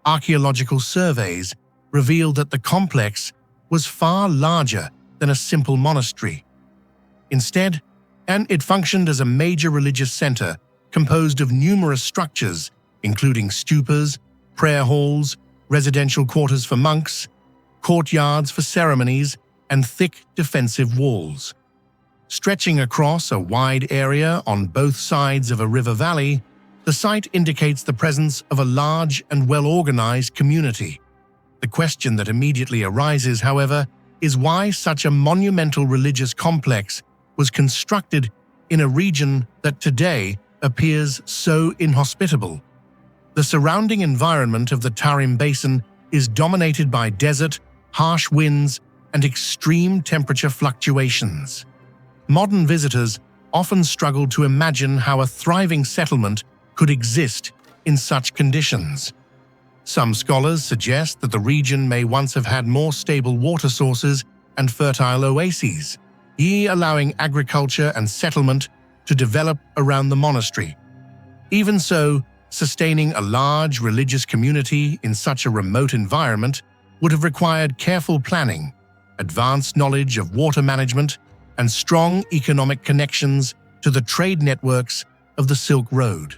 Speaker 1: Archaeological surveys reveal that the complex was far larger than a simple monastery. Instead, it functioned as a major religious center composed of numerous structures, including stupas, prayer halls, residential quarters for monks, courtyards for ceremonies, and thick defensive walls. Stretching across a wide area on both sides of a river valley, the site indicates the presence of a large and well-organized community. The question that immediately arises, however, is why such a monumental religious complex was constructed in a region that today appears so inhospitable. The surrounding environment of the Tarim Basin is dominated by desert, harsh winds, and extreme temperature fluctuations. Modern visitors often struggle to imagine how a thriving settlement could exist in such conditions. Some scholars suggest that the region may once have had more stable water sources and fertile oases, allowing agriculture and settlement to develop around the monastery. Even so, sustaining a large religious community in such a remote environment would have required careful planning, advanced knowledge of water management, and strong economic connections to the trade networks of the Silk Road.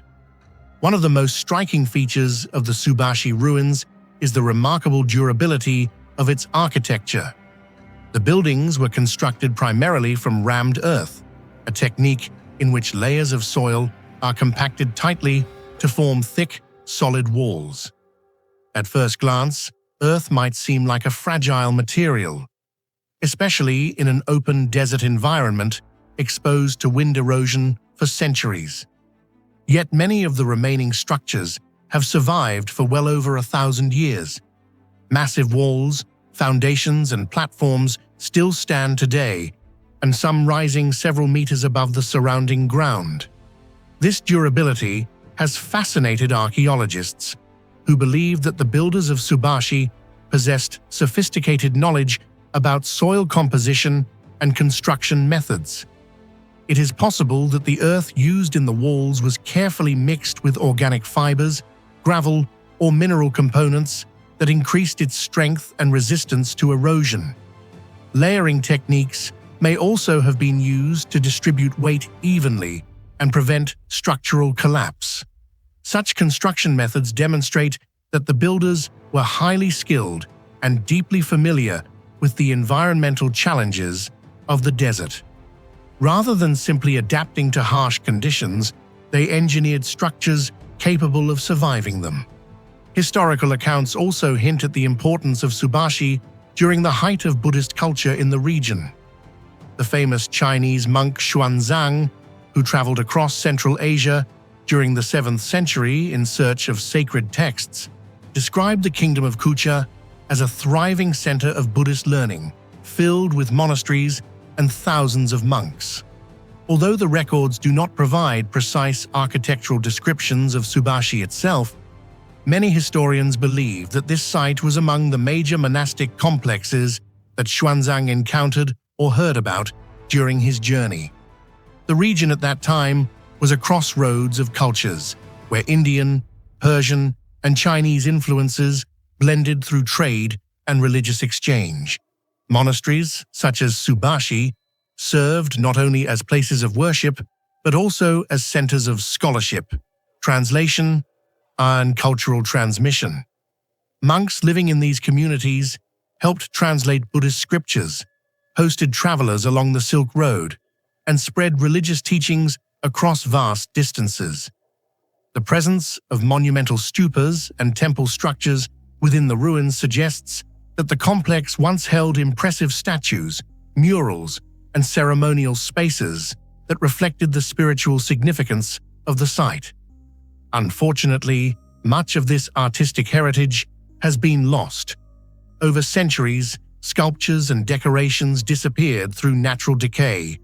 Speaker 1: One of the most striking features of the Subashi ruins is the remarkable durability of its architecture. The buildings were constructed primarily from rammed earth, a technique in which layers of soil are compacted tightly to form thick, solid walls. At first glance, earth might seem like a fragile material, especially in an open desert environment exposed to wind erosion for centuries. Yet many of the remaining structures have survived for well over 1,000 years. Massive walls, foundations, and platforms still stand today, and some rising several meters above the surrounding ground. This durability has fascinated archaeologists, who believe that the builders of Subashi possessed sophisticated knowledge about soil composition and construction methods. It is possible that the earth used in the walls was carefully mixed with organic fibers, gravel, or mineral components that increased its strength and resistance to erosion. Layering techniques may also have been used to distribute weight evenly and prevent structural collapse. Such construction methods demonstrate that the builders were highly skilled and deeply familiar with the environmental challenges of the desert. Rather than simply adapting to harsh conditions, they engineered structures capable of surviving them. Historical accounts also hint at the importance of Subashi during the height of Buddhist culture in the region. The famous Chinese monk Xuanzang, who traveled across Central Asia during the 7th century in search of sacred texts, described the kingdom of Kucha as a thriving center of Buddhist learning, filled with monasteries and thousands of monks. Although the records do not provide precise architectural descriptions of Subashi itself, many historians believe that this site was among the major monastic complexes that Xuanzang encountered or heard about during his journey. The region at that time was a crossroads of cultures, where Indian, Persian, and Chinese influences blended through trade and religious exchange. Monasteries, such as Subashi, served not only as places of worship, but also as centers of scholarship, translation, and cultural transmission. Monks living in these communities helped translate Buddhist scriptures, hosted travelers along the Silk Road, and spread religious teachings across vast distances. The presence of monumental stupas and temple structures within the ruins suggests that the complex once held impressive statues, murals, and ceremonial spaces that reflected the spiritual significance of the site. Unfortunately, much of this artistic heritage has been lost. Over centuries, sculptures and decorations disappeared through natural decay,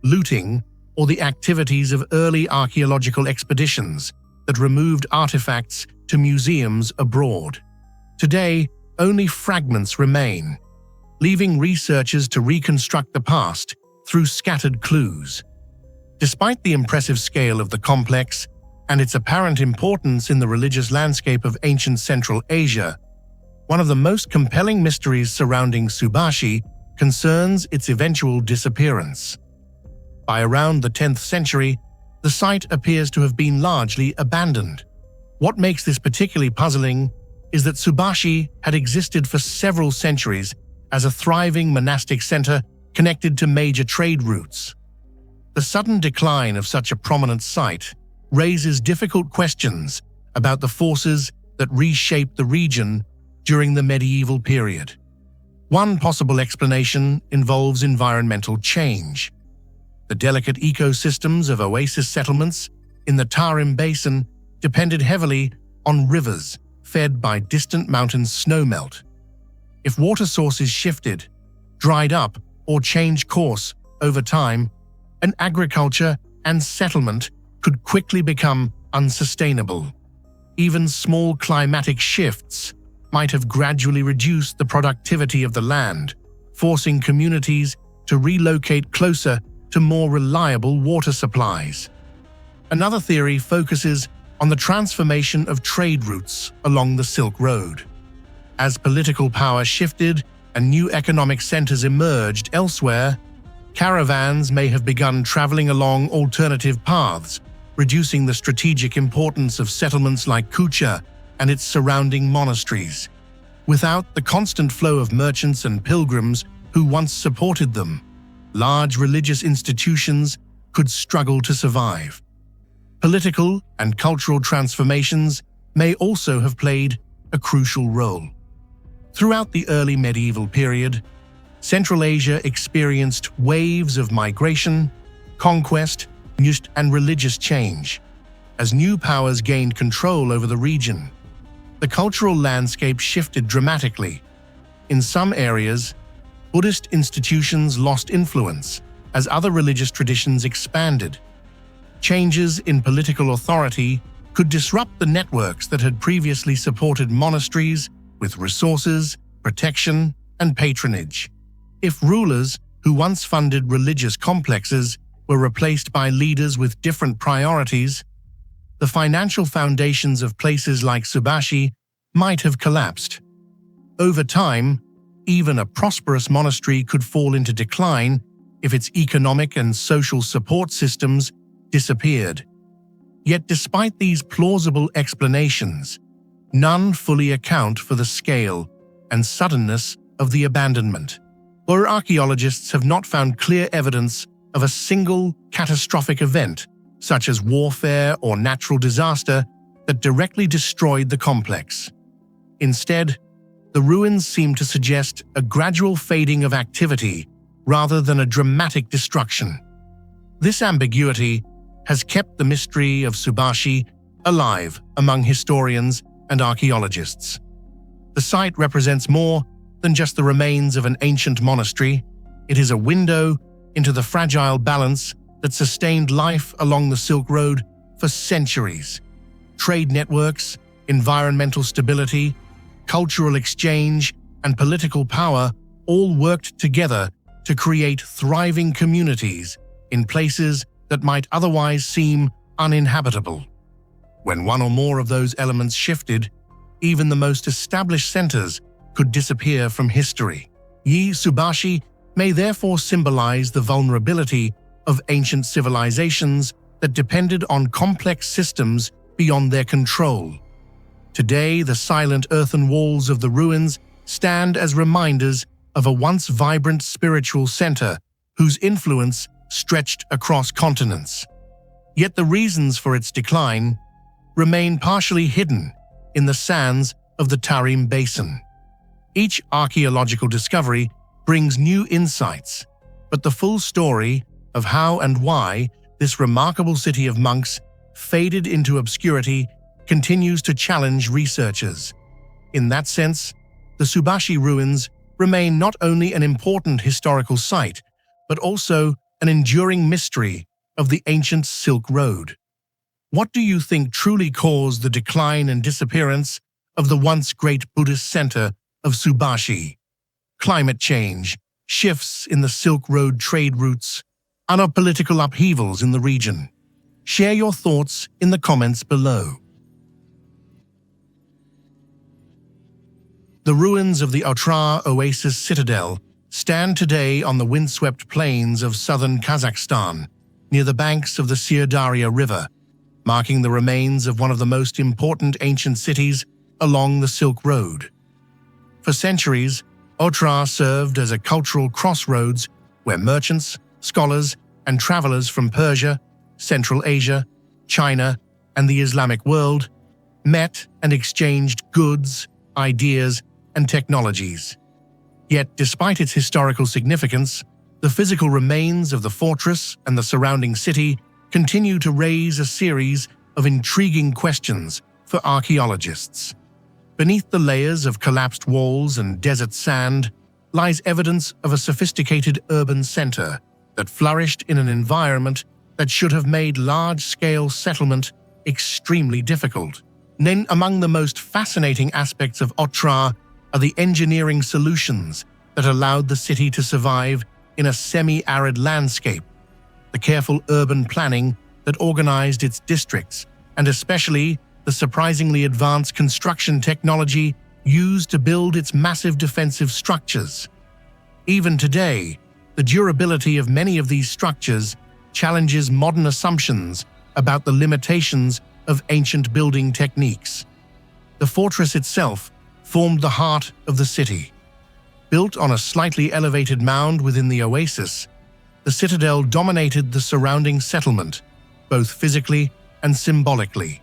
Speaker 1: looting, or the activities of early archaeological expeditions that removed artifacts to museums abroad. Today, only fragments remain, leaving researchers to reconstruct the past through scattered clues. Despite the impressive scale of the complex and its apparent importance in the religious landscape of ancient Central Asia, one of the most compelling mysteries surrounding Subashi concerns its eventual disappearance. By around the 10th century, the site appears to have been largely abandoned. What makes this particularly puzzling is that Subashi had existed for several centuries as a thriving monastic center connected to major trade routes. The sudden decline of such a prominent site raises difficult questions about the forces that reshaped the region during the medieval period. One possible explanation involves environmental change. The delicate ecosystems of oasis settlements in the Tarim Basin depended heavily on rivers fed by distant mountain snowmelt. If water sources shifted, dried up, or changed course over time, an agriculture and settlement could quickly become unsustainable. Even small climatic shifts might have gradually reduced the productivity of the land, forcing communities to relocate closer to more reliable water supplies. Another theory focuses on the transformation of trade routes along the Silk Road. As political power shifted and new economic centers emerged elsewhere, caravans may have begun traveling along alternative paths, reducing the strategic importance of settlements like Kucha and its surrounding monasteries. Without the constant flow of merchants and pilgrims who once supported them, large religious institutions could struggle to survive. Political and cultural transformations may also have played a crucial role. Throughout the early medieval period, Central Asia experienced waves of migration, conquest, and religious change. As new powers gained control over the region, the cultural landscape shifted dramatically. In some areas, Buddhist institutions lost influence as other religious traditions expanded. Changes in political authority could disrupt the networks that had previously supported monasteries with resources, protection, and patronage. If rulers who once funded religious complexes were replaced by leaders with different priorities, the financial foundations of places like Subashi might have collapsed. Over time, even a prosperous monastery could fall into decline if its economic and social support systems disappeared. Yet despite these plausible explanations, none fully account for the scale and suddenness of the abandonment. Or archaeologists have not found clear evidence of a single catastrophic event, such as warfare or natural disaster, that directly destroyed the complex. Instead, the ruins seem to suggest a gradual fading of activity rather than a dramatic destruction. This ambiguity has kept the mystery of Subashi alive among historians and archaeologists. The site represents more than just the remains of an ancient monastery. It is a window into the fragile balance that sustained life along the Silk Road for centuries. Trade networks, environmental stability, cultural exchange, and political power all worked together to create thriving communities in places that might otherwise seem uninhabitable. When one or more of those elements shifted, even the most established centers could disappear from history. Subashi may therefore symbolize the vulnerability of ancient civilizations that depended on complex systems beyond their control. Today, the silent earthen walls of the ruins stand as reminders of a once vibrant spiritual center whose influence stretched across continents. Yet the reasons for its decline remain partially hidden in the sands of the Tarim Basin. Each archaeological discovery brings new insights, but the full story of how and why this remarkable city of monks faded into obscurity continues to challenge researchers. In that sense, the Subashi ruins remain not only an important historical site, but also an enduring mystery of the ancient Silk Road. What do you think truly caused the decline and disappearance of the once great Buddhist center of Subashi? Climate change, shifts in the Silk Road trade routes, and political upheavals in the region. Share your thoughts in the comments below. The ruins of the Otrar Oasis Citadel stand today on the windswept plains of southern Kazakhstan, near the banks of the Sirdarya River, marking the remains of one of the most important ancient cities along the Silk Road. For centuries, Otrar served as a cultural crossroads where merchants, scholars, and travelers from Persia, Central Asia, China, and the Islamic world met and exchanged goods, ideas, and technologies. Yet, despite its historical significance, the physical remains of the fortress and the surrounding city continue to raise a series of intriguing questions for archaeologists. Beneath the layers of collapsed walls and desert sand lies evidence of a sophisticated urban center that flourished in an environment that should have made large-scale settlement extremely difficult. Then, among the most fascinating aspects of Otrar are the engineering solutions that allowed the city to survive in a semi-arid landscape, the careful urban planning that organized its districts, and especially the surprisingly advanced construction technology used to build its massive defensive structures. Even today, the durability of many of these structures challenges modern assumptions about the limitations of ancient building techniques. The fortress itself formed the heart of the city. Built on a slightly elevated mound within the oasis, the citadel dominated the surrounding settlement, both physically and symbolically.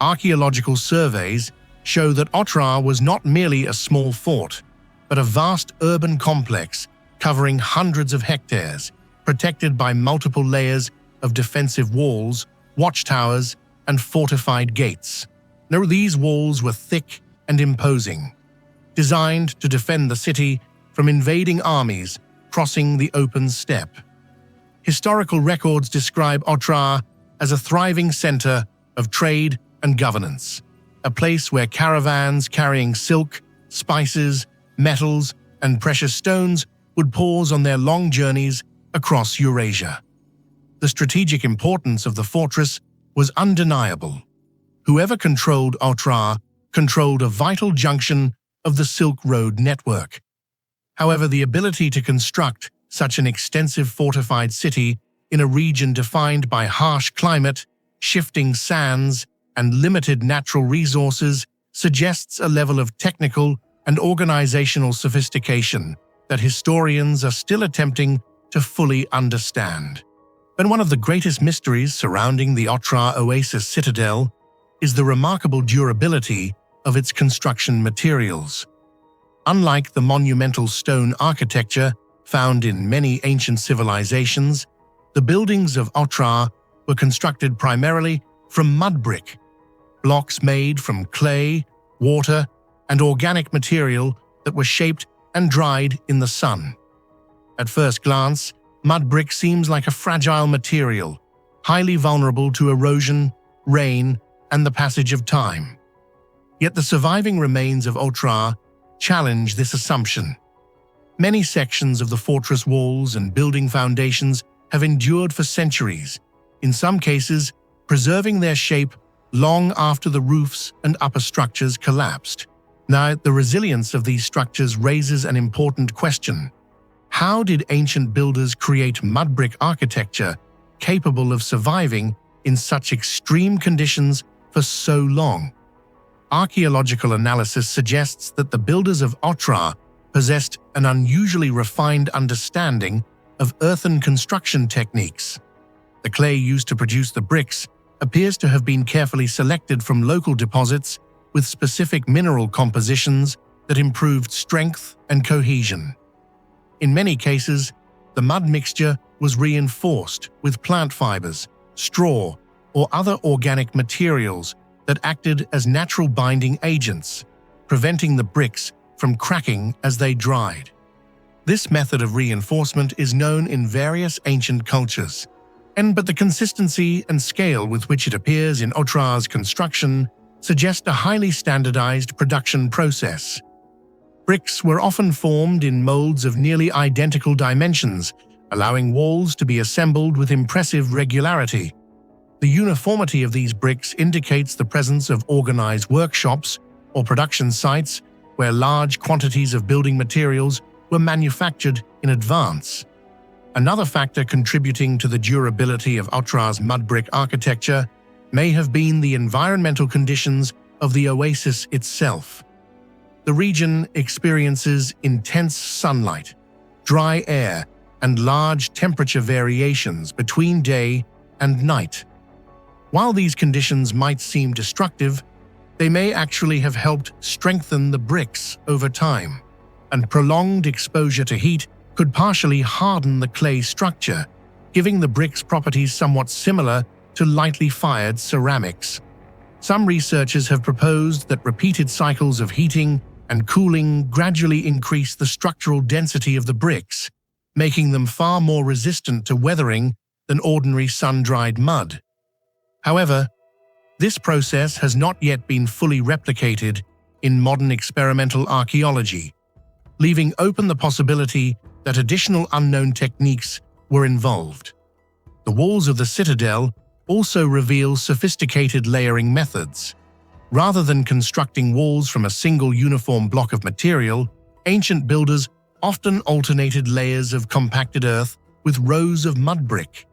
Speaker 1: Archaeological surveys show that Otrar was not merely a small fort, but a vast urban complex covering hundreds of hectares, protected by multiple layers of defensive walls, watchtowers, and fortified gates. Now, these walls were thick and imposing, designed to defend the city from invading armies crossing the open steppe. Historical records describe Otrar as a thriving center of trade and governance, a place where caravans carrying silk, spices, metals, and precious stones would pause on their long journeys across Eurasia. The strategic importance of the fortress was undeniable. Whoever controlled Otrar controlled a vital junction of the Silk Road network. However, the ability to construct such an extensive fortified city in a region defined by harsh climate, shifting sands, and limited natural resources suggests a level of technical and organizational sophistication that historians are still attempting to fully understand. And one of the greatest mysteries surrounding the Otrar Oasis Citadel is the remarkable durability of its construction materials. Unlike the monumental stone architecture found in many ancient civilizations, the buildings of Otrar were constructed primarily from mud brick, blocks made from clay, water, and organic material that were shaped and dried in the sun. At first glance, mud brick seems like a fragile material, highly vulnerable to erosion, rain, and the passage of time. Yet the surviving remains of Otrar challenge this assumption. Many sections of the fortress walls and building foundations have endured for centuries, in some cases preserving their shape long after the roofs and upper structures collapsed. Now, the resilience of these structures raises an important question. How did ancient builders create mud brick architecture capable of surviving in such extreme conditions for so long? Archaeological analysis suggests that the builders of Otrar possessed an unusually refined understanding of earthen construction techniques. The clay used to produce the bricks appears to have been carefully selected from local deposits with specific mineral compositions that improved strength and cohesion. In many cases, the mud mixture was reinforced with plant fibers, straw, or other organic materials that acted as natural binding agents, preventing the bricks from cracking as they dried. This method of reinforcement is known in various ancient cultures, but the consistency and scale with which it appears in Otra's construction suggest a highly standardized production process. Bricks were often formed in molds of nearly identical dimensions, allowing walls to be assembled with impressive regularity. The uniformity of these bricks indicates the presence of organized workshops or production sites where large quantities of building materials were manufactured in advance. Another factor contributing to the durability of Otra's mud brick architecture may have been the environmental conditions of the oasis itself. The region experiences intense sunlight, dry air, and large temperature variations between day and night. While these conditions might seem destructive, they may actually have helped strengthen the bricks over time, and prolonged exposure to heat could partially harden the clay structure, giving the bricks properties somewhat similar to lightly fired ceramics. Some researchers have proposed that repeated cycles of heating and cooling gradually increase the structural density of the bricks, making them far more resistant to weathering than ordinary sun-dried mud. However, this process has not yet been fully replicated in modern experimental archaeology, leaving open the possibility that additional unknown techniques were involved. The walls of the citadel also reveal sophisticated layering methods. Rather than constructing walls from a single uniform block of material, ancient builders often alternated layers of compacted earth with rows of mud brick.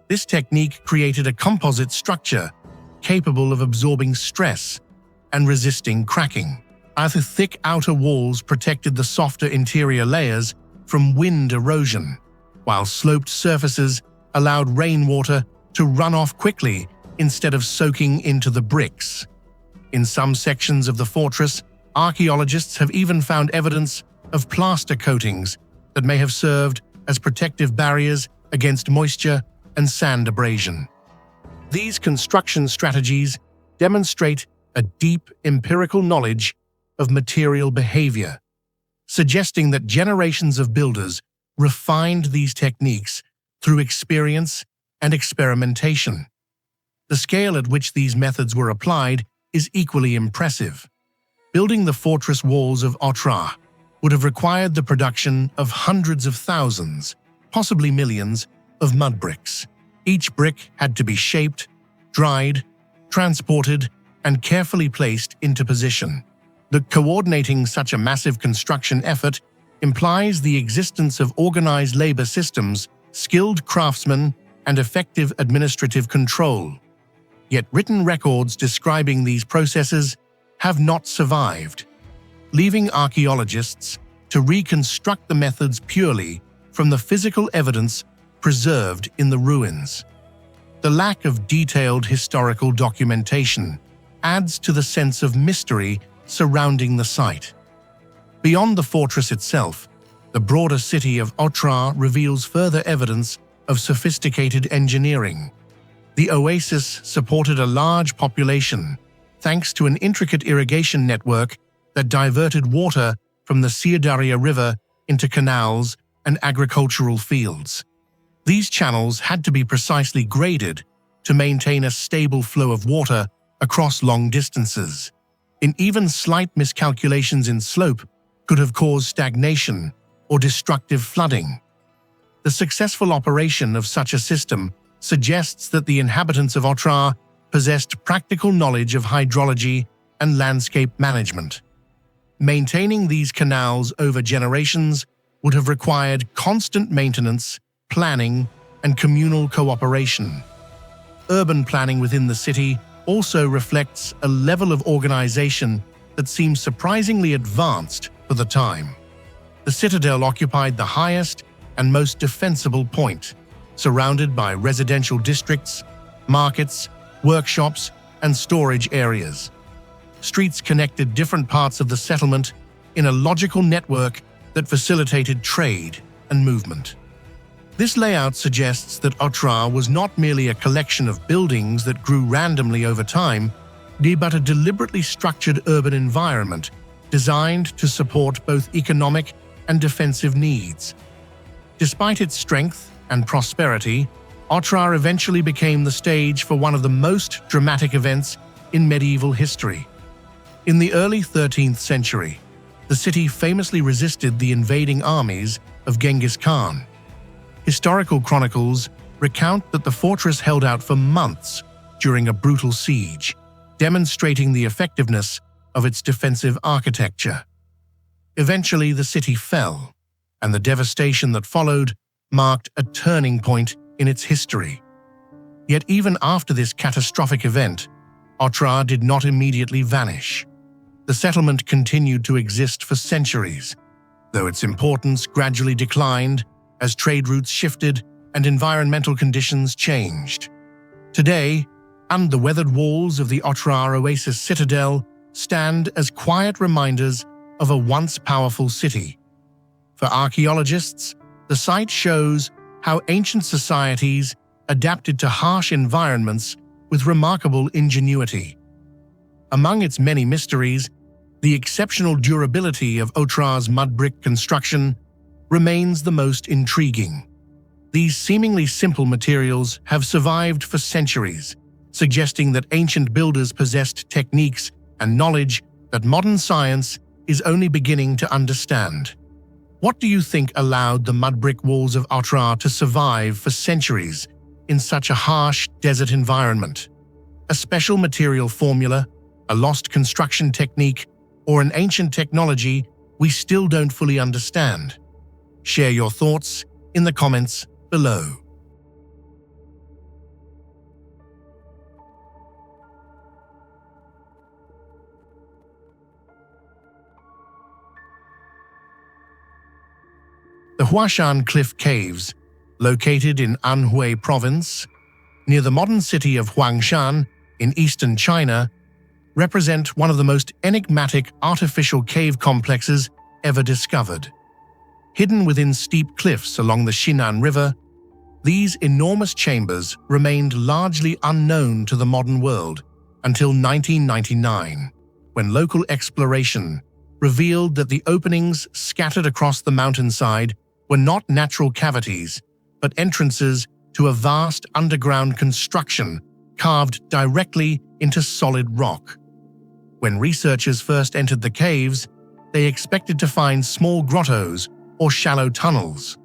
Speaker 1: This technique created a composite structure capable of absorbing stress and resisting cracking. The thick outer walls protected the softer interior layers from wind erosion, while sloped surfaces allowed rainwater to run off quickly instead of soaking into the bricks. In some sections of the fortress, archaeologists have even found evidence of plaster coatings that may have served as protective barriers against moisture and sand abrasion. These construction strategies demonstrate a deep empirical knowledge of material behavior, suggesting that generations of builders refined these techniques through experience and experimentation. The scale at which these methods were applied is equally impressive. Building the fortress walls of Otra would have required the production of hundreds of thousands, possibly millions, of mud bricks. Each brick had to be shaped, dried, transported, and carefully placed into position. Coordinating such a massive construction effort implies the existence of organized labor systems, skilled craftsmen, and effective administrative control. Yet written records describing these processes have not survived, leaving archaeologists to reconstruct the methods purely from the physical evidence preserved in the ruins. The lack of detailed historical documentation adds to the sense of mystery surrounding the site. Beyond the fortress itself, the broader city of Otra reveals further evidence of sophisticated engineering. The oasis supported a large population thanks to an intricate irrigation network that diverted water from the Sirdaria River into canals and agricultural fields. These channels had to be precisely graded to maintain a stable flow of water across long distances. Even slight miscalculations in slope could have caused stagnation or destructive flooding. The successful operation of such a system suggests that the inhabitants of Otra possessed practical knowledge of hydrology and landscape management. Maintaining these canals over generations would have required constant maintenance, planning, and communal cooperation. Urban planning within the city also reflects a level of organization that seems surprisingly advanced for the time. The citadel occupied the highest and most defensible point, surrounded by residential districts, markets, workshops, and storage areas. Streets connected different parts of the settlement in a logical network that facilitated trade and movement. This layout suggests that Otra was not merely a collection of buildings that grew randomly over time, but a deliberately structured urban environment designed to support both economic and defensive needs. Despite its strength and prosperity, Otrar eventually became the stage for one of the most dramatic events in medieval history. In the early 13th century, the city famously resisted the invading armies of Genghis Khan. Historical chronicles recount that the fortress held out for months during a brutal siege, demonstrating the effectiveness of its defensive architecture. Eventually, the city fell, and the devastation that followed marked a turning point in its history. Yet even after this catastrophic event, Otrar did not immediately vanish. The settlement continued to exist for centuries, though its importance gradually declined as trade routes shifted and environmental conditions changed. Today, the weathered walls of the Otrar Oasis Citadel stand as quiet reminders of a once powerful city. For archaeologists, the site shows how ancient societies adapted to harsh environments with remarkable ingenuity. Among its many mysteries, the exceptional durability of Otrar's mud brick construction remains the most intriguing. These seemingly simple materials have survived for centuries, suggesting that ancient builders possessed techniques and knowledge that modern science is only beginning to understand. What do you think allowed the mud brick walls of Otrar to survive for centuries in such a harsh desert environment? A special material formula, a lost construction technique, or an ancient technology we still don't fully understand? Share your thoughts in the comments below. The Huashan Cliff Caves, located in Anhui Province, near the modern city of Huangshan in eastern China, represent one of the most enigmatic artificial cave complexes ever discovered. Hidden within steep cliffs along the Shinan River, these enormous chambers remained largely unknown to the modern world until 1999, when local exploration revealed that the openings scattered across the mountainside were not natural cavities, but entrances to a vast underground construction carved directly into solid rock. When researchers first entered the caves, they expected to find small grottos or shallow tunnels.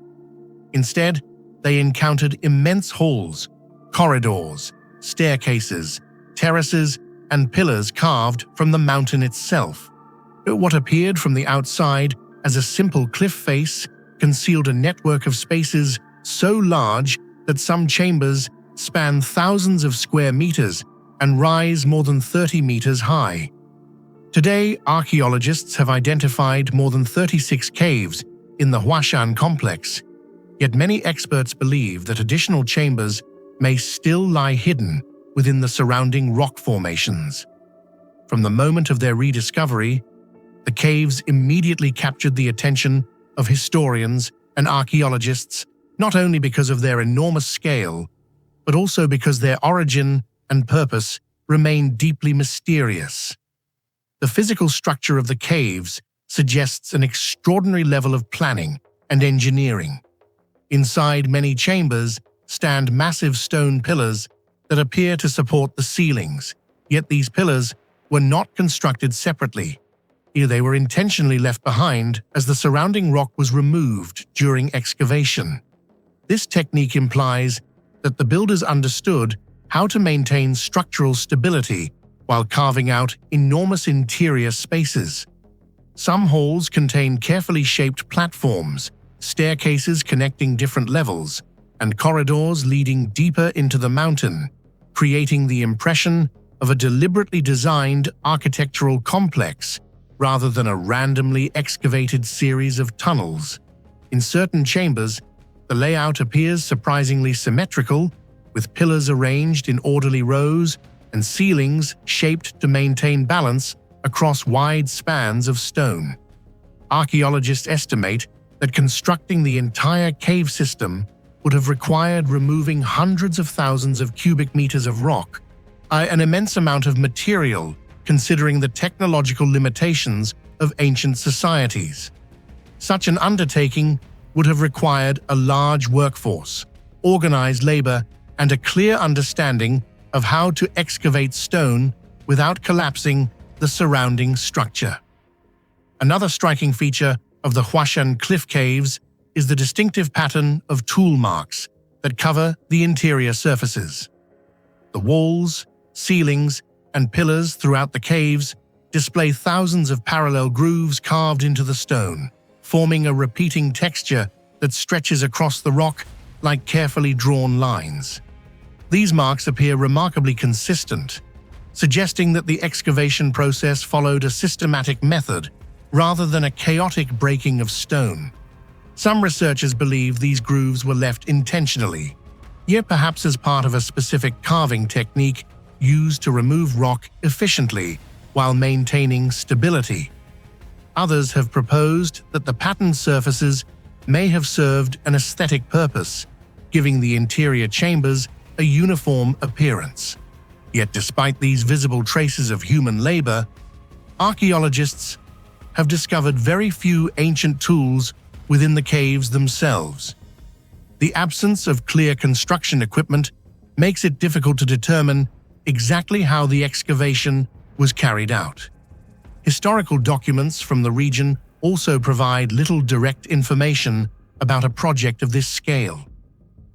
Speaker 1: Instead, they encountered immense halls, corridors, staircases, terraces, and pillars carved from the mountain itself. What appeared from the outside as a simple cliff face concealed a network of spaces so large that some chambers span thousands of square meters and rise more than 30 meters high. Today, archaeologists have identified more than 36 caves in the Huashan complex, yet many experts believe that additional chambers may still lie hidden within the surrounding rock formations. From the moment of their rediscovery, the caves immediately captured the attention of historians and archaeologists, not only because of their enormous scale, but also because their origin and purpose remain deeply mysterious. The physical structure of the caves suggests an extraordinary level of planning and engineering. Inside many chambers stand massive stone pillars that appear to support the ceilings, yet these pillars were not constructed separately. They were intentionally left behind as the surrounding rock was removed during excavation. This technique implies that the builders understood how to maintain structural stability while carving out enormous interior spaces. Some halls contain carefully shaped platforms, staircases connecting different levels, and corridors leading deeper into the mountain, creating the impression of a deliberately designed architectural complex rather than a randomly excavated series of tunnels. In certain chambers, the layout appears surprisingly symmetrical, with pillars arranged in orderly rows and ceilings shaped to maintain balance across wide spans of stone. Archaeologists estimate that constructing the entire cave system would have required removing hundreds of thousands of cubic meters of rock, an immense amount of material considering the technological limitations of ancient societies. Such an undertaking would have required a large workforce, organized labor, and a clear understanding of how to excavate stone without collapsing the surrounding structure. Another striking feature of the Huashan cliff caves is the distinctive pattern of tool marks that cover the interior surfaces. The walls, ceilings, and pillars throughout the caves display thousands of parallel grooves carved into the stone, forming a repeating texture that stretches across the rock like carefully drawn lines. These marks appear remarkably consistent, suggesting that the excavation process followed a systematic method rather than a chaotic breaking of stone. Some researchers believe these grooves were left intentionally, yet perhaps as part of a specific carving technique used to remove rock efficiently while maintaining stability. Others have proposed that the patterned surfaces may have served an aesthetic purpose, giving the interior chambers a uniform appearance. Yet despite these visible traces of human labor, archaeologists have discovered very few ancient tools within the caves themselves. The absence of clear construction equipment makes it difficult to determine exactly how the excavation was carried out. Historical documents from the region also provide little direct information about a project of this scale.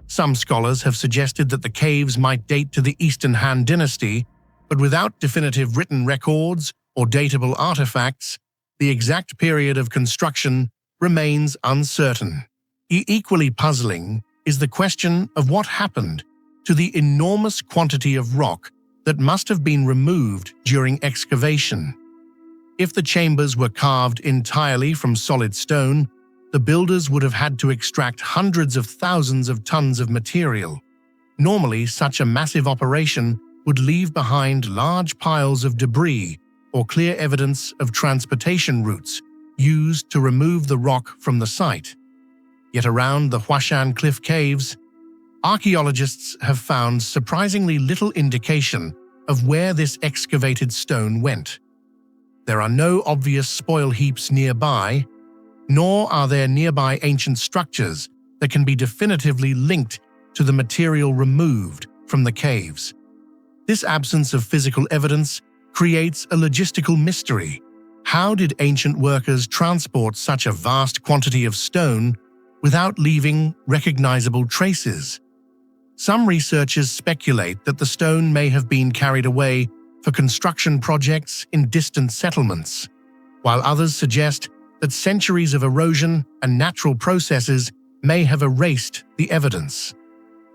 Speaker 1: Some scholars have suggested that the caves might date to the Eastern Han Dynasty, but without definitive written records or datable artifacts, the exact period of construction remains uncertain. Equally puzzling is the question of what happened to the enormous quantity of rock that must have been removed during excavation. If the chambers were carved entirely from solid stone, the builders would have had to extract hundreds of thousands of tons of material. Normally, such a massive operation would leave behind large piles of debris or clear evidence of transportation routes used to remove the rock from the site. Yet around the Huashan cliff caves, archaeologists have found surprisingly little indication of where this excavated stone went. There are no obvious spoil heaps nearby, nor are there nearby ancient structures that can be definitively linked to the material removed from the caves. This absence of physical evidence creates a logistical mystery. How did ancient workers transport such a vast quantity of stone without leaving recognizable traces? Some researchers speculate that the stone may have been carried away for construction projects in distant settlements, while others suggest that centuries of erosion and natural processes may have erased the evidence.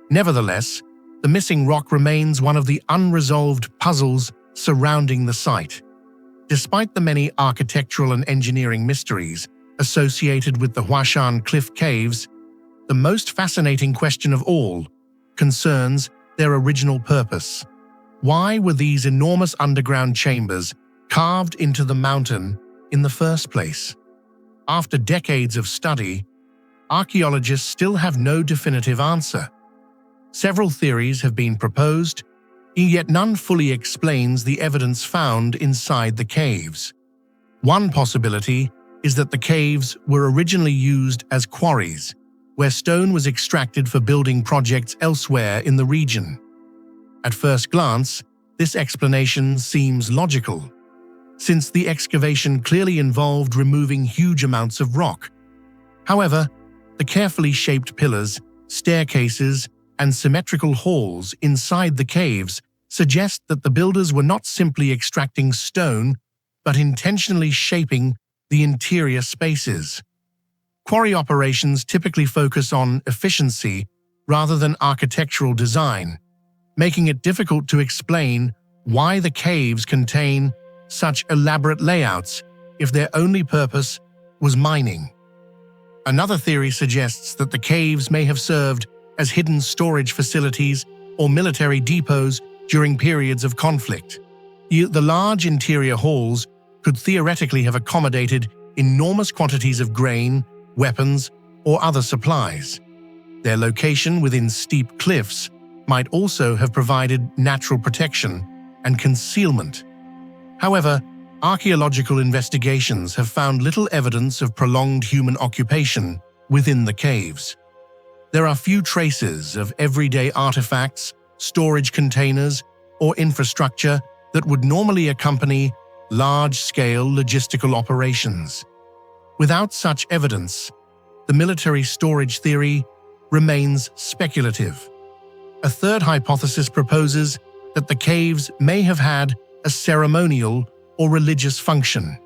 Speaker 1: Nevertheless, the missing rock remains one of the unresolved puzzles surrounding the site. Despite the many architectural and engineering mysteries associated with the Huashan cliff caves, the most fascinating question of all concerns their original purpose. Why were these enormous underground chambers carved into the mountain in the first place? After decades of study, archaeologists still have no definitive answer. Several theories have been proposed, yet none fully explains the evidence found inside the caves. One possibility is that the caves were originally used as quarries, where stone was extracted for building projects elsewhere in the region. At first glance, this explanation seems logical, since the excavation clearly involved removing huge amounts of rock. However, the carefully shaped pillars, staircases, and symmetrical halls inside the caves suggest that the builders were not simply extracting stone, but intentionally shaping the interior spaces. Quarry operations typically focus on efficiency rather than architectural design, making it difficult to explain why the caves contain such elaborate layouts if their only purpose was mining. Another theory suggests that the caves may have served as hidden storage facilities or military depots during periods of conflict. The large interior halls could theoretically have accommodated enormous quantities of grain, weapons, or other supplies. Their location within steep cliffs might also have provided natural protection and concealment. However, Archaeological investigations have found little evidence of prolonged human occupation within the caves. There are few traces of everyday artifacts, storage containers, or infrastructure that would normally accompany large-scale logistical operations. Without such evidence, the military storage theory remains speculative. A third hypothesis proposes that the caves may have had a ceremonial or religious function.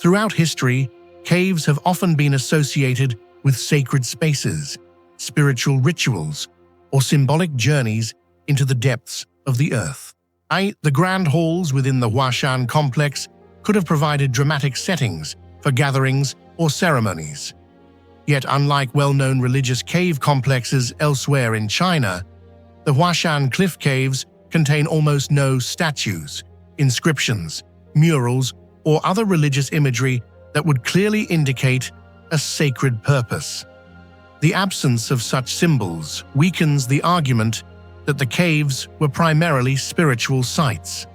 Speaker 1: Throughout history, caves have often been associated with sacred spaces, spiritual rituals, or symbolic journeys into the depths of the earth. The grand halls within the Huashan complex could have provided dramatic settings for gatherings or ceremonies. Yet, unlike well-known religious cave complexes elsewhere in China, the Huashan cliff caves contain almost no statues, inscriptions, murals, or other religious imagery that would clearly indicate a sacred purpose. The absence of such symbols weakens the argument that the caves were primarily spiritual sites.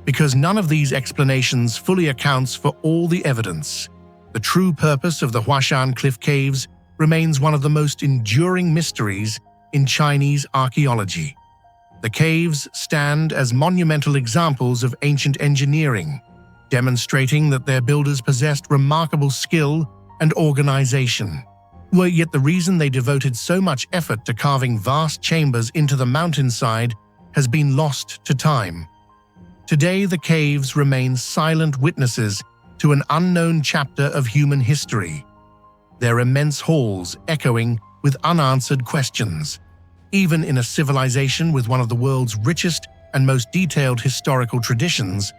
Speaker 1: Because none of these explanations fully accounts for all the evidence, the true purpose of the Huashan Cliff Caves remains one of the most enduring mysteries in Chinese archaeology. The caves stand as monumental examples of ancient engineering, demonstrating that their builders possessed remarkable skill and organization. Yet the reason they devoted so much effort to carving vast chambers into the mountainside has been lost to time. Today, the caves remain silent witnesses to an unknown chapter of human history, their immense halls echoing with unanswered questions. Even in a civilization with one of the world's richest and most detailed historical traditions,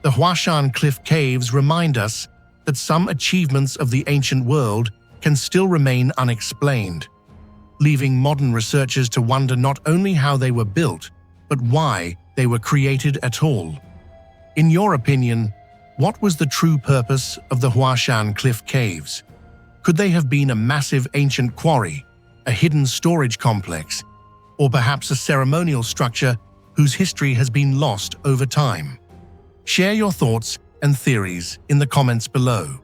Speaker 1: the Huashan Cliff Caves remind us that some achievements of the ancient world can still remain unexplained, leaving modern researchers to wonder not only how they were built, but why they were created at all. In your opinion, what was the true purpose of the Huashan Cliff Caves? Could they have been a massive ancient quarry, a hidden storage complex, or perhaps a ceremonial structure whose history has been lost over time? Share your thoughts and theories in the comments below.